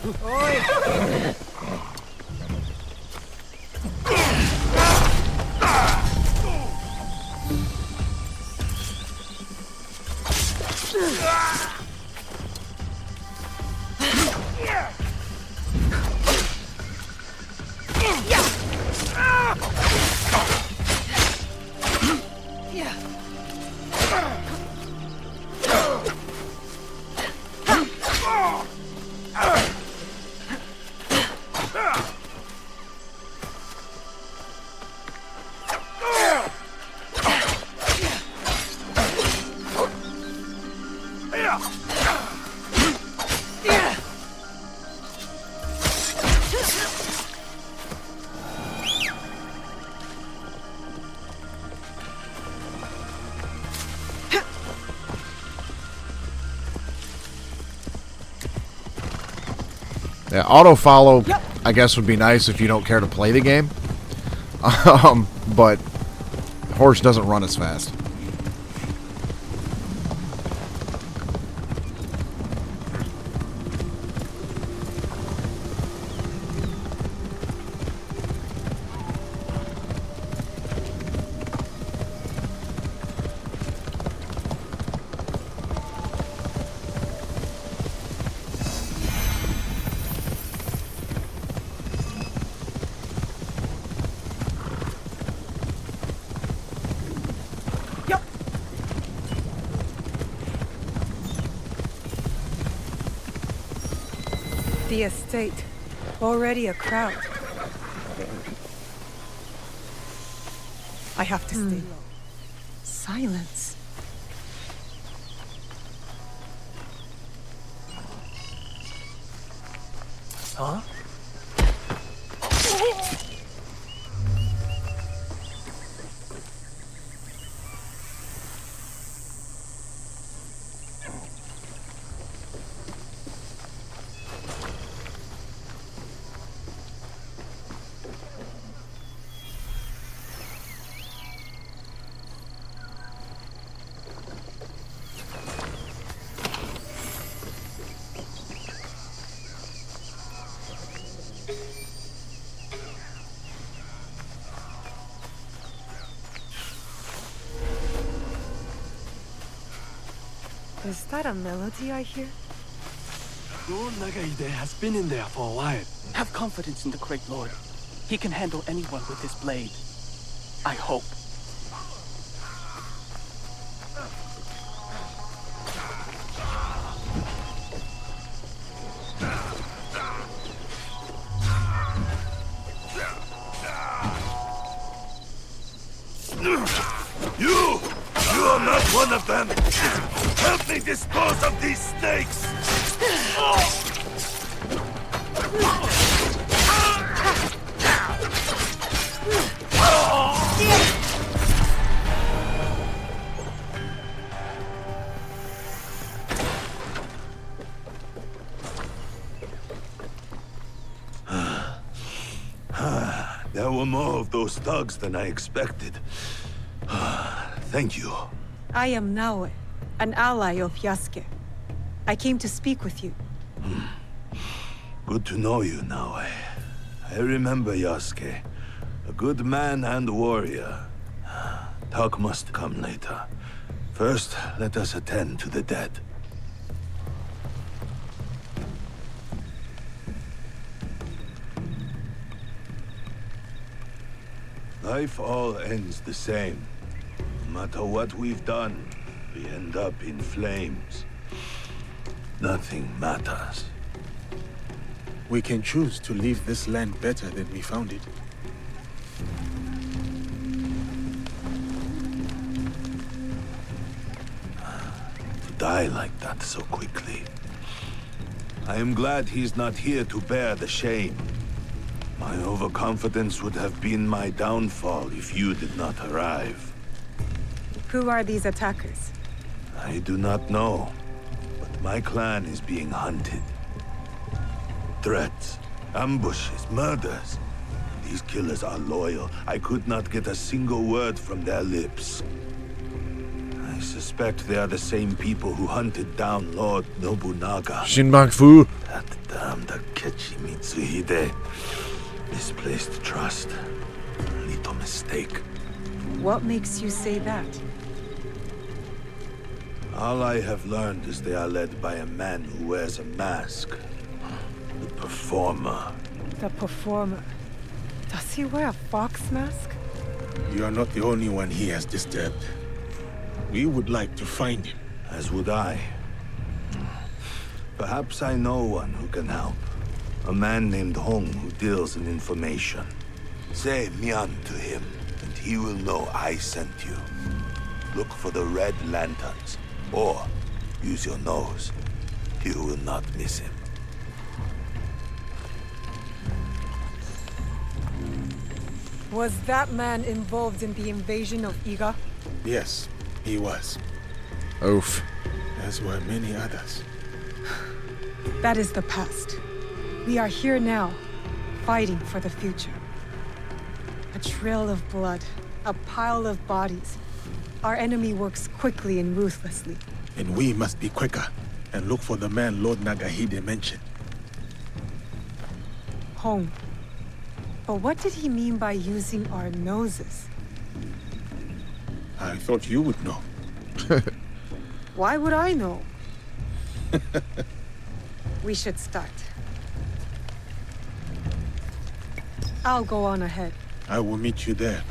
[SPEAKER 1] Yeah, auto-follow, I guess, would be nice if you don't care to play the game. But horse doesn't run as fast.
[SPEAKER 3] The estate. Already a crowd. I have to stay low. Silence.
[SPEAKER 7] Huh?
[SPEAKER 3] Is that a melody I hear?
[SPEAKER 15] Lord Nagaide has been in there for a while.
[SPEAKER 16] Have confidence in the Great Lord. He can handle anyone with his blade. I hope.
[SPEAKER 17] You are not one of them! Help me dispose of these snakes! There were more of those thugs than I expected. Thank you.
[SPEAKER 3] I am Naoe, an ally of Yasuke. I came to speak with you.
[SPEAKER 17] Good to know you, Naoe. I remember Yasuke. A good man and warrior. Talk must come later. First, let us attend to the dead. Life all ends the same. No matter what we've done, we end up in flames. Nothing matters.
[SPEAKER 5] We can choose to leave this land better than we found it.
[SPEAKER 17] die like that so quickly. I am glad he's not here to bear the shame. My overconfidence would have been my downfall if you did not arrive.
[SPEAKER 3] Who are these attackers?
[SPEAKER 17] I do not know, but my clan is being hunted. Threats, ambushes, murders. These killers are loyal. I could not get a single word from their lips. I suspect they are the same people who hunted down Lord Nobunaga.
[SPEAKER 1] Shinbaku.
[SPEAKER 17] That damned Akechi Mitsuhide. Misplaced trust. Little mistake.
[SPEAKER 3] What makes you say that?
[SPEAKER 17] All I have learned is they are led by a man who wears a mask. The Performer.
[SPEAKER 3] The Performer. Does he wear a fox mask?
[SPEAKER 5] You are not the only one he has disturbed. We would like to find him.
[SPEAKER 17] As would I. Perhaps I know one who can help. A man named Hong who deals in information. Say Mian to him, and he will know I sent you. Look for the red lanterns, or use your nose. You will not miss him.
[SPEAKER 3] Was that man involved in the invasion of Iga?
[SPEAKER 5] Yes, he was.
[SPEAKER 1] Oof.
[SPEAKER 5] As were many others.
[SPEAKER 3] That is the past. We are here now, fighting for the future. A trail of blood, a pile of bodies. Our enemy works quickly and ruthlessly.
[SPEAKER 5] And we must be quicker and look for the man Lord Nagahide mentioned.
[SPEAKER 3] Hong. But what did he mean by using our noses?
[SPEAKER 5] I thought you would know.
[SPEAKER 3] Why would I know? We should start. I'll go on ahead.
[SPEAKER 5] I will meet you there.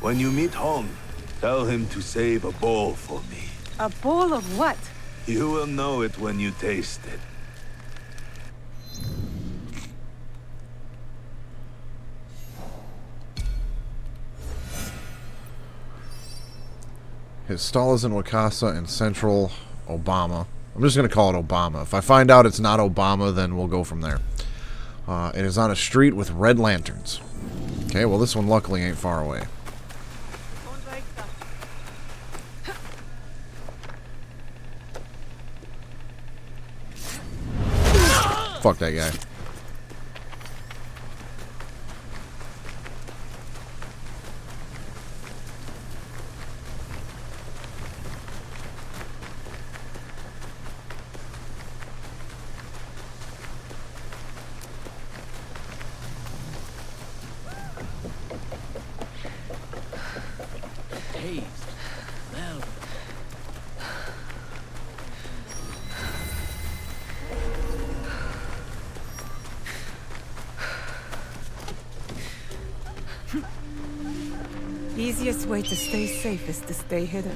[SPEAKER 17] When you meet Hong, tell him to save a bowl for me.
[SPEAKER 3] A bowl of what?
[SPEAKER 17] You will know it when you taste it.
[SPEAKER 1] His stall is in Wakasa in central Obama. I'm just going to call it Obama. If I find out it's not Obama, then we'll go from there. It is on a street with red lanterns. Okay, well this one luckily ain't far away. Fuck that guy.
[SPEAKER 3] Easiest way to stay safe is to stay hidden.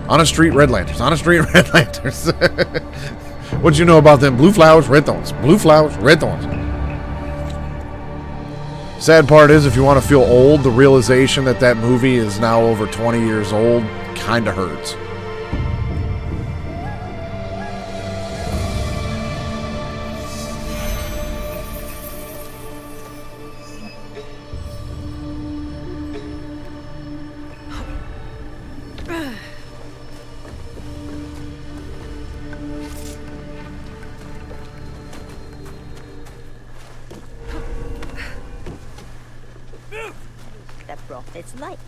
[SPEAKER 1] On a street, red lanterns. On a street, red lanterns. What'd you know about them? Blue flowers, red thorns. Blue flowers, red thorns. Sad part is, if you want to feel old, the realization that that movie is now over 20 years old kind of hurts.
[SPEAKER 18] It's light,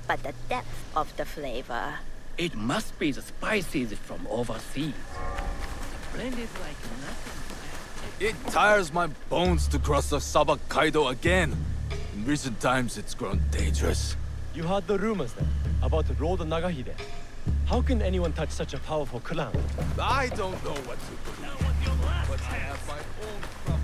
[SPEAKER 18] but the depth of the flavor.
[SPEAKER 19] It must be the spices from overseas. The blend is like nothing.
[SPEAKER 6] It tires my bones to cross the Sabak Kaido again. In recent times, it's grown dangerous.
[SPEAKER 15] You heard the rumors then about Lord Nagahide. How can anyone touch such a powerful clan?
[SPEAKER 6] I don't know what to believe, but I have my own problem.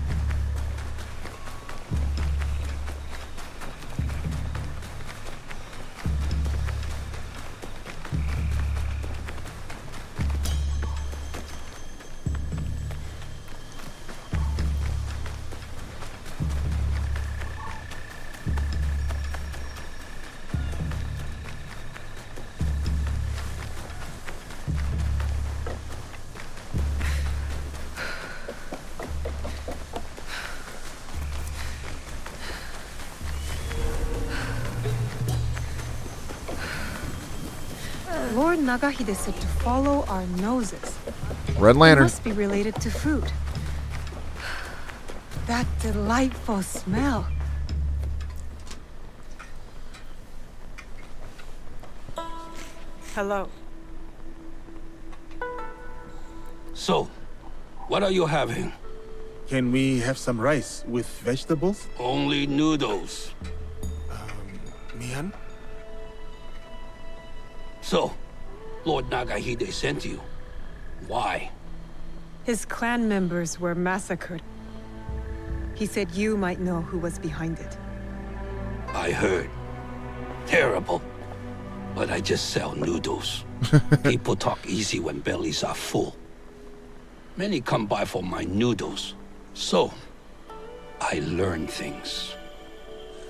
[SPEAKER 3] Lord Nagahide said to follow our noses.
[SPEAKER 1] Red
[SPEAKER 3] It
[SPEAKER 1] Lantern.
[SPEAKER 3] must be related to food. That delightful smell. Hello.
[SPEAKER 20] So, what are you having?
[SPEAKER 5] Can we have some rice with vegetables?
[SPEAKER 20] Only noodles.
[SPEAKER 5] Mian?
[SPEAKER 20] So, Lord Nagahide sent you. Why?
[SPEAKER 3] His clan members were massacred. He said you might know who was behind it.
[SPEAKER 20] I heard. Terrible. But I just sell noodles. People talk easy when bellies are full. Many come by for my noodles. So, I learn things.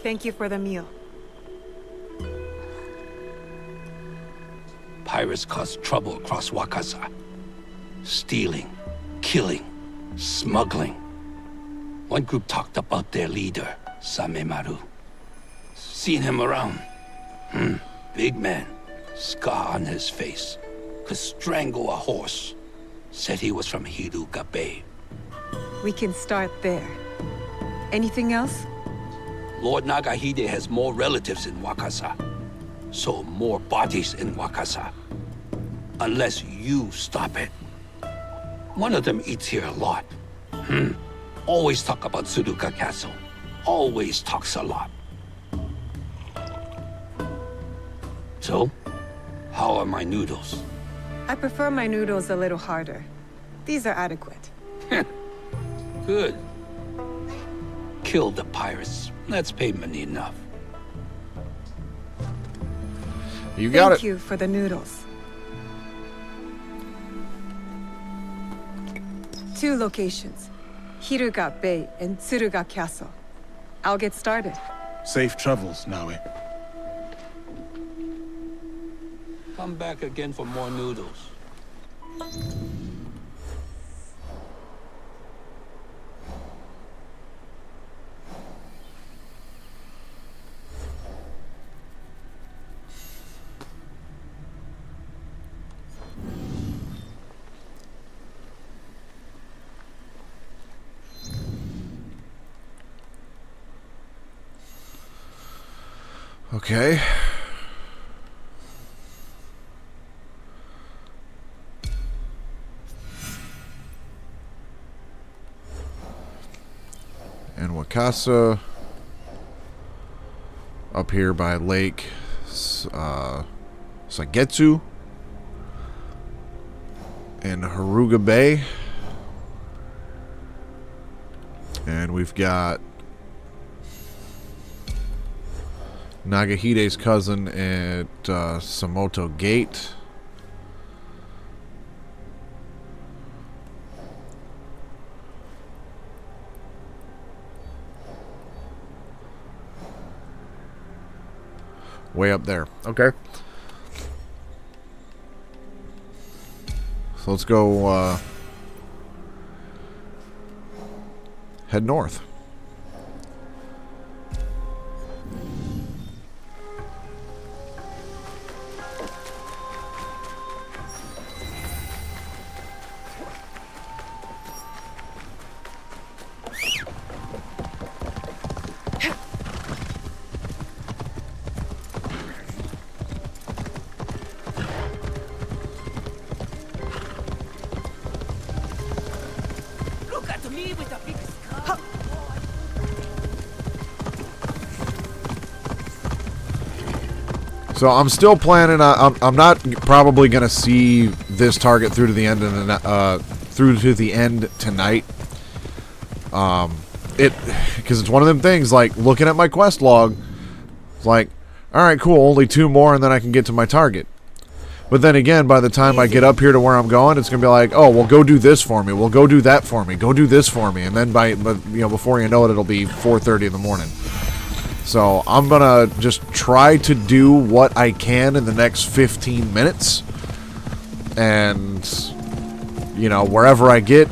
[SPEAKER 3] Thank you for the meal.
[SPEAKER 20] Pirates cause trouble across Wakasa. Stealing, killing, smuggling. One group talked about their leader, Samemaru. Seen him around. Big man, scar on his face. Could strangle a horse. Said he was from Hiruka Bay.
[SPEAKER 3] We can start there. Anything else?
[SPEAKER 20] Lord Nagahide has more relatives in Wakasa. So more bodies in Wakasa. Unless you stop it. One of them eats here a lot. Always talk about Suruka Castle. Always talks a lot. So, how are my noodles?
[SPEAKER 3] I prefer my noodles a little harder. These are adequate.
[SPEAKER 20] Good. Kill the pirates. That's payment enough.
[SPEAKER 1] You got
[SPEAKER 3] Thank
[SPEAKER 1] it.
[SPEAKER 3] you for the noodles. 2 locations. Hiruga Bay and Tsuruga Castle. I'll get started.
[SPEAKER 5] Safe travels, Naue.
[SPEAKER 20] Come back again for more noodles.
[SPEAKER 1] Okay. And Wakasa up here by Lake Sagetsu and Haruga Bay. And we've got Nagahide's cousin at Samoto Gate. Way up there. Okay. So let's go head north.
[SPEAKER 13] Look at me with a big scar.
[SPEAKER 1] So I'm still planning. I'm not probably gonna see this target through to the end of the end tonight. Because it's one of them things. Like looking at my quest log, it's like, all right, cool, only 2 more, and then I can get to my target. But then again, by the time I get up here to where I'm going, it's gonna be like, oh, well, go do this for me. Well, go do that for me. Go do this for me. And then before you know it, it'll be 4:30 in the morning. So I'm gonna just try to do what I can in the next 15 minutes, and wherever I get,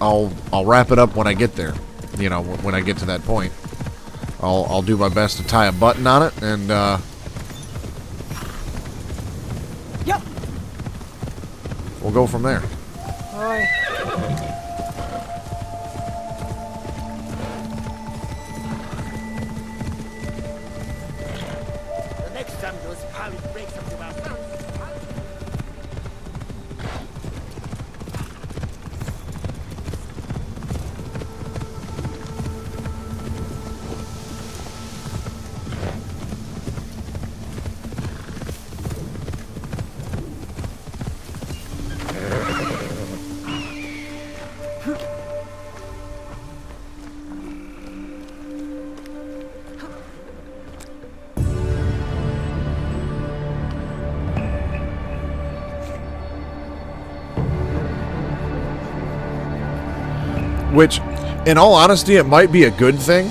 [SPEAKER 1] I'll wrap it up when I get there. When I get to that point, I'll do my best to tie a button on it, and
[SPEAKER 13] Yep.
[SPEAKER 1] we'll go from there.
[SPEAKER 3] Oi.
[SPEAKER 19] The next time those pirates break something about us.
[SPEAKER 1] Which, in all honesty, it might be a good thing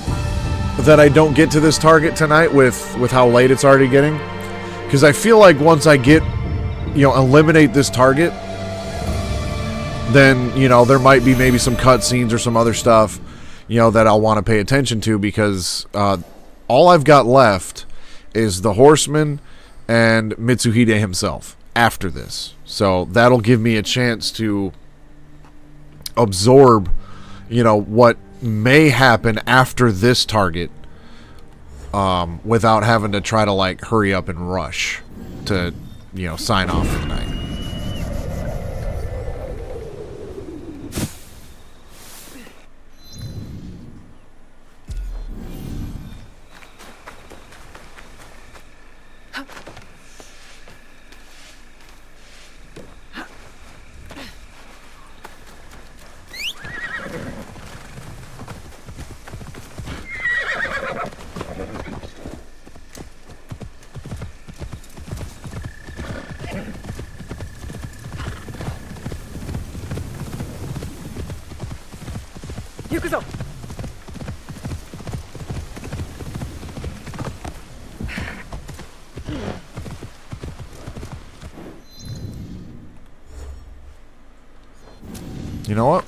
[SPEAKER 1] that I don't get to this target tonight with how late it's already getting. Because I feel like once I get, eliminate this target, then, there might be maybe some cutscenes or some other stuff, that I'll want to pay attention to, because all I've got left is the Horseman and Mitsuhide himself after this. So that'll give me a chance to absorb what may happen after this target, without having to try to hurry up and rush to sign off for the night. You know what?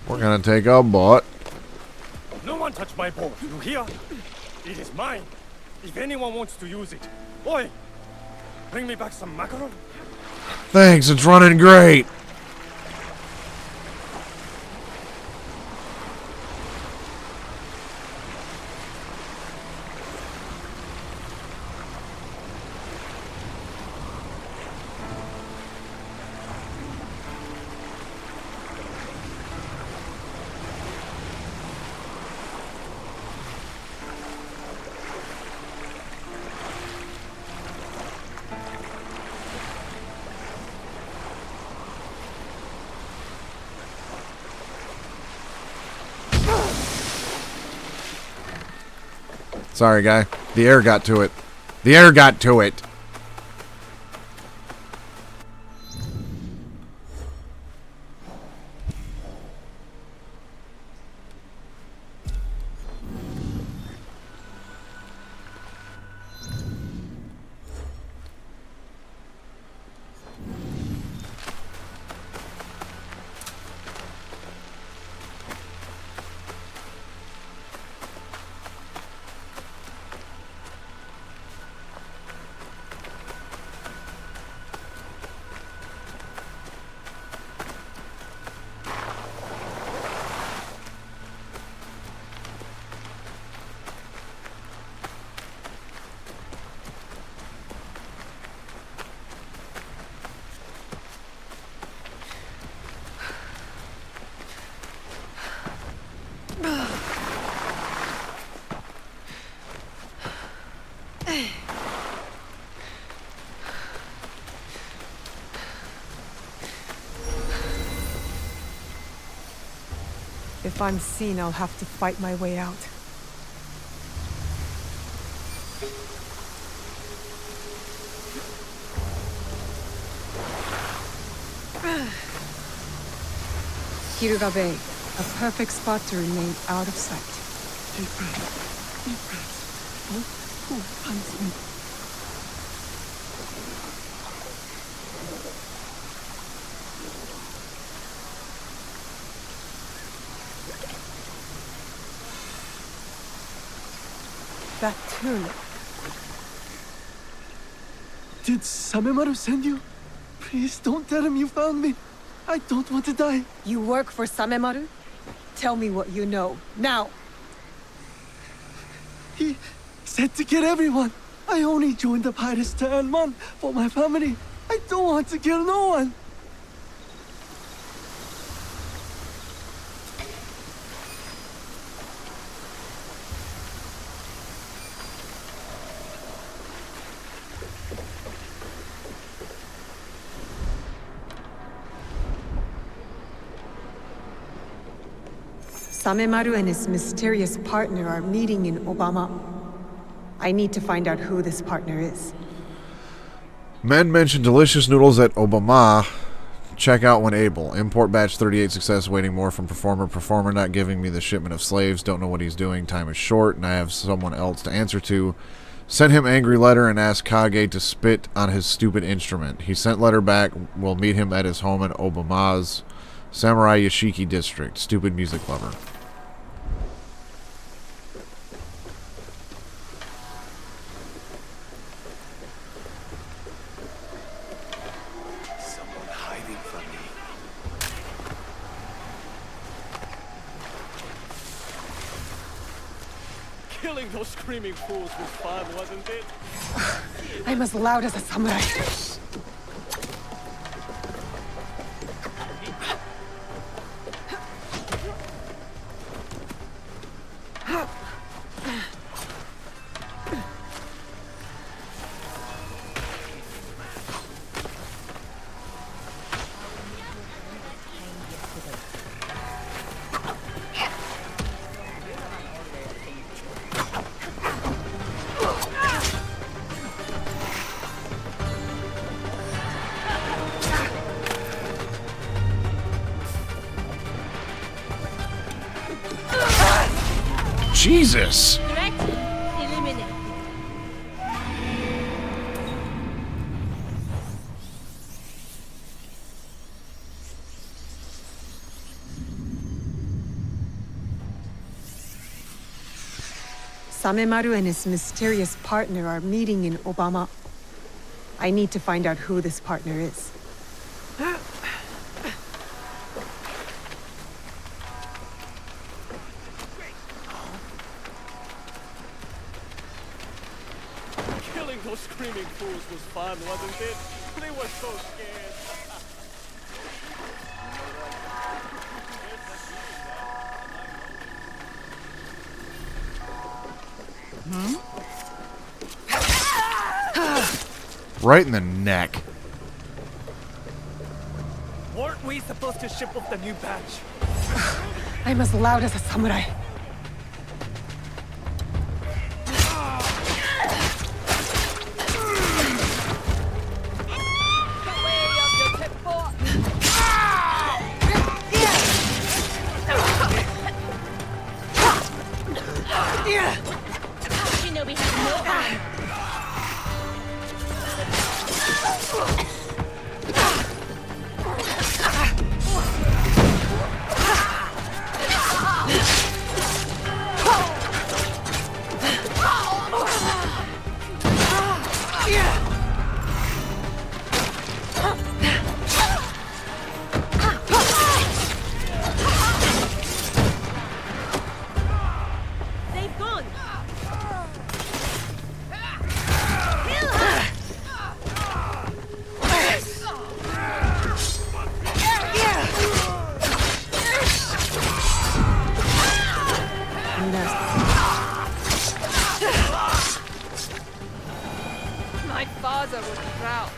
[SPEAKER 1] We're gonna take a butt.
[SPEAKER 9] No one touch my boat, you hear? It is mine. If anyone wants to use it. Oi! Bring me back some macaron.
[SPEAKER 1] Thanks, it's running great. Sorry, guy. The air got to it. The air got to it.
[SPEAKER 3] If I'm seen, I'll have to fight my way out. Kiruga Bay, a perfect spot to remain out of sight.
[SPEAKER 16] Deep breath. Deep breath. Oh, hands me.
[SPEAKER 3] That tune.
[SPEAKER 7] Did Samemaru send you? Please don't tell him you found me.
[SPEAKER 3] I don't want to die. You work for Samemaru? Tell me what you know, now.
[SPEAKER 7] He said to kill everyone. I only joined the pirates to earn money for my family. I don't want to kill no one.
[SPEAKER 3] Samemaru and his mysterious partner are meeting in Obama. I need to find out who this partner is.
[SPEAKER 1] Men mention delicious noodles at Obama. Check out when able. Import batch 38 success. Waiting more from performer. Performer not giving me the shipment of slaves. Don't know what he's doing. Time is short and I have someone else to answer to. Sent him angry letter and asked Kage to spit on his stupid instrument. He sent letter back. We'll meet him at his home in Obama's Samurai Yashiki district. Stupid music lover.
[SPEAKER 6] Someone hiding from me.
[SPEAKER 15] Killing those screaming fools was fun, wasn't it?
[SPEAKER 3] I'm as loud as a samurai.
[SPEAKER 1] Jesus!
[SPEAKER 11] Threat eliminated.
[SPEAKER 3] Samemaru and his mysterious partner are meeting in Obama. I need to find out who this partner is.
[SPEAKER 15] Killing those screaming fools was fun, wasn't it? They were so scared.
[SPEAKER 1] Right in the neck.
[SPEAKER 7] Weren't we supposed to ship off the new batch?
[SPEAKER 3] I'm as loud as a samurai.
[SPEAKER 11] Shinobi has no armor. They've gone. My father was proud.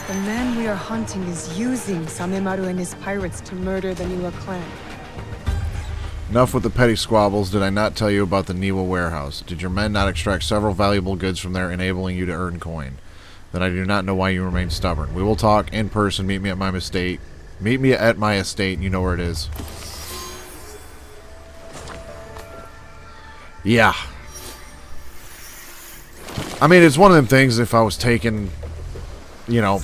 [SPEAKER 3] The man we are hunting is using Samemaru and his pirates to murder the Niwa clan.
[SPEAKER 1] Enough with the petty squabbles. Did I not tell you about the Niwa warehouse? Did your men not extract several valuable goods from there, enabling you to earn coin? Then I do not know why you remain stubborn. We will talk in person. Meet me at my estate. Meet me at my estate. You know where it is. Yeah. I mean, it's one of them things, if I was taking, you know,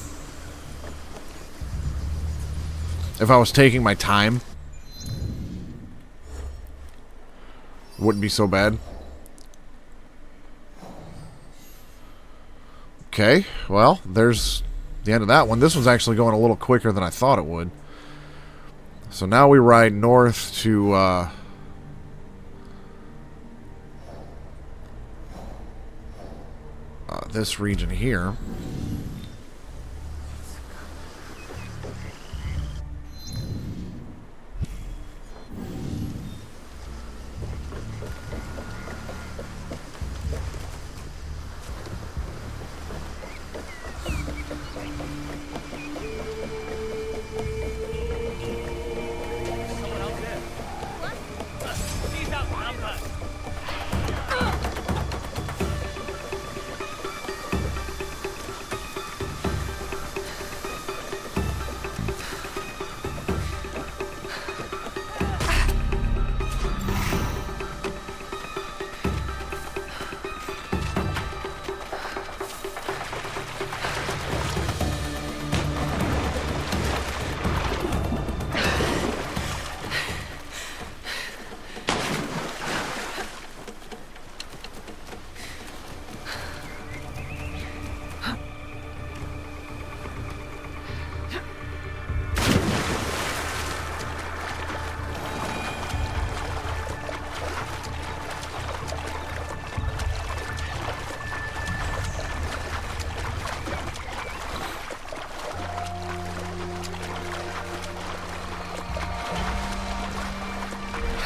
[SPEAKER 1] if I was taking my time, it wouldn't be so bad. Okay, well, there's the end of that one. This one's actually going a little quicker than I thought it would. So now we ride north to this region here.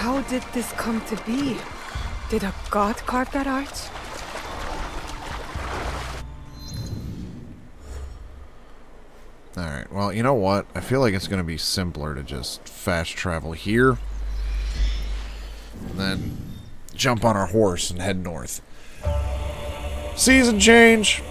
[SPEAKER 3] How did this come to be? Did a god carve that arch?
[SPEAKER 1] Alright, well, you know what? I feel like it's going to be simpler to just fast travel here. And then jump on our horse and head north. Season change!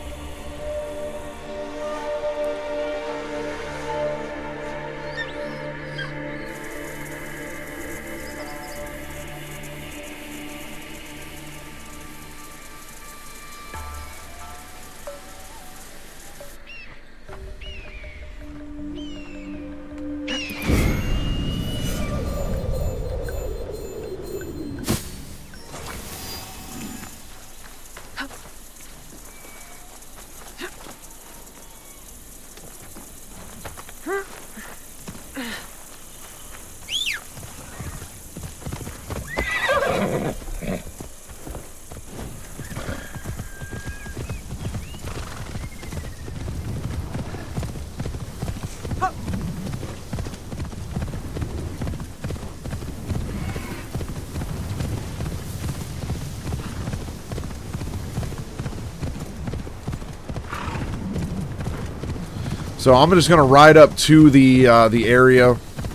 [SPEAKER 1] So I'm just going to ride up to the area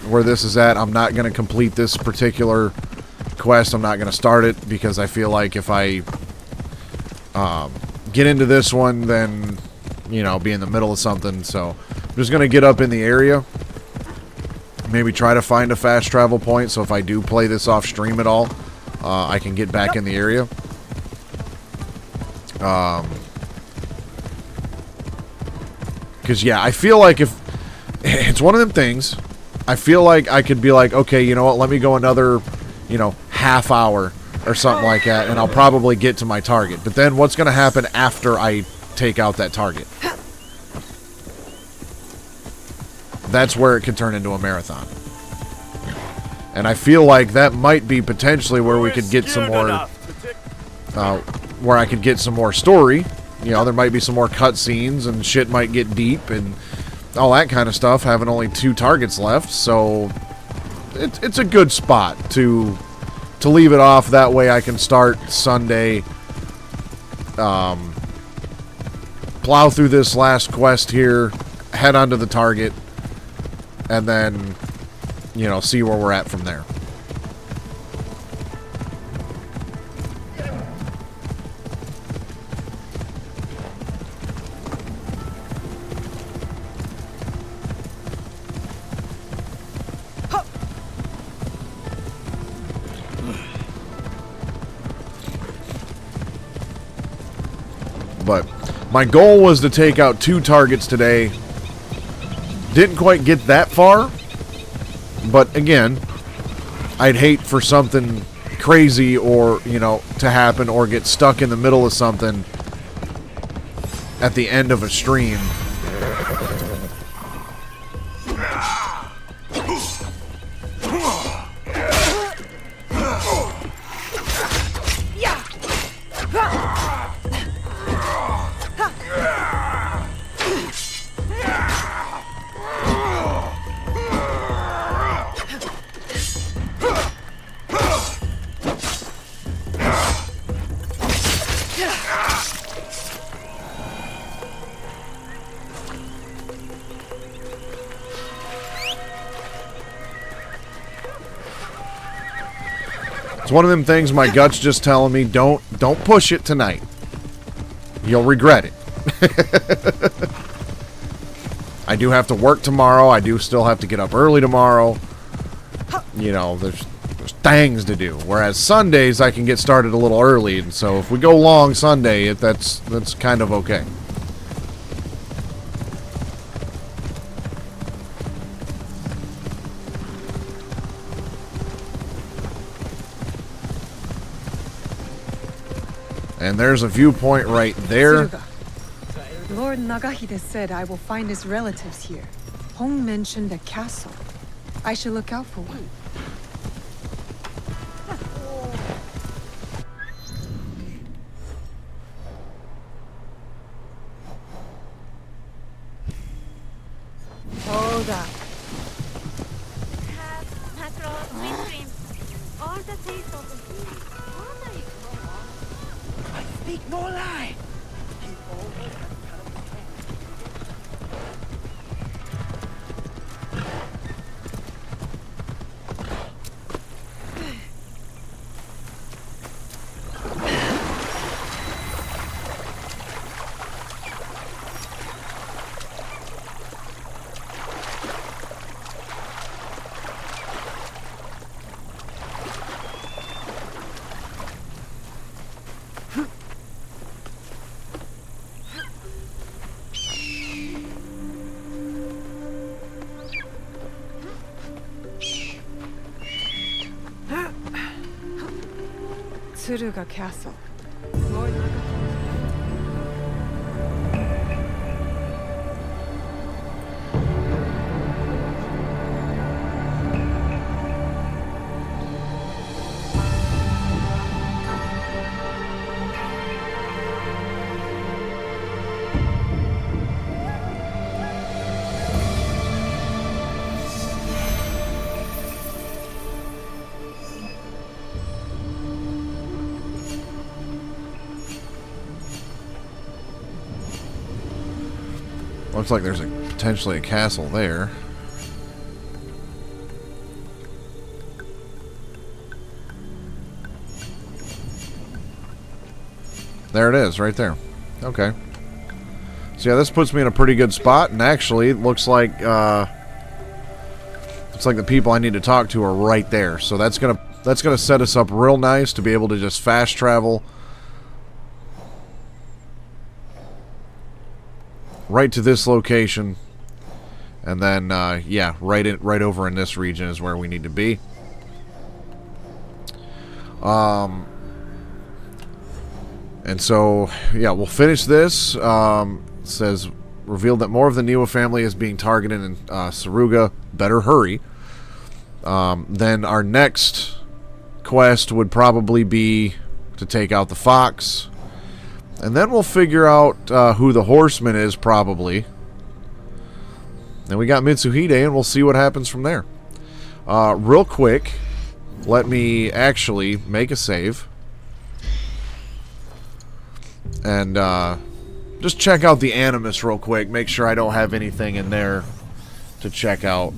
[SPEAKER 1] where this is at. I'm not going to complete this particular quest. I'm not going to start it because I feel like if I get into this one, then, you know, be in the middle of something. So I'm just going to get up in the area. Maybe try to find a fast travel point. So if I do play this off stream at all, I can get back in the area. Because, yeah, I feel like if... It's one of them things. I feel like I could be like, okay, you know what? Let me go another, you know, half hour or something like that, and I'll probably get to my target. But then what's going to happen after I take out that target? That's where it can turn into a marathon. And I feel like that might be potentially where we could get some more... where I could get some more story. You know, there might be some more cutscenes and shit might get deep and all that kind of stuff, having only 2 targets left. So it's a good spot to leave it off. That way I can start Sunday, plow through this last quest here, head onto the target, and then, you know, see where we're at from there. But my goal was to take out 2 targets today. Didn't quite get that far. But again, I'd hate for something crazy or, you know, to happen or get stuck in the middle of something at the end of a stream It's one of them things my gut's just telling me, don't push it tonight. You'll regret it. I do have to work tomorrow. I do still have to get up early tomorrow. You know, there's things to do. Whereas Sundays, I can get started a little early. And so if we go long Sunday, that's kind of okay. And there's a viewpoint right there.
[SPEAKER 3] Tsuruga. Lord Nagahide said I will find his relatives here. Hong mentioned a castle. I should look out for one. Hold up.
[SPEAKER 11] Natural sweet cream. All the taste of the food. What are you going on?
[SPEAKER 16] I speak no lie.
[SPEAKER 3] Tsuruga Castle. Lord Nagahide.
[SPEAKER 1] Looks like there's potentially a castle there. There it is, right there. Okay. So yeah, this puts me in a pretty good spot, and actually, it looks like the people I need to talk to are right there. So that's gonna set us up real nice to be able to just fast travel right to this location, and then yeah, right over in this region is where we need to be. And so yeah, we'll finish this. It says revealed that more of the Niwa family is being targeted in Tsuruga. Better hurry. Then our next quest would probably be to take out the fox. And then we'll figure out who the horseman is, probably. Then we got Mitsuhide, and we'll see what happens from there. Real quick, let me actually make a save. And just check out the Animus real quick. Make sure I don't have anything in there to check out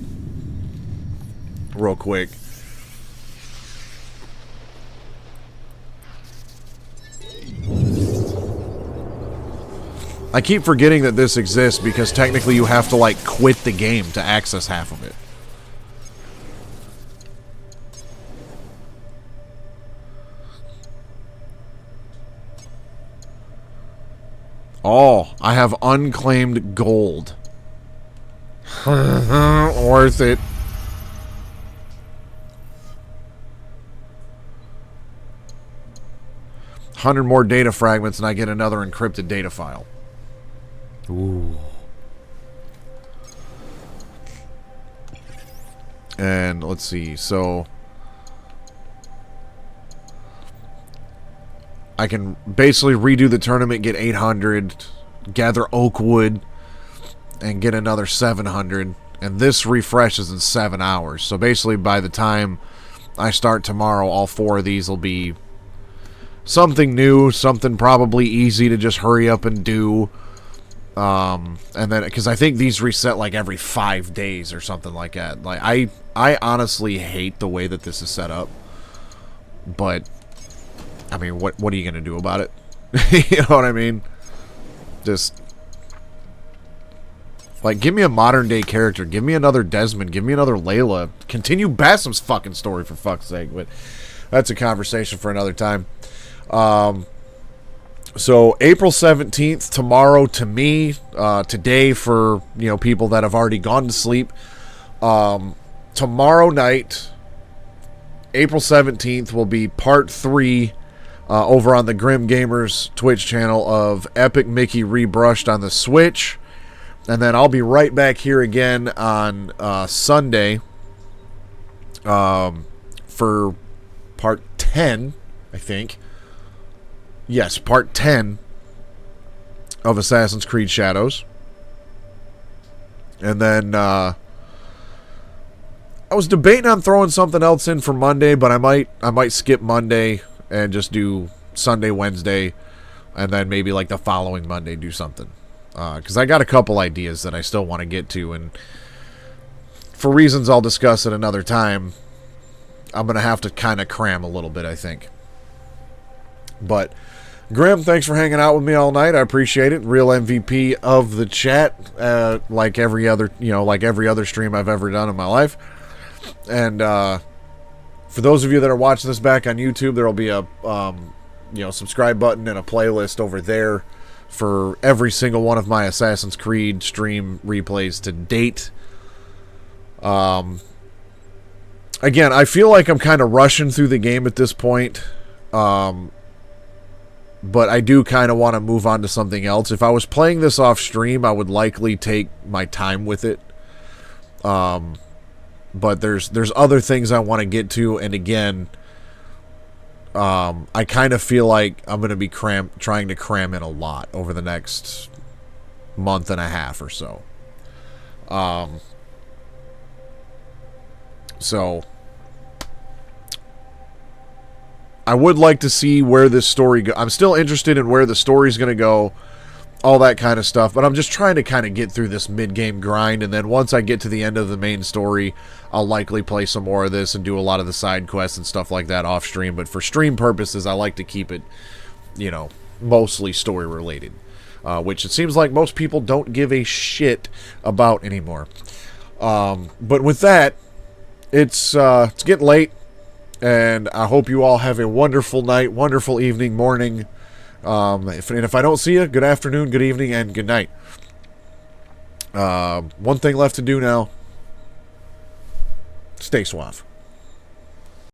[SPEAKER 1] real quick. I keep forgetting that this exists because technically you have to, like, quit the game to access half of it. Oh, I have unclaimed gold. Worth it. $100 more data fragments and I get another encrypted data file. Ooh. And let's see, so I can basically redo the tournament, get 800, gather oak wood, and get another 700. And this refreshes in 7 hours. So basically by the time I start tomorrow, all 4 of these will be something new, something probably easy to just hurry up and do. And then, because I think these reset like every 5 days or something like that. Like, I honestly hate the way that this is set up. But, I mean, what are you going to do about it? You know what I mean? Just, like, give me a modern-day character. Give me another Desmond. Give me another Layla. Continue Bassam's fucking story, for fuck's sake. But that's a conversation for another time. So, April 17th, tomorrow to me, today for, you know, people that have already gone to sleep. Tomorrow night, April 17th, will be part 3 over on the Grim Gamers Twitch channel of Epic Mickey Rebrushed on the Switch. And then I'll be right back here again on Sunday for part 10, I think. Yes, part 10 of Assassin's Creed Shadows. And then I was debating on throwing something else in for Monday, but I might skip Monday and just do Sunday, Wednesday, and then maybe like the following Monday do something. Because I got a couple ideas that I still want to get to, and for reasons I'll discuss at another time, I'm going to have to kind of cram a little bit, I think. But, Grim, thanks for hanging out with me all night. I appreciate it. Real MVP of the chat, like every other stream I've ever done in my life. And for those of you that are watching this back on YouTube, there will be a subscribe button and a playlist over there for every single one of my Assassin's Creed stream replays to date. Again, I feel like I'm kind of rushing through the game at this point. But I do kind of want to move on to something else. If I was playing this off stream, I would likely take my time with it. But there's other things I want to get to, and again, I kind of feel like I'm going to be trying to cram in a lot over the next month and a half or so. So I would like to see where this story goes. I'm still interested in where the story's going to go, all that kind of stuff, but I'm just trying to kind of get through this mid-game grind, and then once I get to the end of the main story, I'll likely play some more of this and do a lot of the side quests and stuff like that off stream. But for stream purposes, I like to keep it, mostly story related, which it seems like most people don't give a shit about anymore. But with that, it's getting late, and I hope you all have a wonderful night, wonderful evening, morning. If I don't see you, good afternoon, good evening, and good night. One thing left to do now. Stay suave.